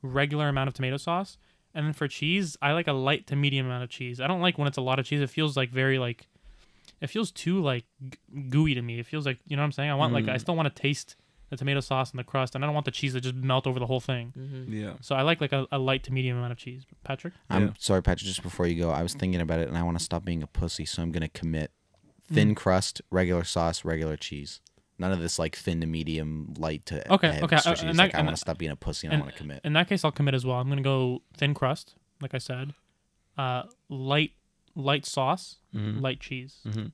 regular amount of tomato sauce. And then for cheese, I like a light to medium amount of cheese. I don't like when it's a lot of cheese. It feels like very like, it feels too like gooey to me. It feels like, you know what I'm saying? I want like I still want to taste the tomato sauce and the crust, and I don't want the cheese to just melt over the whole thing.
Mm-hmm.
Yeah.
So I like a light to medium amount of cheese. Patrick?
I'm sorry, Patrick, just before you go, I was thinking about it, and I want to stop being a pussy, so I'm going to commit thin crust, regular sauce, regular cheese. None of this like thin to medium, light to
Okay.
extra cheese.
And
Like,
that-
I
and
want to stop being a pussy, and I want to commit.
In that case, I'll commit as well. I'm gonna go thin crust, like I said, light sauce, light cheese.
Mm-hmm.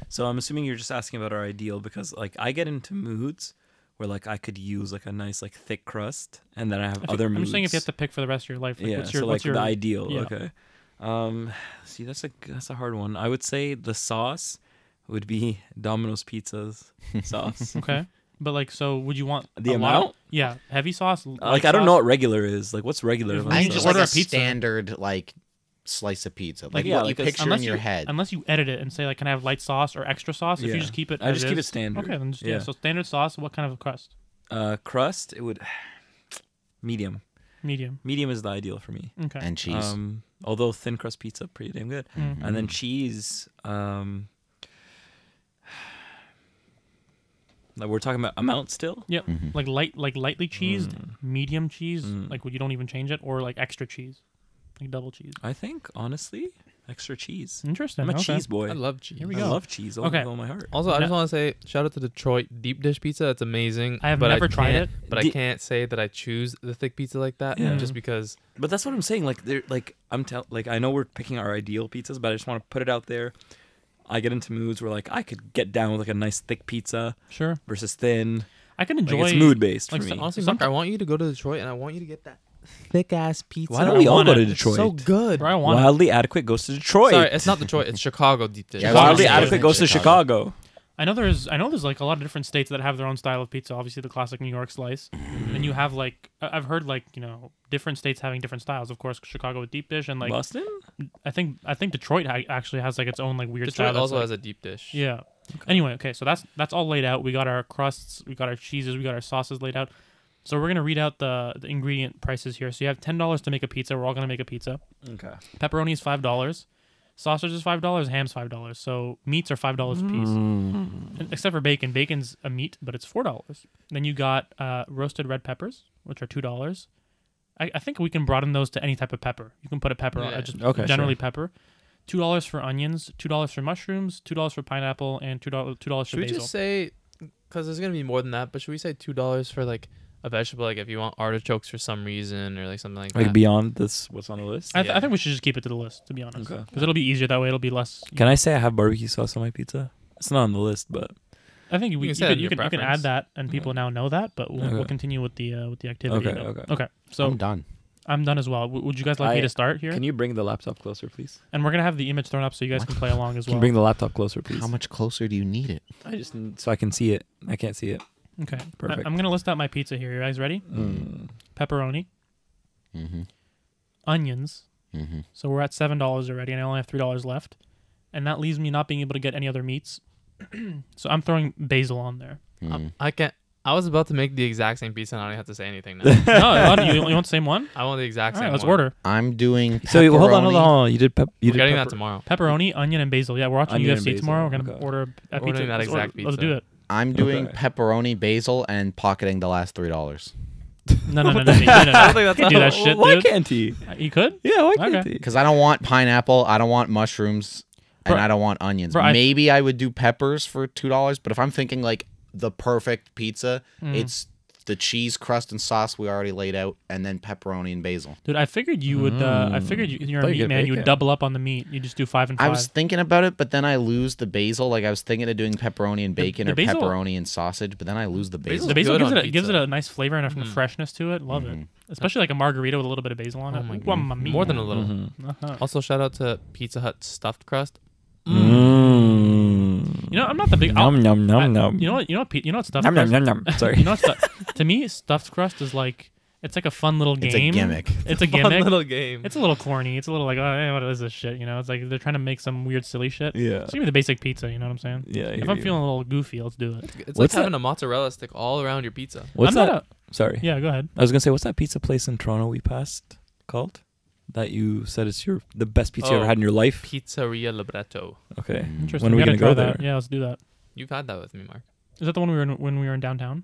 So I'm assuming you're just asking about our ideal because like I get into moods where like I could use like a nice like thick crust, and then I have other moods.
I'm just saying if you have to pick for the rest of your life. Like,
Yeah.
what's your,
So like
what's your
the ideal.
yeah.
Okay. See, that's a hard one. I would say the sauce would be Domino's Pizza's sauce.
Okay. But like, so would you want
The
a lot?
amount?
Yeah, heavy sauce.
Like
light
I don't
sauce?
know what regular is. Like what's regular?
If
about
we
I
need
think
to
just
sauce?
like
order
a
a pizza.
standard like slice of pizza, like
yeah,
what
like
you
a-
picture in your head.
Unless you edit it and say like, can I have light sauce or extra sauce? If
Yeah.
you just keep it,
I
as
just keep it
is-
standard.
Okay, then just,
Yeah.
So standard sauce. What kind of crust?
Crust, it would medium.
Medium.
Medium is the ideal for me.
Okay.
And cheese.
Although thin crust pizza, pretty damn good.
Mhm.
And then cheese. Like we're talking about amount still.
Yep.
Mhm.
Like lightly cheesed, medium cheese,
Mm.
like you don't even change it, or like extra cheese, like double cheese.
I think honestly, extra cheese.
Interesting.
I'm a
okay.
cheese boy.
I love cheese.
Here we
I
go.
love cheese.
Okay.
With all my heart.
Also, I just
No.
want to say shout out to Detroit deep dish pizza. It's amazing.
I have
but
never tried
can't-
it.
but I
Di-
can't say that I choose the thick pizza like that.
Yeah.
Just because.
But that's what I'm saying. Like they're like like I know we're picking our ideal pizzas, but I just want to put it out there. I get into moods where like I could get down with like a nice thick pizza
Sure.
versus thin.
I can
Like
enjoy.
it's mood based for
like,
me.
Honestly,
Some-
Mark, I want you to go to Detroit and I want you to get that thick ass pizza.
Why don't we all
want
go
it.
to
It's
Detroit?
So good.
Bro, I want it.
Wildly Adequate goes to Detroit.
Sorry, it's not Detroit. It's Chicago deep dish.
Yeah,
Wildly
Chicago.
Adequate goes to Chicago.
I know there's like a lot of different states that have their own style of pizza. Obviously, the classic New York slice, and you have like I've heard like different states having different styles. Of course, Chicago with deep dish, and like
Boston?
I think Detroit actually has like its own like weird
Detroit
style.
also
that's,
has a deep dish.
like, yeah. Anyway, okay, so that's all laid out. We got our crusts, we got our cheeses, we got our sauces laid out. So we're gonna read out the ingredient prices here. So you have $10 to make a pizza. We're all gonna make a pizza.
Okay.
Pepperoni is $5. Sausage is $5. Ham's $5. So meats are $5 a piece, except for bacon. Bacon's a meat, but it's $4. Then you got roasted red peppers, which are $2. I think we can broaden those to any type of pepper. You can put a pepper on
Yeah.
just
Okay,
generally
sure.
pepper. $2 for onions, $2 for mushrooms, $2 for pineapple, and $2 for
Should we
basil.
just say, because there's gonna be more than that, but should we say $2 for like a vegetable, like if you want artichokes for some reason or like something like
Like
that?
beyond this, what's on the list?
I
Yeah.
think we should just keep it to the list, to be honest,
Okay.
because it'll be easier that way. It'll be less.
Can I say I have barbecue sauce on my pizza? It's not on the list, but
I think
You
you
can say it in
can
your
add
preference.
that, and people now know that. But we'll
Okay.
continue with the activity.
Okay,
though.
okay.
So
I'm done.
I'm done as well. Would you guys like me to start here?
can you bring the laptop closer, please?
And we're gonna have the image thrown up so you guys can play along as
Can you
well.
bring the laptop closer, please?
How much closer do you need it?
I just so I can see it. I can't see it.
Okay.
Perfect.
I'm gonna list out my pizza here. You guys ready? Pepperoni,
Mm-hmm.
onions.
Mm-hmm.
So we're at $7 already, and I only have $3 left, and that leaves me not being able to get any other meats. So I'm throwing basil on there.
I can't. I was about to make the exact same pizza and I don't even have to say anything now.
No, you want the same one?
I want the exact
All
same
right, let's
one.
order
I'm doing
So hold on.
pepperoni.
You did
We're getting that tomorrow.
pepperoni, onion, and basil. Yeah, we're watching
Onion and
UFC
basil,
tomorrow. We're gonna
okay.
order a pizza.
Ordering that
Let's
exact
Let's
pizza.
do it.
I'm doing
Okay.
pepperoni, basil, and pocketing the last $3
No.
I don't think that's
Can't do that shit,
Why
dude.
can't he?
You could?
Yeah, why can't
Okay.
he?
because I don't want pineapple, I don't want mushrooms, and
Bro-
I don't want onions.
bro,
Maybe I would do peppers for $2, but if I'm thinking like the perfect pizza,
Mm.
it's the cheese crust and sauce we already laid out, and then pepperoni and basil.
Dude, I figured you would. I figured you're a
Thought you
meat
get
man. You would
bacon.
double up on the meat. You just do 5 and 5.
I was thinking about it, but then I lose the basil. Like I was thinking of doing pepperoni and bacon
the
or
basil-
pepperoni and sausage, but then I lose the basil.
the basil
good
gives
on
it
pizza.
a nice flavor and a freshness to it. Love it. Especially like a margarita with a little bit of basil on it.
Oh my
Ooh, mamma mia.
More than a little.
Uh-huh.
Also, shout out to Pizza Hut stuffed crust.
Mm.
You know, I'm not the big.
Nom nom nom nom.
You know what? You know what stuffed
Nom nom
crust.
nom nom. Sorry.
You know what? To me, stuffed crust is like it's like a fun little game.
It's a gimmick.
It's a
Fun
gimmick.
little game.
It's a little corny. It's a little like, oh, hey, what is this shit? You know, it's like they're trying to make some weird, silly shit.
Yeah.
Just give me the basic pizza. You know what I'm saying?
Yeah. I
If
hear
I'm
you.
feeling a little goofy, let's do it.
It's
What's
like having a mozzarella stick all around your pizza.
What's
I'm
that?
not
Sorry.
Yeah, go ahead.
I was gonna say, what's that pizza place in Toronto we passed called? That you said it's the best pizza you ever
Oh.
had in your life.
Pizzeria Libretto.
Okay.
Interesting.
When are we
gotta
gonna go
try that.
there?
Yeah, let's do that.
You've had that with me, Mark.
Is that the one when we were in downtown?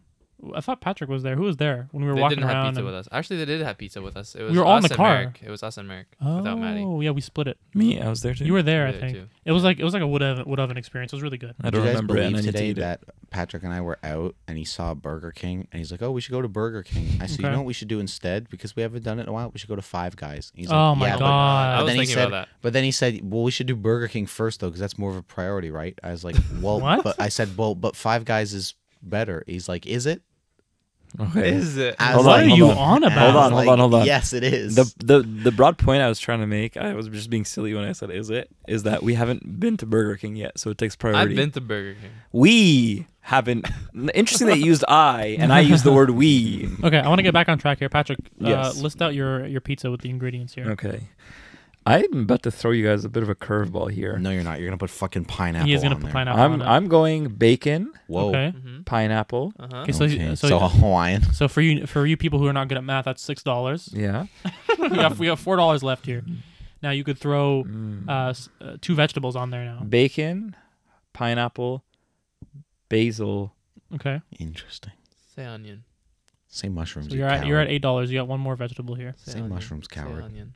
I thought Patrick was there. Who was there when we were
They
walking
didn't have
around?
pizza
and-
with us. Actually, they did have pizza with us. It was
We were all in
us
the
and
car.
Merrick. It was us and Merrick
Oh,
without Matty.
yeah, we split it.
Me, I was there too.
You were there,
We
I
were
think.
too.
It was like a wood oven experience. It was really good.
I
Did
don't
you guys
remember it, and I
believe
need to
today
eat it.
that Patrick and I were out and he saw Burger King and he's like, "Oh, we should go to Burger King." I said, "You
Okay.
know what we should do instead? Because we haven't done it in a while. We should go to Five Guys." He's
Oh
like,
my
"Yeah, but-"
God.
I
But
was
then he
thinking
said,
about that.
but then he said, "Well, we should do Burger King first though, because that's more of a priority, right?" I was like, "Well,"
What?
but I said, "Well, but Five Guys is better." He's like, "Is it?"
Okay.
Is it?
I
Hold
was
on,
What are
hold
you
on.
on about?
Hold
I
on,
was
hold on.
Yes, it is.
The broad point I was trying to make, I was just being silly when I said is that we haven't been to Burger King yet, so it takes priority.
I've been to Burger King.
We haven't. Interesting that you used I and I used the word we.
Okay, I want to get back on track here, Patrick.
Yes.
List out your pizza with the ingredients here.
Okay. I'm about to throw you guys a bit of a curveball here.
No, you're not. You're gonna put fucking pineapple.
He is gonna
on
put
there.
pineapple on it.
I'm going bacon,
Whoa.
Okay.
Mm-hmm.
pineapple.
Uh-huh.
Okay, so
Okay,
so
so Hawaiian.
so for you people who are not good at math, that's $6.
Yeah.
we have $4 left here. Now you could throw
Mm.
2 vegetables on there now.
Bacon, pineapple, basil.
Okay,
Interesting.
Say onion.
Say mushrooms.
so
you
you're at
coward.
$8. You got one more vegetable here.
Say
Say
onion.
mushrooms,
Say
coward.
onion.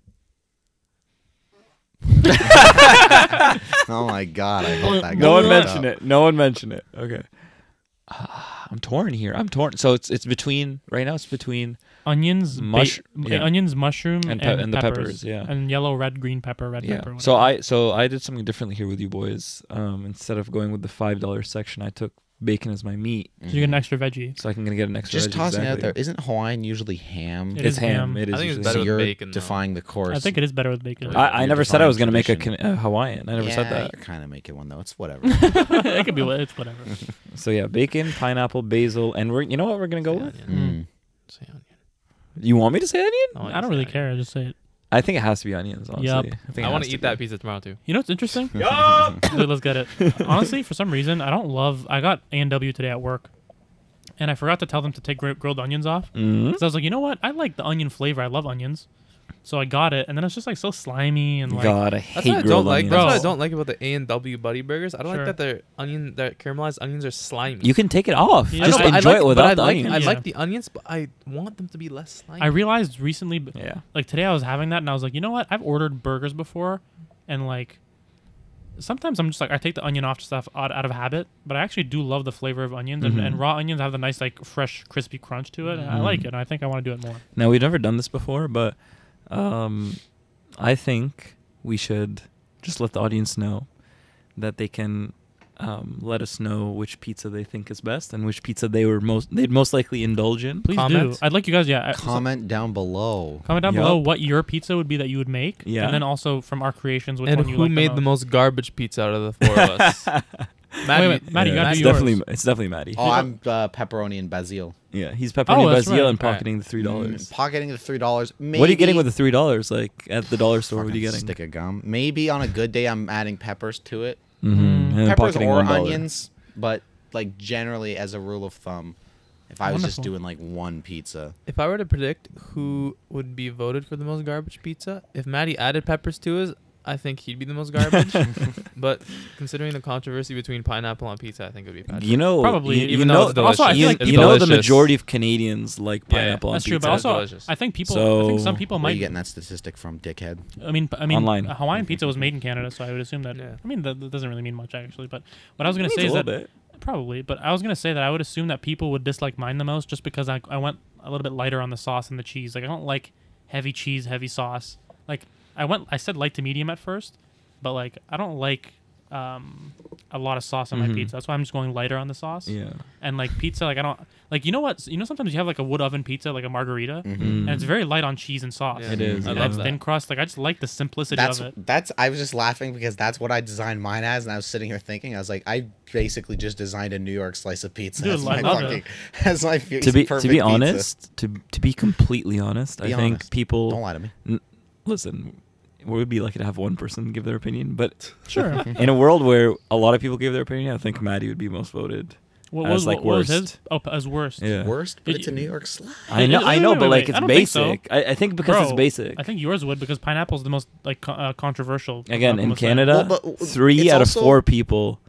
Oh my god! I hope that.
No one
got
mentioned
up.
it. No one mentioned it. Okay. I'm torn here. I'm torn. So it's between right now. It's between
Onions,
yeah.
onions, mushroom,
And
and,
the
peppers.
peppers, yeah.
And yellow, red, green pepper, red
yeah.
pepper.
So
whatever.
I did something differently here with you boys. Instead of going with the $5 section, I took bacon as my meat,
So you get an extra veggie.
so I can gonna get an extra.
Just
veggie,
tossing it out there.
exactly.
Isn't Hawaiian usually ham?
It
It's
is
ham.
ham.
It is.
I think it's
usually
better
So
with
you're
bacon, though.
defying the course.
I think it is better with bacon.
I
You're
never said I was gonna make a
defying
Hawaiian. I never said that.
You're kind of making one though. It's whatever.
It could be it's whatever.
So yeah, bacon, pineapple, basil, and you know what we're gonna go
Say
with?
onion.
Mm.
Say onion.
You want me to say onion?
want
I don't
to say
really
onion.
care. Just say it.
I think it has to be onions. Honestly,
Yup.
think
I
it
want
has
to eat
be.
that pizza tomorrow too.
You know what's interesting?
Yup.
Dude, let's get it. Honestly, for some reason, I don't love. I got A&W today at work, and I forgot to tell them to take grilled onions off.
Mhm.
So I was like, you know what? I like the onion flavor. I love onions, so I got it, and then it's just like so slimy and like.
God, I
That's what
hate
I don't
grilled
like.
onions.
That's what I
Bro.
don't like about the A&W Buddy Burgers. I don't
Sure.
like that their caramelized onions are slimy.
You can take it off.
Yeah.
Just
I know,
enjoy it without the
I
onions.
like the onions, but I want them to be less slimy.
I realized recently,
Yeah.
like today, I was having that, and I was like, you know what? I've ordered burgers before, and like. Sometimes I'm just like I take the onion off stuff out of habit, but I actually do love the flavor of onions,
Mhm.
and raw onions have the nice like fresh, crispy crunch to it. And I like it, and I think I want to do it more.
Now we've never done this before, but I think we should just let the audience know that they can let us know which pizza they think is best and which pizza they'd most likely indulge in.
Please
Comment.
do. I'd like you guys,
Comment down below.
comment down
Yup.
below what your pizza would be that you would make,
Yeah.
and then also from our creations, which
and
one you
who
like
made the most garbage pizza out of the four of us? Matty,
wait, Matty, you
Yeah,
gotta
it's
do yours.
definitely Matty.
Oh, I'm pepperoni and basil.
Yeah, he's pepperoni
Oh, that's
basil
right.
and pocketing the $3.
Pocketing the $3. Maybe
What are you getting with the $3? Like at the dollar store, what are you
Fucking
getting?
Stick of gum. Maybe on a good day, I'm adding peppers to it.
Mm-hmm. And then
Peppers
pocketing
or
$1.
onions, but like generally as a rule of thumb, if I was just
Wonderful.
doing like one pizza,
if I were to predict who would be voted for the most garbage pizza, if Matty added peppers to his, I think he'd be the most garbage. But considering the controversy between pineapple on pizza, I think it would be Patrick.
You know,
Probably,
you
even though
know,
it's delicious.
Also, I feel like
you know the
delicious.
majority of Canadians like
Yeah,
pineapple on
That's
pizza.
true, but also
delicious.
I think people. I think some
So-
people
where are you
might.
getting that statistic from, dickhead?
I mean,
Online.
Hawaiian pizza was made in Canada, so I would assume that.
Yeah.
I mean, that doesn't really mean much actually. But what I was gonna
It
say
means
is
a
that
little bit.
probably, but I was gonna say that I would assume that people would dislike mine the most, just because I went a little bit lighter on the sauce and the cheese. Like I don't like heavy cheese, heavy sauce. Like I said light to medium at first, but like I don't like a lot of sauce on my
Mhm.
pizza. That's why I'm just going lighter on the sauce.
Yeah.
And like pizza, like I don't like sometimes you have like a wood oven pizza, like a margarita,
Mm-hmm.
and it's very light on cheese and sauce.
Yeah.
It is.
I
And
love
it's
that.
thin crust. Like I just like the simplicity
That's
of it.
that's. I was just laughing because that's what I designed mine as, and I was sitting here thinking, I was like, I basically just designed a New York slice of pizza.
Dude,
as
I
my
love
fucking,
it.
as my
To be
perfect
be
pizza.
honest, to be completely honest,
Be
I think
honest.
people
Don't lie to me.
listen. We would be lucky to have one person give their opinion, but
Sure.
in a world where a lot of people give their opinion, I think Matty would be most voted.
What
As,
was
like,
what was his?
worst.
Oh, as worst.
Yeah.
Worst, but
It-
it's a New York slice.
I know,
Wait,
but like
I
it's
don't think so.
basic. I think because it's
Bro,
basic.
I think yours would because pineapple's the most like controversial.
Again, in
Pineapple was like-
Canada,
Well, but
3
it's
out of
also-
4 people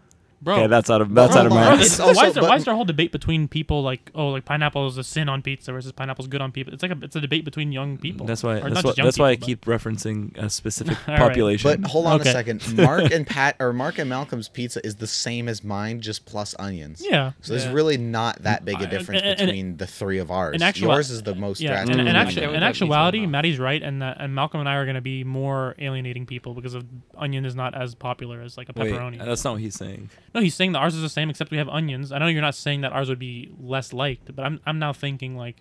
Bro,
Okay, that's out of my.
Hold on.
It's,
Also,
why is there
but-
a whole debate between people like, oh, like pineapple is a sin on pizza versus pineapple's good on pizza? It's a debate between young people.
That's why.
Or
That's
not
why.
just young
That's why I
people,
keep referencing a specific
All right.
population.
But hold on
Okay.
a second. Mark and Malcolm's pizza is the same as mine, just plus onions.
Yeah.
So there's
Yeah.
really not that big a difference
and-
between the three of ours.
in actual-
Yours is the most
Yeah,
drastic.
and
Mm.
actually,
Yeah, we
in
got
actuality,
pizza now.
Matty's right, and Malcolm and I are going to be more alienating people because of onion is not as popular as like a
Wait,
pepperoni.
that's not what he's saying.
No, he's saying that ours is the same, except we have onions. I know you're not saying that ours would be less liked, but I'm now thinking like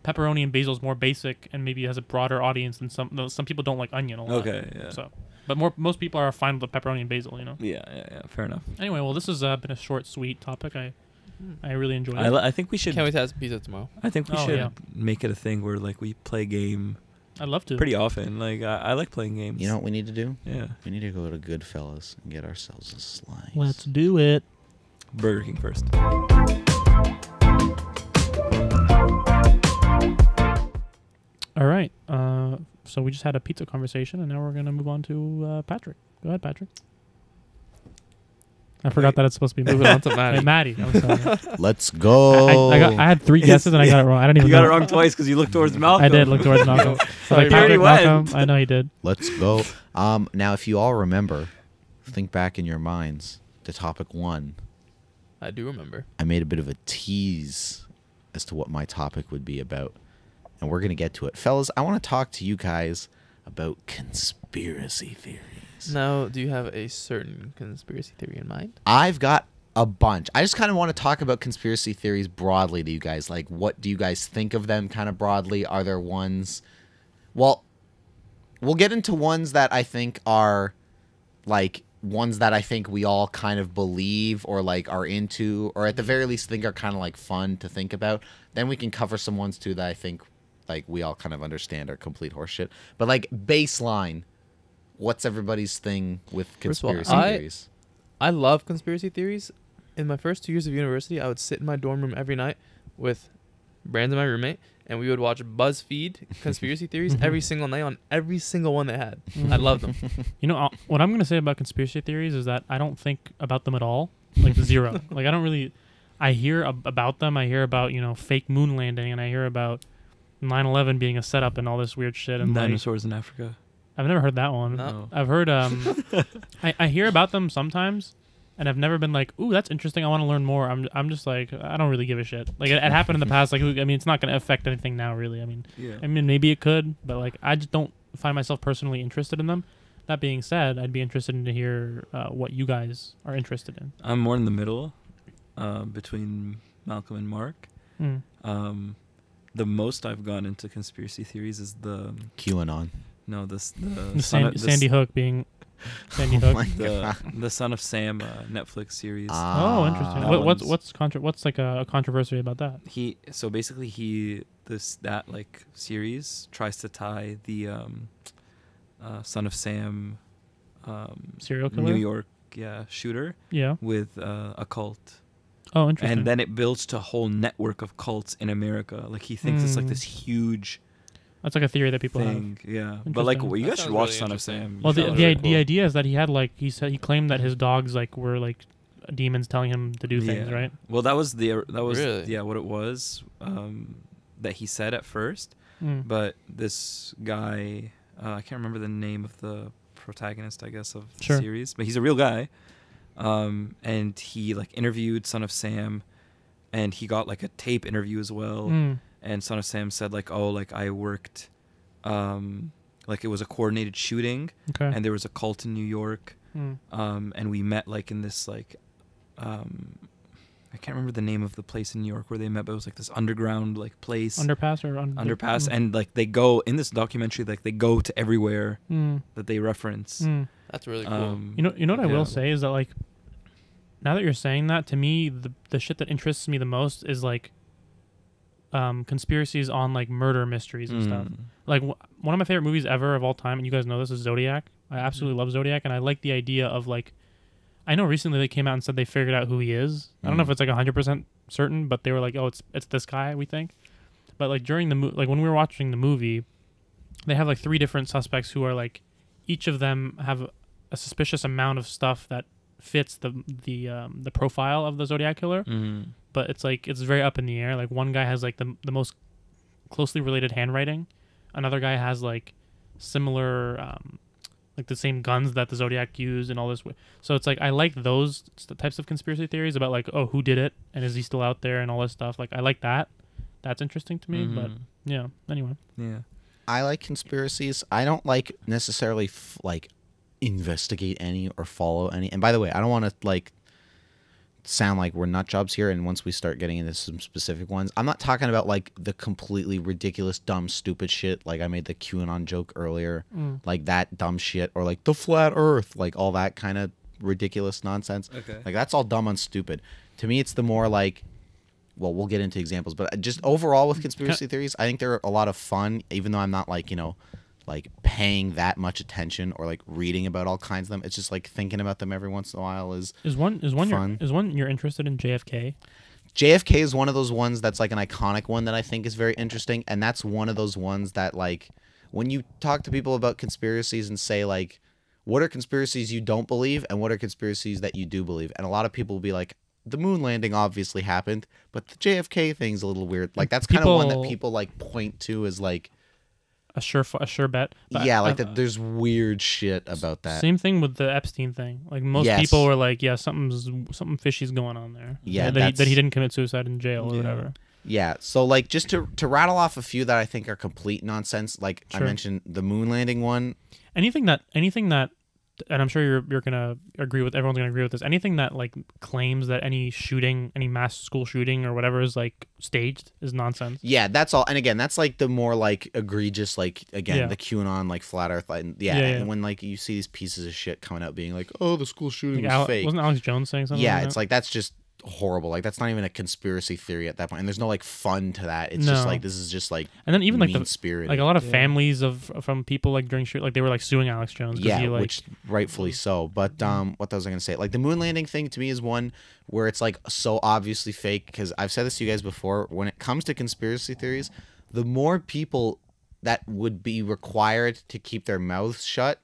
pepperoni and basil is more basic and maybe has a broader audience than some. No, some people don't like onion a lot.
Okay, yeah.
So, but most people are fine with the pepperoni and basil. You know.
Yeah, fair enough.
Anyway, well, this has been a short, sweet topic. I really enjoyed it.
I think we should.
Can't wait to have some pizza tomorrow.
I think we
Oh,
should
yeah.
make it a thing where like we play game
I'd love to.
pretty often. Like I like playing games.
You know what we need to do?
Yeah.
We need to go to Goodfellas and get ourselves a slice.
Let's do it.
Burger King first.
All right. So we just had a pizza conversation, and now we're gonna move on to Patrick. Go ahead, Patrick. I forgot that it's supposed to be
Moving on to Matty.
Hey, Matty. I'm sorry.
Let's go.
I had 3 guesses and I got it wrong. I don't even
You
know.
got it wrong twice because you looked towards Malcolm.
I did look towards Malcolm. So like
You already
Patrick,
went.
Malcolm. I know he did.
Let's go. Now, if you all remember, think back in your minds to topic 1.
I do remember.
I made a bit of a tease as to what my topic would be about, and we're gonna get to it, fellas. I want to talk to you guys about conspiracy theories.
Now, do you have a certain conspiracy theory in mind?
I've got a bunch. I just kind of want to talk about conspiracy theories broadly to you guys. Like, what do you guys think of them kind of broadly? Are there ones... Well, we'll get into ones that I think are, like, ones that I think we all kind of believe or, like, are into, or at the very least think are kind of, like, fun to think about. Then we can cover some ones, too, that I think, like, we all kind of understand are complete horseshit. But, like, baseline, what's everybody's thing with
First of all,
conspiracy theories?
I love conspiracy theories. In my first 2 years of university, I would sit in my dorm room every night with Brandon, my roommate, and we would watch BuzzFeed conspiracy theories every single night on every single one they had. I loved them.
You know, what I'm going to say about conspiracy theories is that I don't think about them at all. Like, zero. Like, I don't really... I hear about them. I hear about, you know, fake moon landing, and I hear about 9/11 being a setup and all this weird shit. And like,
Dinosaurs in Africa.
I've never heard that one.
No.
I've heard... I hear about them sometimes, and I've never been like, ooh, that's interesting. I want to learn more. I'm just like, I don't really give a shit. Like, it happened in the past. Like, I mean, it's not going to affect anything now, really. I mean, maybe it could, but like, I just don't find myself personally interested in them. That being said, I'd be interested in to hear what you guys are interested in.
I'm more in the middle, between Malcolm and Mark.
Mm.
The most I've gone into conspiracy theories is the
QAnon.
no the
Sandy Hook being Sandy
Oh
Hook.
my
the Son of Sam Netflix series.
Oh, interesting.
that
What's like a controversy about that?
He that like series tries to tie the Son of Sam
Serial killer?
New York shooter
Yeah.
with a cult.
Oh, interesting.
And then it builds to a whole network of cults in America. Like he thinks it's like this huge
That's like a theory that people have.
thing. Yeah. But like
Interesting.
you
That
guys should
sounds
watch
really
Son of
interesting.
Sam.
Well,
You
the
should.
really
the
cool.
idea is that he had like he claimed that his dogs like were like demons telling him to do things,
Yeah.
right?
Well, that was
Really?
what it was that he said at first.
Mm.
But this guy, I can't remember the name of the protagonist, I guess, of the
Sure.
series, but he's a real guy. And he like interviewed Son of Sam, and he got like a tape interview as well.
Mm.
And Son of Sam said like, oh, like I worked, like it was a coordinated shooting,
Okay.
and there was a cult in New York,
Mm.
and we met like in this like, I can't remember the name of the place in New York where they met, but it was like this underground like place.
Underpass or
Underpass,
Mm.
and like they go in this documentary, like they go to everywhere
Mm.
that they reference.
Mm.
That's really cool.
You know what I
yeah.
will say is that like, now that you're saying that, to me the shit that interests me the most is like, conspiracies on like murder mysteries and stuff. Like one of my favorite movies ever of all time, and you guys know this, is Zodiac. I absolutely love Zodiac, and I like the idea of like, I know recently they came out and said they figured out who he is. I don't know if it's like 100% certain, but they were like, oh, it's this guy, we think. But like during the like when we were watching the movie, they have like 3 different suspects who are like, each of them have a suspicious amount of stuff that fits the profile of the Zodiac killer, but it's like it's very up in the air. Like one guy has like the most closely related handwriting, another guy has like similar like the same guns that the Zodiac used and all this. So it's like I like those types of conspiracy theories about like, oh, who did it and is he still out there and all this stuff. Like I like that. That's interesting to me. But yeah. Anyway.
Yeah.
I like conspiracies. I don't like necessarily like investigate any or follow any. And by the way, I don't want to like sound like we're nut jobs here. And once we start getting into some specific ones, I'm not talking about like the completely ridiculous, dumb, stupid shit. Like I made the QAnon joke earlier, like that dumb shit, or like the flat Earth, like all that kind of ridiculous nonsense.
Okay.
Like that's all dumb and stupid. To me, it's the more like, well, we'll get into examples, but just overall with conspiracy theories, I think they're a lot of fun, even though I'm not like, you know, like paying that much attention or like reading about all kinds of them. It's just like thinking about them every once in a while is
one
fun.
You're interested in JFK?
JFK is one of those ones that's like an iconic one that I think is very interesting, and that's one of those ones that like when you talk to people about conspiracies and say like, what are conspiracies you don't believe and what are conspiracies that you do believe, and a lot of people will be like, the moon landing obviously happened, but the JFK thing's a little weird. Like that's kind of one that people like point to as like
a sure bet. But
yeah, like that. There's weird shit about that.
Same thing with the Epstein thing. Like most people were like, yeah, something fishy's going on there.
Yeah,
that he didn't commit suicide in jail or whatever.
Yeah, so like just to rattle off a few that I think are complete nonsense. Like I mentioned the moon landing one. Anything that,
and I'm sure you're gonna agree with. Everyone's gonna agree with this. Anything that like claims that any mass school shooting or whatever is like staged is nonsense.
Yeah, that's all. And again, that's like the more like egregious, like again the QAnon like flat Earth. And when like you see these pieces of shit coming out being like, oh, the school shooting was fake.
Wasn't Alex Jones saying something?
Yeah,
like
it's like that's just horrible. Like that's not even a conspiracy theory at that point, and there's no like fun to that. It's just like this is just like,
and then even like
mean-spirited.
Like a lot of families from people like during shoot, like they were like suing Alex Jones.
Yeah, which rightfully so. But what was I gonna say? Like the moon landing thing to me is one where it's like so obviously fake. Because I've said this to you guys before. When it comes to conspiracy theories, the more people that would be required to keep their mouths shut,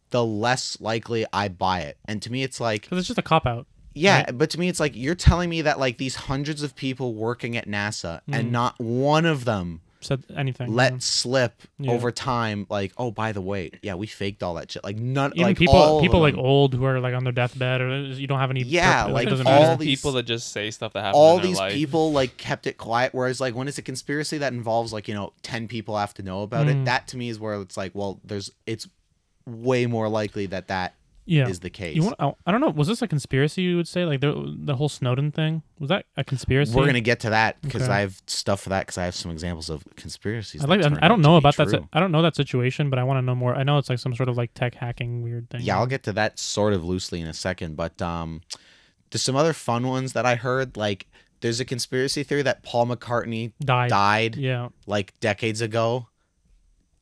the less likely I buy it. And to me, it's like
because it's just a cop out.
Yeah,
right?
But to me, it's like you're telling me that like these hundreds of people working at NASA and not one of them
said anything
let slip over time. Like, oh, by the way, yeah, we faked all that shit. Like none.
Even
like
people like old who are like on their deathbed or you don't have any.
Like
all these people that just say stuff that happen.
All
in their
these
life.
people like kept it quiet. Whereas like when it's a conspiracy that involves like 10 people have to know about it. That to me is where it's like, well, it's way more likely that is the case.
I don't know. Was this a conspiracy? You would say like the whole Snowden thing, was that a conspiracy?
We're gonna get to that because I have stuff for that because I have some examples of conspiracies.
I don't know about that. I don't know that situation, but I want to know more. I know it's like some sort of like tech hacking weird thing.
Yeah, I'll get to that sort of loosely in a second. But there's some other fun ones that I heard. Like there's a conspiracy theory that Paul McCartney died.
Yeah,
like decades ago,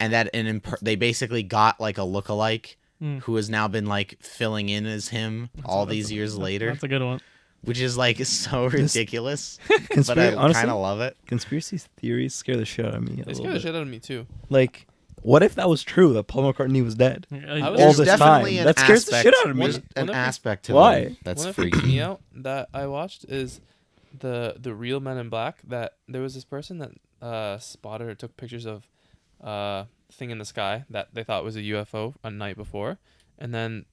and that they basically got like a lookalike. Who has now been like filling in as him all these years later.
That's a good one.
Which is like so ridiculous. But I kind of love it.
Conspiracy theories scare the shit out of me.
They scare the shit out of me too.
Like, what if that was true that Paul McCartney was dead all
There's
this
definitely
time?
an
That scares the
aspect-
shit out of me.
There's an aspect to
Why?
it that's
One that
freaky.
freaked me out that I watched is the real Men in Black. That there was this person that spotted or took pictures of thing in the sky that they thought was a UFO a night before. And then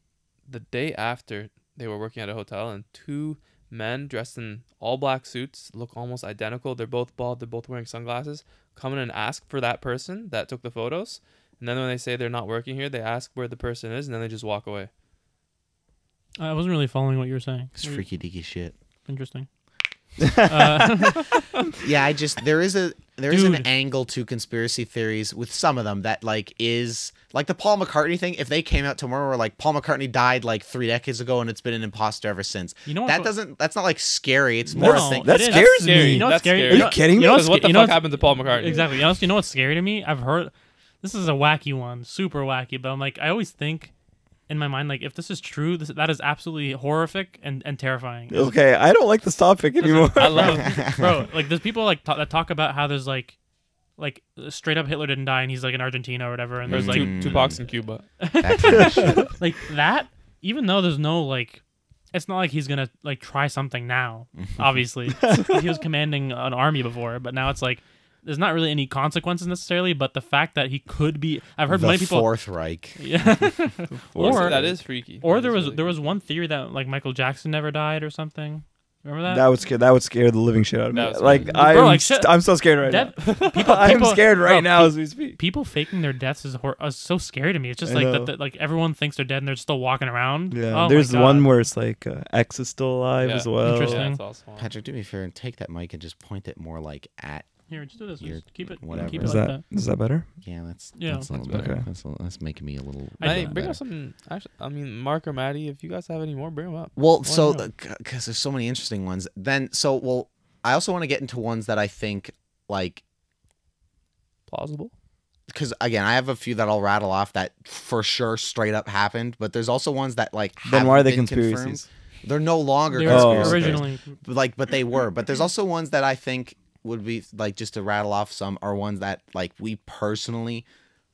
the day after, they were working at a hotel, and two men dressed in all black suits, look almost identical. They're both bald. They're both wearing sunglasses. Come in and ask for that person that took the photos. And then when they say they're not working here, they ask where the person is, and then they just walk away.
I wasn't really following what you were saying.
It's freaky deaky shit.
Interesting.
Yeah, there is an angle to conspiracy theories with some of them that like is like the Paul McCartney thing. If they came out tomorrow or like Paul McCartney died like 3 decades ago and it's been an imposter ever since,
you know
that's not like scary. It's more a thing
that scares me.
You know what's scary?
Are you kidding me?
What the fuck happened to Paul McCartney?
Exactly. You know what's scary to me? I've heard this is a wacky one, super wacky, but I'm like I always think in my mind, like if this is true, that is absolutely horrific and terrifying.
Okay, I don't like this topic anymore.
I love, bro. Like there's people like that talk about how there's like straight up Hitler didn't die and he's like in Argentina or whatever, and there's like
Tupac's in Cuba.
that kind of shit.
like that. Even though there's no like it's not like he's gonna like try something now. Obviously, he was commanding an army before, but now it's like there's not really any consequences necessarily. But the fact that he could be, I've heard many people.
Fourth Reich.
Yeah.
Or that is freaky.
Or
That is really
there was one theory that like Michael Jackson never died or something. Remember that?
That would scare the living shit out of me.
That would
Like
scare
me. Bro, like, shit.
I'm so scared right now. I'm scared right now as we speak.
People faking their deaths is so scary to me. It's just
I
like
know.
that. Like everyone thinks they're dead and they're still walking around.
Yeah,
Oh
there's
my God.
one where it's like X is still alive
Yeah.
as well.
Interesting.
Yeah, that's awesome.
Patrick, do me a favor and take that mic and just point it more like at.
Here, just do this.
You're-
Just keep it.
whatever.
Keep it
Is
like
that
that.
better?
Yeah, that's
Yeah,
a little
that's
better.
better.
That's making me a little.
Hey, bring
better.
up something. Actually, I mean, Mark or Matty, if you guys have any more, bring them up.
Well,
Why
so
not?
because there's so many interesting ones. I also want to get into ones that I think like
Plausible.
because again, I have a few that I'll rattle off that for sure straight up happened, but there's also ones that like
Then why are they
haven't been confirmed.
conspiracies?
They're no longer
They
were
conspiracy theories.
originally.
But they were. But there's also ones that I think would be like, just to rattle off some, are ones that like we personally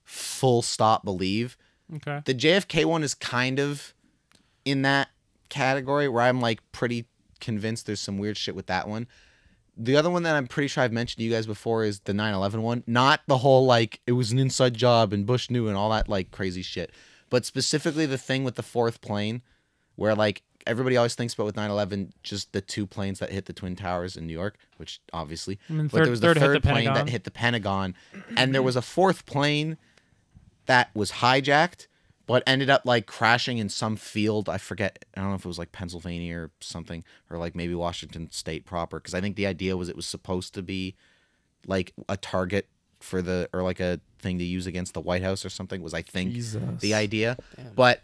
full stop believe.
Okay.
The JFK one is kind of in that category where I'm like pretty convinced there's some weird shit with that one. The other one that I'm pretty sure I've mentioned to you guys before is the 9/11 one. Not the whole like it was an inside job and Bush knew and all that like crazy shit, but specifically the thing with the fourth plane where like everybody always thinks about with 9/11 just the two planes that hit the Twin Towers in New York, which obviously,
And then
but there was the
hit
third
the
plane
Pentagon.
that hit the Pentagon, and there was a fourth plane that was hijacked but ended up like crashing in some field. I forget. I don't know if it was like Pennsylvania or something, or like maybe Washington State proper. Because I think the idea was it was supposed to be like a target for the, or like a thing to use against the White House or something. Was I think
Jesus.
the idea,
Damn.
but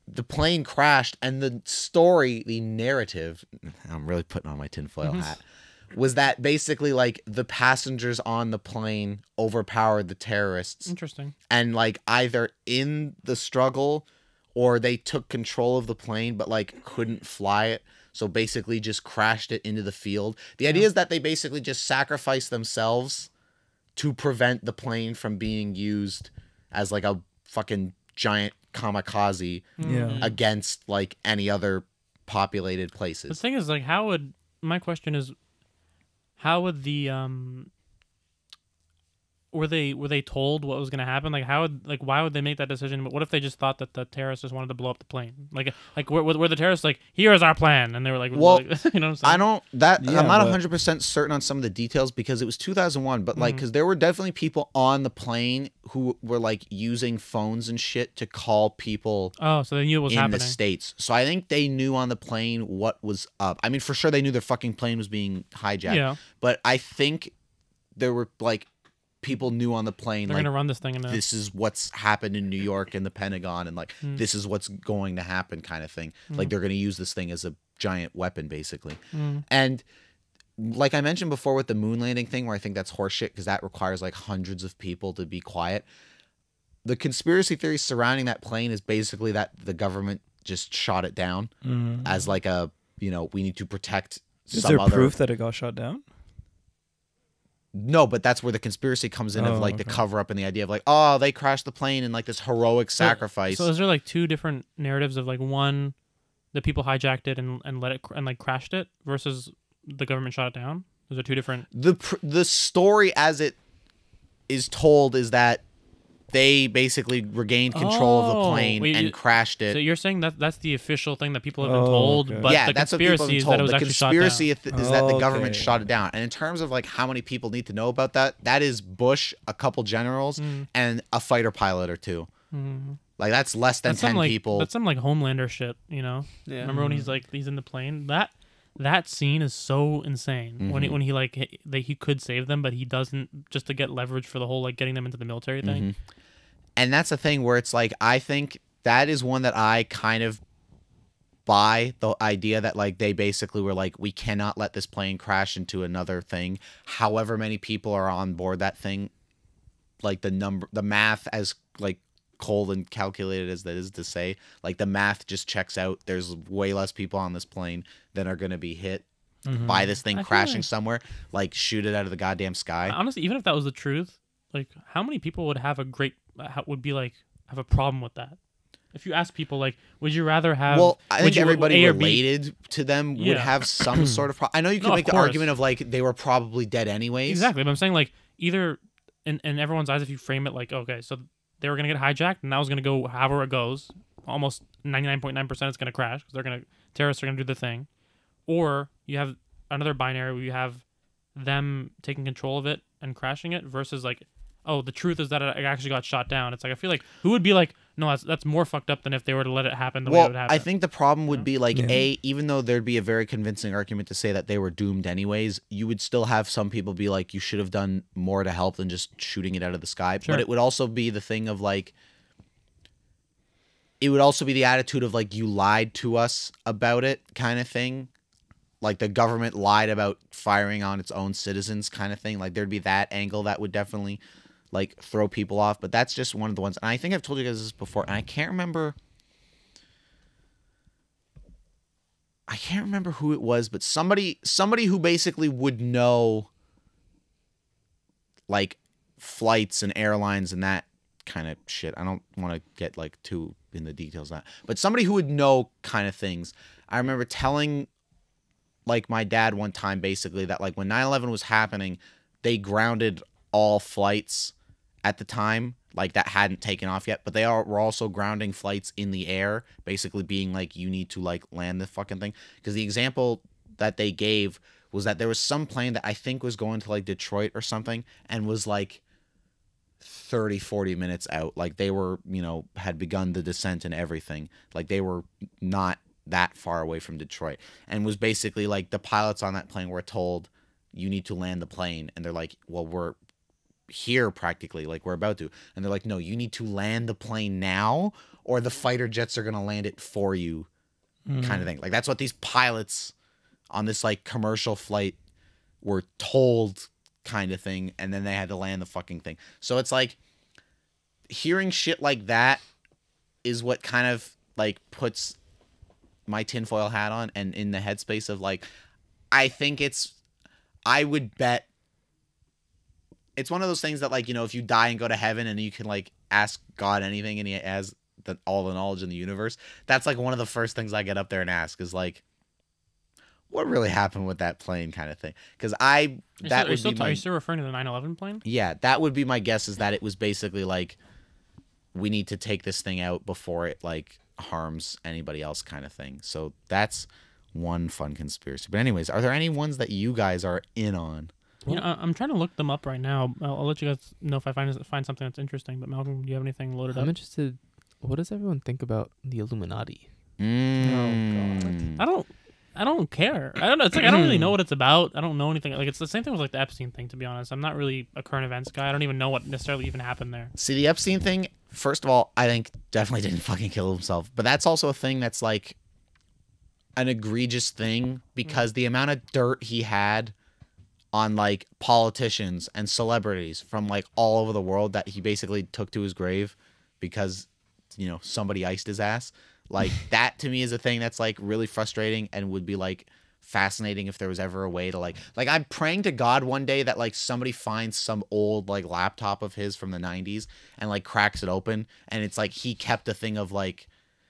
the plane crashed, and the story, the narrative. I'm really putting on my tinfoil hat. Was that basically like the passengers on the plane overpowered the terrorists?
Interesting.
And like either in the struggle or they took control of the plane but like couldn't fly it, so basically just crashed it into the field. The idea is that they basically just sacrificed themselves to prevent the plane from being used as like a fucking giant kamikaze
Yeah.
against like any other populated
The
places.
thing is, like, my question is, how would the were they told what was going to happen? Like, why would they make that decision? But what if they just thought that the terrorists just wanted to blow up the plane? Like were the terrorists like, here's our plan, and they were like,
Well,
you know what I'm saying?
I don't that
Yeah,
I'm not
but-
100% certain on some of the details because it was 2001, but like
Mhm.
cuz there were definitely people on the plane who were like using phones and shit to call people
Oh, so they knew it was
in
happening.
the States. So I think they knew on the plane what was up. I mean, for sure they knew their fucking plane was being hijacked,
Yeah,
but I think there were like people knew on the plane
they're
like
gonna run this thing in a.
this is what's happened in New York and the Pentagon, and like
Mm.
this is what's going to happen kind of thing. Like they're going to use this thing as a giant weapon basically.
Mm.
And like I mentioned before with the moon landing thing, where I think that's horseshit because that requires like hundreds of people to be quiet. The conspiracy theory surrounding that plane is basically that the government just shot it down as like a, we need to protect
Is
some
there
other.
proof that it got shot down?
No, but that's where the conspiracy comes in of
Oh,
like the
okay.
cover up and the idea of like, oh, they crashed the plane and like this heroic sacrifice.
So is there like two different narratives of like one, the people hijacked it and let it and like crashed it versus the government shot it down? Those are two different.
The story as it is told is that they basically regained control of the
Oh,
plane
wait,
and crashed it.
So you're saying that that's the official thing that people have been
Oh,
told,
okay.
but
yeah,
the
that's what people have
conspiracy
been
is
told.
that it was
The
actually shot
conspiracy
down.
is that the government
Okay.
shot it down. And in terms of like how many people need to know about that, that is Bush, a couple generals, and a fighter pilot or two.
Mhm.
Like that's less than
That's some
10
like
people.
that's some like Homelander shit,
Yeah.
Remember when he's in the plane? That scene is so insane. When
Mm-hmm.
he could save them, but he doesn't, just to get leverage for the whole like getting them into the military thing.
Mhm. And that's the thing where it's like, I think that is one that I kind of buy, the idea that like they basically were like, we cannot let this plane crash into another thing. However many people are on board that thing, like the math, as like cold and calculated as that is to say, like the math just checks out. There's way less people on this plane than are going to be hit by this thing
I feel
crashing
like-
somewhere. Like shoot it out of the goddamn sky.
Honestly, even if that was the truth, like how many people would have a problem with that? if you ask people like, would you rather have?
Well, I think everybody
A or B?
related to them would
Yeah.
have some sort of. I know you can
No,
make
of
the
course.
argument of like they were probably dead anyways.
Exactly, but I'm saying like either in everyone's eyes, if you frame it like, okay, so they were gonna get hijacked, and now it's gonna go however it goes. Almost 99.9% it's gonna crash because terrorists are gonna do the thing, or you have another binary where you have them taking control of it and crashing it versus like, oh, the truth is that it actually got shot down. It's like I feel like who would be like, no, that's more fucked up than if they were to let it happen the way it would happen.
I think the problem would be like
Yeah.
even though there'd be a very convincing argument to say that they were doomed anyways, you would still have some people be like, you should have done more to help than just shooting it out of the sky.
Sure.
But it would also be the thing of like, it would also be the attitude of like, you lied to us about it kind of thing. Like the government lied about firing on its own citizens kind of thing. Like there'd be that angle that would definitely like throw people off. But that's just one of the ones. And I think I've told you guys this before, and I can't remember who it was, but somebody who basically would know like flights and airlines and that kind of shit. I don't want to get like too in the details of that, but somebody who would know kind of things. I remember telling like my dad one time basically that like when 9/11 was happening, they grounded all flights at the time, like that hadn't taken off yet, but were also grounding flights in the air, basically being like, you need to like land the fucking thing. Because the example that they gave was that there was some plane that I think was going to like Detroit or something and was like 30-40 minutes out. Like they were, had begun the descent and everything. Like they were not that far away from Detroit, and was basically like the pilots on that plane were told, you need to land the plane, and they're like, well, we're here practically, like we're about to, and they're like, no, you need to land the plane now or the fighter jets are going to land it for you, kind of thing. Like that's what these pilots on this like commercial flight were told, kind of thing, and then they had to land the fucking thing. So it's like hearing shit like that is what kind of like puts my tinfoil hat on and in the headspace of like, I would bet it's one of those things that like, if you die and go to heaven and you can like ask God anything and he has all the knowledge in the universe, that's like one of the first things I get up there and ask is like, what really happened with that plane kind of thing? Because are you
still referring to the 9/11 plane?
Yeah, that would be my guess, is that it was basically like, we need to take this thing out before it like harms anybody else kind of thing. So that's one fun conspiracy. But anyways, are there any ones that you guys are in on?
I'm trying to look them up right now. I'll let you guys know if I find something that's interesting. But Malcolm, do you have anything loaded
I'm
up?
interested. What does everyone think about the Illuminati?
I don't care. I don't know. It's like I don't really know what it's about. I don't know anything. Like it's the same thing with like the Epstein thing. To be honest, I'm not really a current events guy. I don't even know what necessarily even happened there.
See, the Epstein thing, first of all, I think definitely didn't fucking kill himself. But that's also a thing that's like an egregious thing, because the amount of dirt he had on like politicians and celebrities from like all over the world that he basically took to his grave because, somebody iced his ass. Like that to me is a thing that's like really frustrating and would be like fascinating if there was ever a way to like I'm praying to God one day that like somebody finds some old like laptop of his from the 90s and like cracks it open, and it's like he kept a thing of like,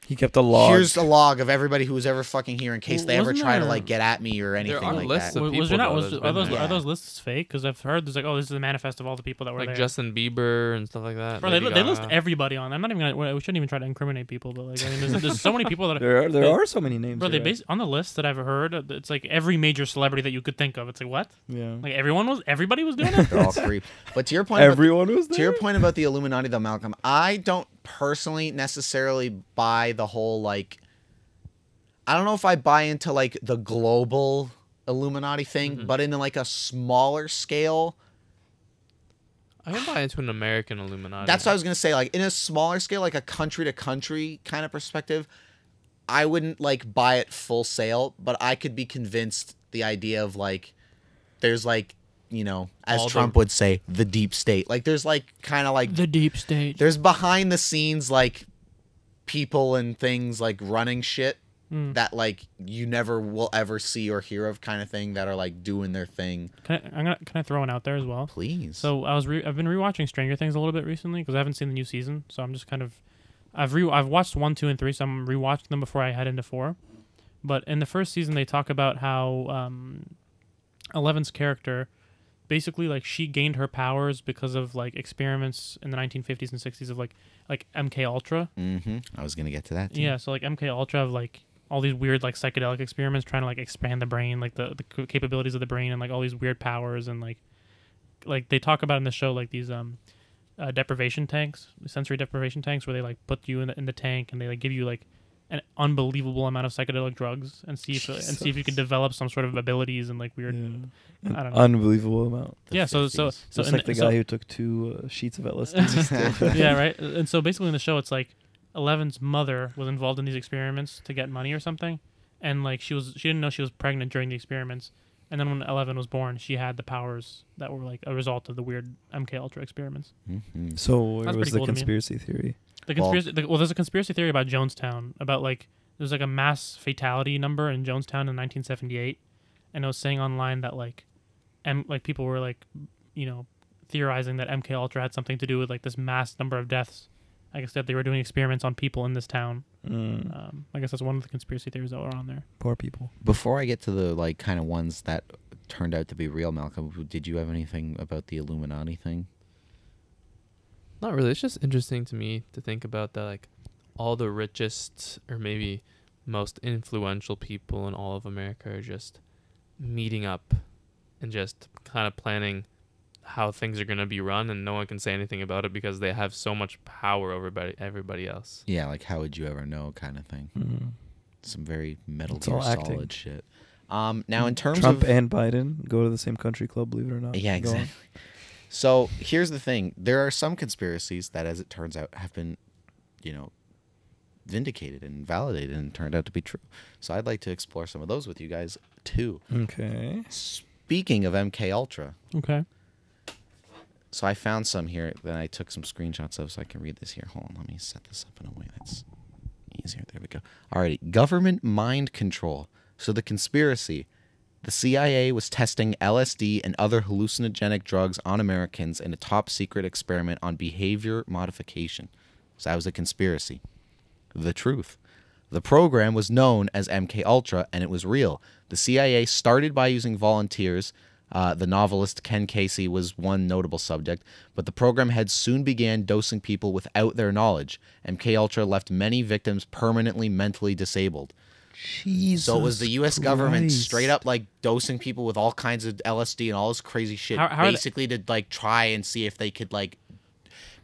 He kept a log.
here's a log of everybody who was ever fucking here in case they ever
Wasn't
try to
there-
like get at me or anything
are
like
lists
that.
of
Was
people,
there not?
though,
Was,
that's
are
been
those
there.
are those lists fake? Because I've heard there's like, oh, this is a manifest of all the people that were
Like
there.
Justin Bieber and stuff like that.
Bro,
Lady
they list
Gaga.
everybody on. I'm not even gonna. We shouldn't even try to incriminate people, but like, I mean, there's so many people that.
There are so many names.
Bro, they
you're right.
on the list that I've heard. It's like every major celebrity that you could think of. It's like what?
Yeah.
Like everybody was doing it.
They're all creep. But to your point,
Everyone was there.
to your point about the Illuminati, though, Malcolm, I don't personally necessarily buy the whole like. I don't know if I buy into like the global Illuminati thing, but in like a smaller scale.
I can buy into an American Illuminati.
That's what I was gonna say. Like in a smaller scale, like a country to country kind of perspective, I wouldn't like buy it full sale, but I could be convinced the idea of like, there's like, as
All
Trump would say, the deep state. Like there's like kind of like
The deep state.
there's behind the scenes like people and things like running shit that like you never will ever see or hear of, kind of thing, that are like doing their thing.
Can I throw one out there as well?
Please.
So I've been rewatching Stranger Things a little bit recently because I haven't seen the new season. So I'm just kind of I've watched 1, 2, and 3, so I'm rewatching them before I head into 4. But in the first season, they talk about how Eleven's character, basically, like, she gained her powers because of like experiments in the 1950s and 60s of like MK Ultra.
Mm-hmm. I was gonna get to that too.
Yeah, so like MK Ultra of like all these weird like psychedelic experiments trying to like expand the brain, like the capabilities of the brain, and like all these weird powers, and like they talk about in the show like these deprivation tanks, sensory deprivation tanks, where they like put you in the tank and they like give you like an unbelievable amount of psychedelic drugs and see if you can develop some sort of abilities and like weird.
Yeah.
I don't know.
Unbelievable amount.
Yeah, so
Just
in
like the
so-
guy who took 2 sheets of LSD.
yeah, right. And so basically in the show, it's like Eleven's mother was involved in these experiments to get money or something, and like she didn't know she was pregnant during the experiments, and then when 11 was born, she had the powers that were like a result of the weird MK Ultra experiments.
Mm-hmm.
So where
That's
was
pretty
the
cool to me.
conspiracy theory?
The conspiracy. There's a conspiracy theory about Jonestown, about like there's like a mass fatality number in Jonestown in 1978, and it was saying online that like people were like, theorizing that MK Ultra had something to do with like this mass number of deaths. I guess that they were doing experiments on people in this town. I guess that's one of the conspiracy theories that were on there.
Poor people.
Before I get to the like kind of ones that turned out to be real, Malcolm, did you have anything about the Illuminati thing?
Not really. It's just interesting to me to think about that, like, all the richest or maybe most influential people in all of America are just meeting up and just kind of planning how things are going to be run, and no one can say anything about it because they have so much power over everybody else.
Yeah, like how would you ever know kind of thing.
Mm-hmm.
Some very Metal
It's
Gear
all acting.
Solid shit. Now in terms
Trump
of
and Biden go to the same country club, believe it or not.
yeah,
Go on.
exactly. So here's the thing: there are some conspiracies that, as it turns out, have been, vindicated and validated and turned out to be true. So I'd like to explore some of those with you guys too.
Okay.
Speaking of MK Ultra,
Okay.
so I found some here that I took some screenshots of, so I can read this here. Hold on, let me set this up in a way that's easier. There we go. Alrighty, government mind control. So the conspiracy. The CIA was testing LSD and other hallucinogenic drugs on Americans in a top secret experiment on behavior modification. So that was a conspiracy. The truth. The program was known as MK Ultra, and it was real. The CIA started by using volunteers. The novelist Ken Casey was one notable subject, but the program had soon began dosing people without their knowledge. MK Ultra left many victims permanently mentally disabled.
Jesus.
So it was the U.S. government
Christ.
straight up like dosing people with all kinds of LSD and all this crazy shit,
How are they-
basically to like try and see if they could like.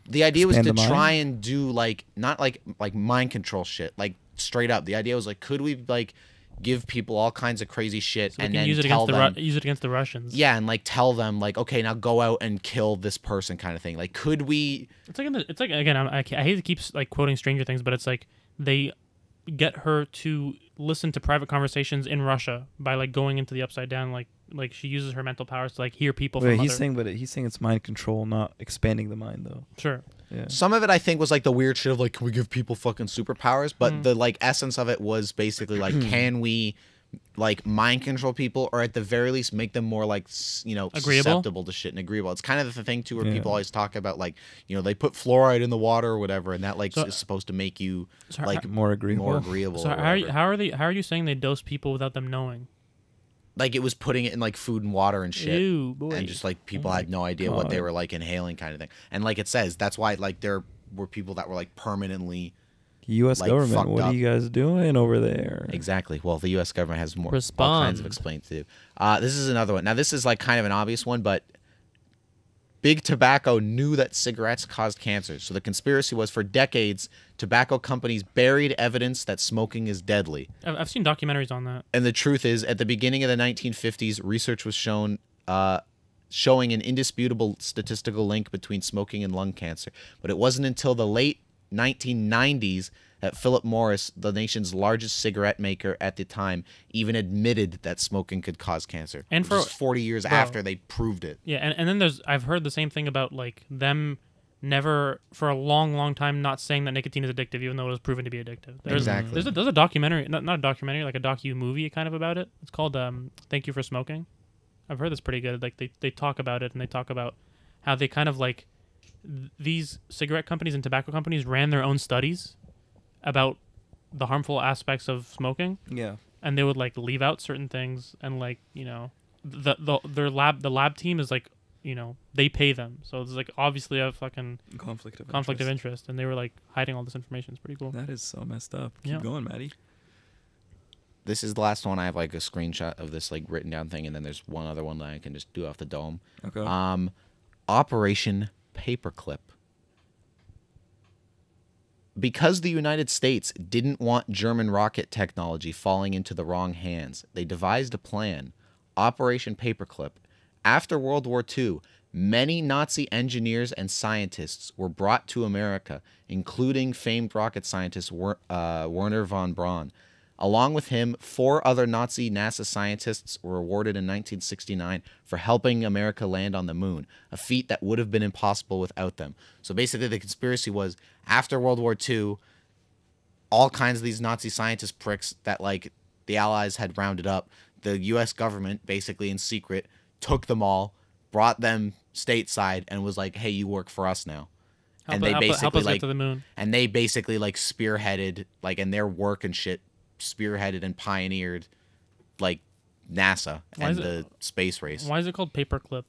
The idea was
Expand
to
the mind?
try and do like not like mind control shit, like straight up. The idea was like, could we like give people all kinds of crazy shit
So we
and
can
then
use it
tell
against
them,
use it against the Russians.
yeah, and like tell them like, okay, now go out and kill this person, kind of thing. Like, could we?
It's like again, I hate to keep like quoting Stranger Things, but it's like they get her to listen to private conversations in Russia by like going into the Upside Down, like she uses her mental powers to like hear people.
Wait,
from
he's
other...
saying it's mind control, not expanding the mind, though.
Sure.
Yeah.
Some of it I think was like the weird shit of like, can we give people fucking superpowers? But the like essence of it was basically like, can we like mind control people, or at the very least make them more like
Agreeable?
susceptible to shit and agreeable? It's kind of the thing too where
Yeah.
people always talk about like, they put fluoride in the water or whatever, and that like
So-
is supposed to make you
So
like
More agreeable.
more agreeable.
So
or
how
whatever.
are you saying they dose people without them knowing?
Like it was putting it in like food and water and shit.
Ew, boy.
And just like people
Oh
had no idea what they
God.
were like inhaling, kind of thing. And like it says, that's why like there were people that were like permanently
U.S.
like,
government,
fucked
what
up.
are you guys doing over there?
Exactly. Well, the U.S. government has more all
Respond.
kinds of explaining to do. This is another one. Now, this is like kind of an obvious one, but Big Tobacco knew that cigarettes caused cancer. So the conspiracy was for decades, tobacco companies buried evidence that smoking is deadly.
I've seen documentaries on that.
And the truth is, at the beginning of the 1950s, research was showing an indisputable statistical link between smoking and lung cancer. But it wasn't until the late 1990s that Philip Morris, the nation's largest cigarette maker at the time, even admitted that smoking could cause cancer.
And
which is
for-
40 years
bro.
after they proved it.
Yeah, and then I've heard the same thing about like them never for a long time not saying that nicotine is addictive, even though it was proven to be addictive.
Exactly.
There's a documentary, not a documentary, like a docu-movie kind of about it. It's called Thank You for Smoking. I've heard it's pretty good. Like they talk about it, and they talk about how they kind of like these cigarette companies and tobacco companies ran their own studies about the harmful aspects of smoking,
Yeah.
and they would like leave out certain things, and like the lab team is like they pay them, so it's like obviously a fucking
Conflict of
interest, and they were like hiding all this information. It's pretty cool.
That is so messed up. Keep
Yeah.
going, Matty.
This is the last one. I have like a screenshot of this like written down thing, and then there's one other one that I can just do off the dome.
Okay.
Operation Paperclip. Because the United States didn't want German rocket technology falling into the wrong hands, they devised a plan, Operation Paperclip. After World War II, many Nazi engineers and scientists were brought to America, including famed rocket scientist Werner von Braun. Along with him, 4 other Nazi NASA scientists were awarded in 1969 for helping America land on the moon, a feat that would have been impossible without them. So basically the conspiracy was, after World War II, all kinds of these Nazi scientist pricks that like the Allies had rounded up, the U.S. government, basically in secret, took them all, brought them stateside, and was like, hey, you work for us now.
Help us get to the moon.
And they basically like spearheaded, like, in their work and shit, spearheaded and pioneered like NASA and the space race.
Why is it called Paperclip?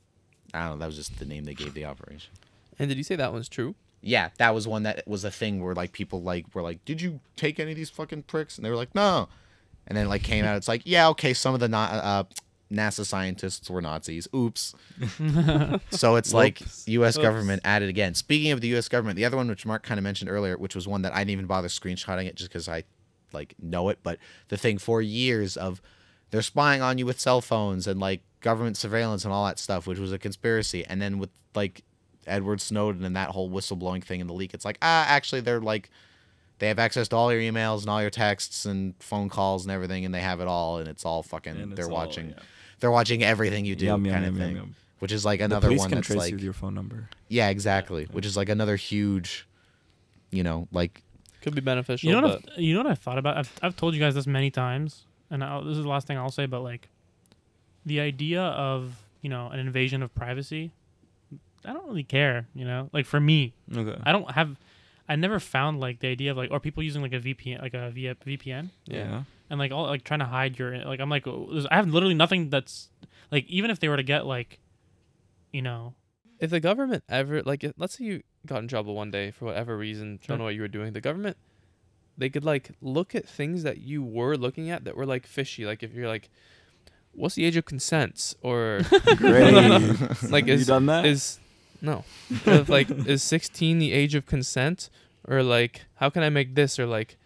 I don't know, that was just the name they gave the operation.
And did you say that one's true?
Yeah, that was one that was a thing where like people like were like, did you take any of these fucking pricks? And they were like, no. And then like came out, it's like, yeah, okay, some of the NASA scientists were Nazis. Oops. So it's like U.S. government added again. Speaking of the U.S. government, the other one which Mark kind of mentioned earlier, which was one that I didn't even bother screenshotting it just because I like know it, but the thing for years of they're spying on you with cell phones and like government surveillance and all that stuff, which was a conspiracy. And then with like Edward Snowden and that whole whistleblowing thing and the leak, it's like, actually they're like, they have access to all your emails and all your texts and phone calls and everything, and they have it all, and it's all fucking, and they're watching everything you do, kind of thing. Which is like another
the police
one
can
that's
trace
like
you with your phone number.
Yeah, exactly. Which is like another huge, like.
Could be beneficial.
You know what I thought about? I've told you guys this many times, and this is the last thing I'll say. But like, the idea of an invasion of privacy, I don't really care. Like for me,
Okay.
I never found like the idea of like, or people using like a VPN, like a VPN,
Yeah.
and like all like trying to hide your like. I'm like, I have literally nothing that's like, even if they were to get like,
if the government ever let's say you got in trouble one day for whatever reason, don't know what you were doing, the government, they could like look at things that you were looking at that were like fishy. Like if you're like, what's the age of consent? Or
Great.
like
you done that?
No. If, like, is 16 the age of consent? Or like, how can I make this? Or like,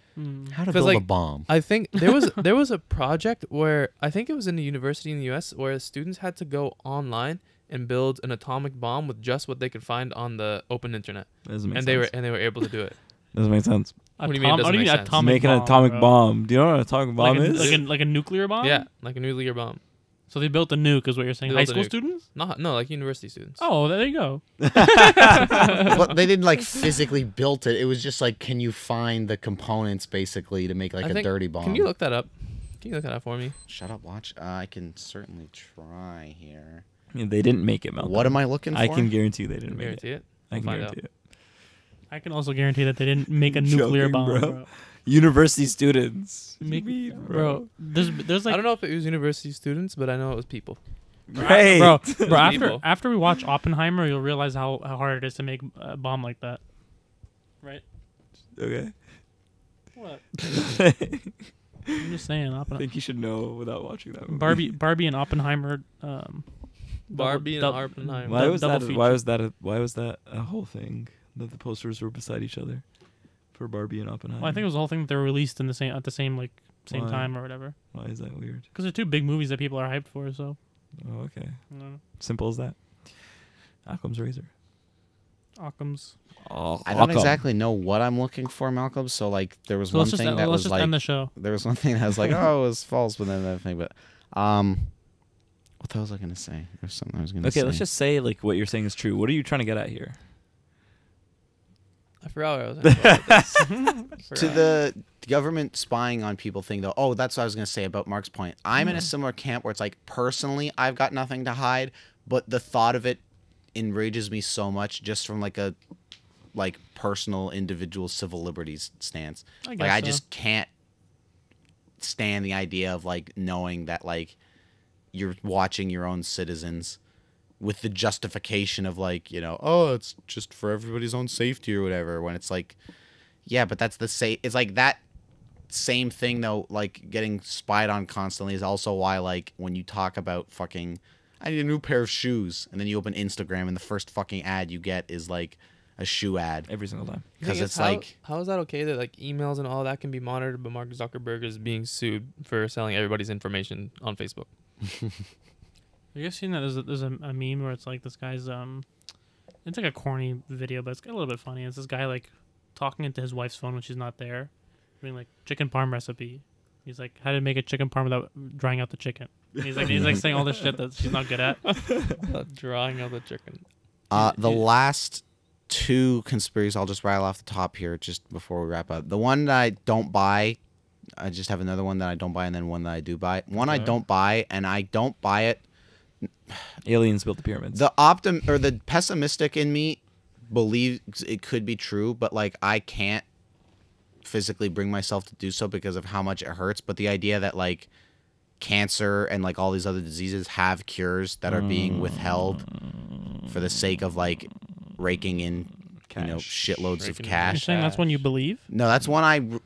how to build a bomb.
I think there was a project where I think it was in a university in the US where students had to go online and build an atomic bomb with just what they could find on the open internet.
Doesn't make
and
sense.
they were able to do it.
Doesn't make sense.
What do you mean it doesn't make sense?
Make an atomic bomb. Do you know what an atomic bomb is?
Like a nuclear bomb?
Yeah, like a nuclear bomb.
So they built a nuke, is what you're saying? High school students?
No, like university students.
Oh, there you go.
But they didn't like physically built it. It was just like, can you find the components basically to make like a dirty bomb?
Can you look that up? Can you look that up for me?
Shut up, watch. I can certainly try here.
Yeah, they didn't make it, Malcolm.
What am I looking for?
I can guarantee you they didn't make
Guarantee it.
I can
We'll find
guarantee it.
I can also guarantee that they didn't make a nuclear
Joking,
bomb,
bro. University students.
Bro, there's like
I don't know if it was university students, but I know it was people.
Right.
bro.
People.
After we watch Oppenheimer, you'll realize how hard it is to make a bomb like that. Right?
Okay.
What? I'm just saying.
I think you should know without watching that movie.
Barbie and Oppenheimer.
Barbie and Oppenheimer.
Why was
double
that?
feature.
Why was that a whole thing that the posters were beside each other for Barbie and Oppenheimer?
Well, I think it was the whole thing that they were released in the same
Why?
time or whatever.
Why is that weird?
Because they're two big movies that people are hyped for. So.
Oh, okay.
No.
Simple as that. Occam's razor.
Occam's.
Oh,
I don't exactly know what I'm looking for, Malcolm. So like, there was one thing that
let's
was
just
like,
end the show.
there was one thing that was like, oh, it was false, but then another thing. But what the hell was I gonna say? There's something I was gonna say.
Okay, let's just say like what you're saying is true. What are you trying to get at here?
I forgot what I was going to say.
To the government spying on people thing, though. Oh, that's what I was going to say about Mark's point. I'm in a similar camp where it's like, personally, I've got nothing to hide, but the thought of it enrages me so much just from like a like personal, individual civil liberties stance.
I guess
Like I
so.
just can't stand the idea of like knowing that like you're watching your own citizens with the justification of like, you know, oh, it's just for everybody's own safety or whatever, when it's like, yeah, but that's the same. It's like that same thing though, like getting spied on constantly is also why like when you talk about fucking, I need a new pair of shoes, and then you open Instagram and the first fucking ad you get is like a shoe ad.
Every single time.
Because it's
how,
like,
how is that okay that like emails and all that can be monitored, but Mark Zuckerberg is being sued for selling everybody's information on Facebook?
Have you guys seen that? There's a meme where it's like this guy's it's like a corny video, but it's a little bit funny. It's this guy like talking into his wife's phone when she's not there, doing like chicken parm recipe. He's like, how to make a chicken parm without drying out the chicken. And he's like saying all this shit that she's not good at.
Drawing out the chicken.
the last two conspiracies, I'll just rattle off the top here just before we wrap up. The one that I don't buy, I just have another one that I don't buy, and then one that I do buy. One I don't buy, and I don't buy it.
Aliens built the pyramids.
The pessimistic in me believes it could be true, but like I can't physically bring myself to do so because of how much it hurts. But the idea that like cancer and like all these other diseases have cures that are being withheld for the sake of like raking in shitloads of
You're
cash.
saying that's one you believe?
No, that's one I wouldn't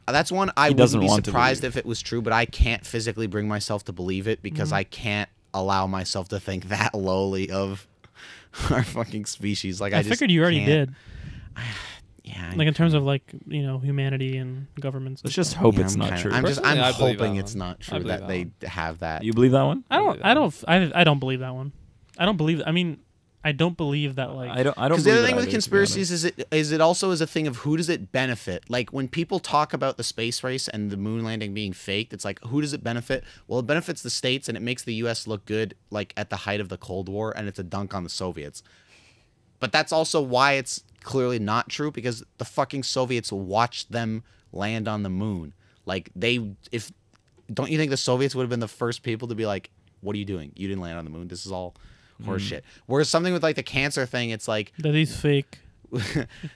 doesn't
be
want to
surprised
believe.
if it was true, but I can't physically bring myself to believe it because I can't allow myself to think that lowly of our fucking species. Like I just
figured you already
can't.
did.
Yeah,
Like in terms of like, humanity and governments.
Let's just hope
yeah,
it's
I'm
not
kinda-
true.
I'm
Personally, I believe
hoping
that
it's
one.
not
I
true
believe
that
that
they have that.
You believe that one?
I don't believe that one. I don't believe I don't believe that like
I don't.
Because the
believe
other
it
thing with
either, to be
conspiracies
honest.
is it also is a thing of who does it benefit? Like when people talk about the space race and the moon landing being faked, it's like who does it benefit? Well, it benefits the States and it makes the U.S. look good like at the height of the Cold War, and it's a dunk on the Soviets. But that's also why it's clearly not true, because the fucking Soviets watched them land on the moon. Like don't you think the Soviets would have been the first people to be like, what are you doing? You didn't land on the moon. This is all horse shit. Whereas something with like the cancer thing, it's like
that he's fake.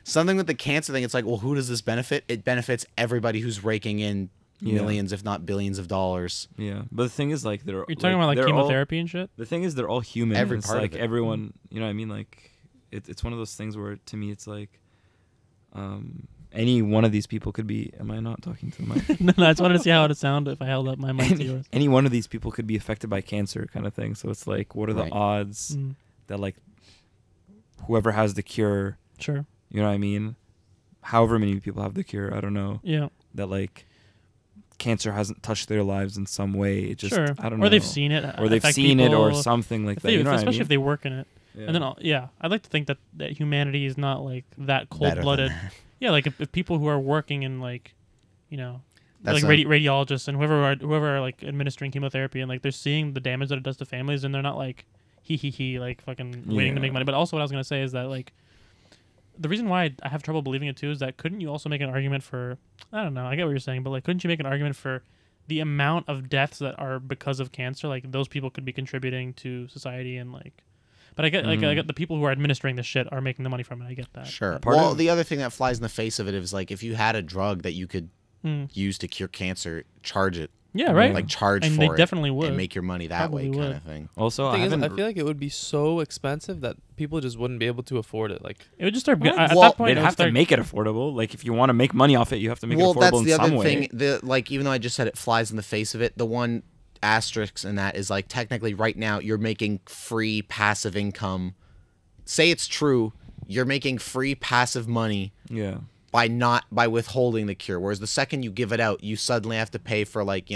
something with the cancer thing, it's like, well, who does this benefit? It benefits everybody who's raking in millions, if not billions of dollars.
Yeah, but the thing is, like,
You're talking about like
they're all-
chemotherapy and shit?
The thing is, they're all human.
Every
It's
part of
like
it.
everyone, you know what I mean? Like, it's one of those things where, to me, it's like, any one of these people could be. Am I not talking to the mic?
No, I just wanted to see how it would sound if I held up my mic to yours.
Any one of these people could be affected by cancer, kind of thing. So it's like, what are the
Right.
odds
Mm,
that like whoever has the cure,
sure.
you know what I mean? However many people have the cure, I don't know.
Yeah.
That like cancer hasn't touched their lives in some way. It just,
Sure.
I don't know.
Or they've seen it.
or they've
affect
seen it, or
people,
something like
if
that.
they-
You know what I
especially
mean?
if they work in it.
Yeah.
And then, I'd like to think that humanity is not like that
Better than
cold-blooded.
that.
Yeah, like if people who are working in like,
That's
like
a-
radiologists and whoever are like administering chemotherapy, and like they're seeing the damage that it does to families, and they're not like he like fucking waiting to make
Yeah.
money. But also, what I was gonna say is that like the reason why I have trouble believing it too is that couldn't you also make an argument for, I don't know, I get what you're saying, but like couldn't you make an argument for the amount of deaths that are because of cancer? Like those people could be contributing to society, and like, but I get like I get the people who are administering the shit are making the money from it. I get that.
Sure.
Part
Well,
of-
the other thing that flies in the face of it is like if you had a drug that you could
Mm.
use to cure cancer, charge it.
Yeah, right.
Like charge
And
for
they
it
definitely would.
and make your money that
Probably
way, kind
would.
of thing.
Also, I
Thing is,
haven't.
I feel like it would be so expensive that people just wouldn't be able to afford it. Like,
It would just start
Well,
at
well,
that point.
They'd
it would
have to
start-
make it affordable. Like, if you want to make money off it, you have to make
Well,
it affordable
that's
in
the
some
other
way.
thing. Like even though I just said it flies in the face of it, the one asterisk in that is like technically right now you're making free passive income. Say it's true, you're making free passive money
Yeah.
by withholding the cure. Whereas the second you give it out, you suddenly have to pay for like,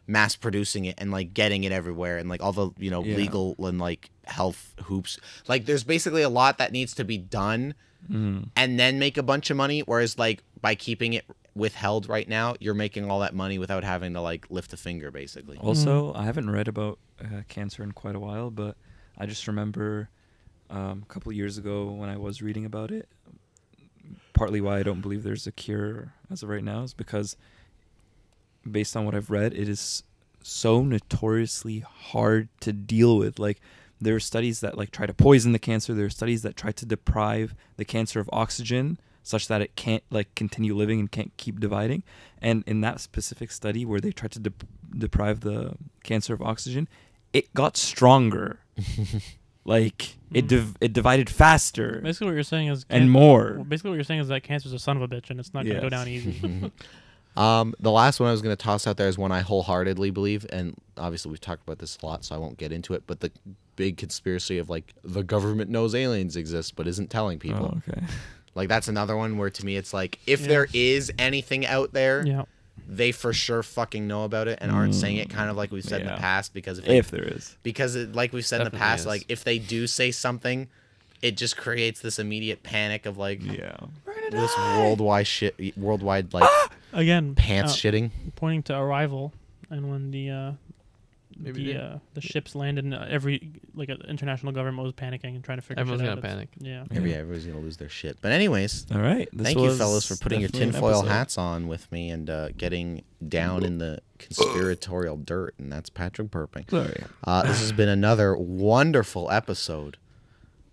mass producing it and like getting it everywhere and like all the,
Yeah.
legal and like health hoops. Like there's basically a lot that needs to be done and then make a bunch of money. Whereas like by keeping it withheld right now, you're making all that money without having to like lift a finger basically.
Also, I haven't read about cancer in quite a while, but I just remember a couple of years ago when I was reading about it. Partly why I don't believe there's a cure as of right now is because, based on what I've read, it is so notoriously hard to deal with. Like, There are studies that like try to poison the cancer. There are studies that try to deprive the cancer of oxygen such that it can't like continue living and can't keep dividing. And in that specific study where they tried to deprive the cancer of oxygen, it got stronger. Like it divided faster.
Basically, what you're saying is
and more.
Basically, what you're saying is that cancer's a son of a bitch, and it's not gonna go down easy.
The last one I was going to toss out there is one I wholeheartedly believe, and obviously we've talked about this a lot, so I won't get into it. But the big conspiracy of like the government knows aliens exist but isn't telling people.
Oh, okay.
Like that's another one where to me it's like if there is anything out there, they for sure fucking know about it and aren't saying it. Kind of like we've said in the past, because
if there is,
because like we've said
Definitely
in the past,
is.
like if they do say something, it just creates this immediate panic of like this worldwide like
Again,
pants shitting.
Pointing to Arrival, and when the ships landed, and every like international government was panicking and trying to figure
Everyone's
shit out.
gonna panic.
Yeah.
Everybody's gonna lose their shit. But anyways,
all right.
Thank you, fellas, for putting your tinfoil hats on with me and getting down in the conspiratorial dirt. And that's Patrick burping.
Sorry.
This has been another wonderful episode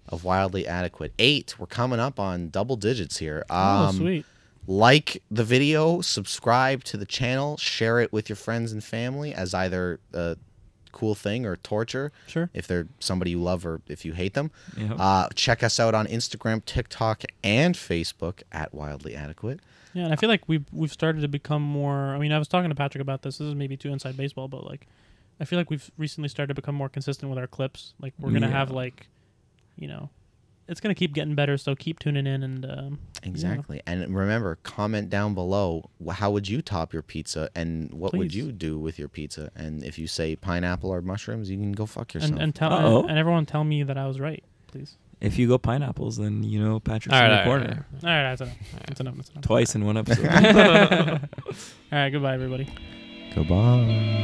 of Wildly Adequate. 8. We're coming up on double digits here.
Sweet.
Like the video, subscribe to the channel, share it with your friends and family as either a cool thing or torture.
Sure.
If they're somebody you love or if you hate them.
Yep.
Check us out on Instagram, TikTok, and Facebook at Wildly Adequate.
Yeah, and I feel like we've started to become more. I mean, I was talking to Patrick about this. This is maybe too inside baseball, but like, I feel like we've recently started to become more consistent with our clips. Like, we're gonna have like, it's gonna keep getting better. So keep tuning in and
exactly. And remember, comment down below how would you top your pizza and what would you do with your pizza. And if you say pineapple or mushrooms, you can go fuck yourself.
And everyone tell me that I was right, please.
If you go pineapples, then Patrick's in the corner.
All right, that's enough. That's enough.
Twice in one episode.
All right, goodbye, everybody.
Goodbye.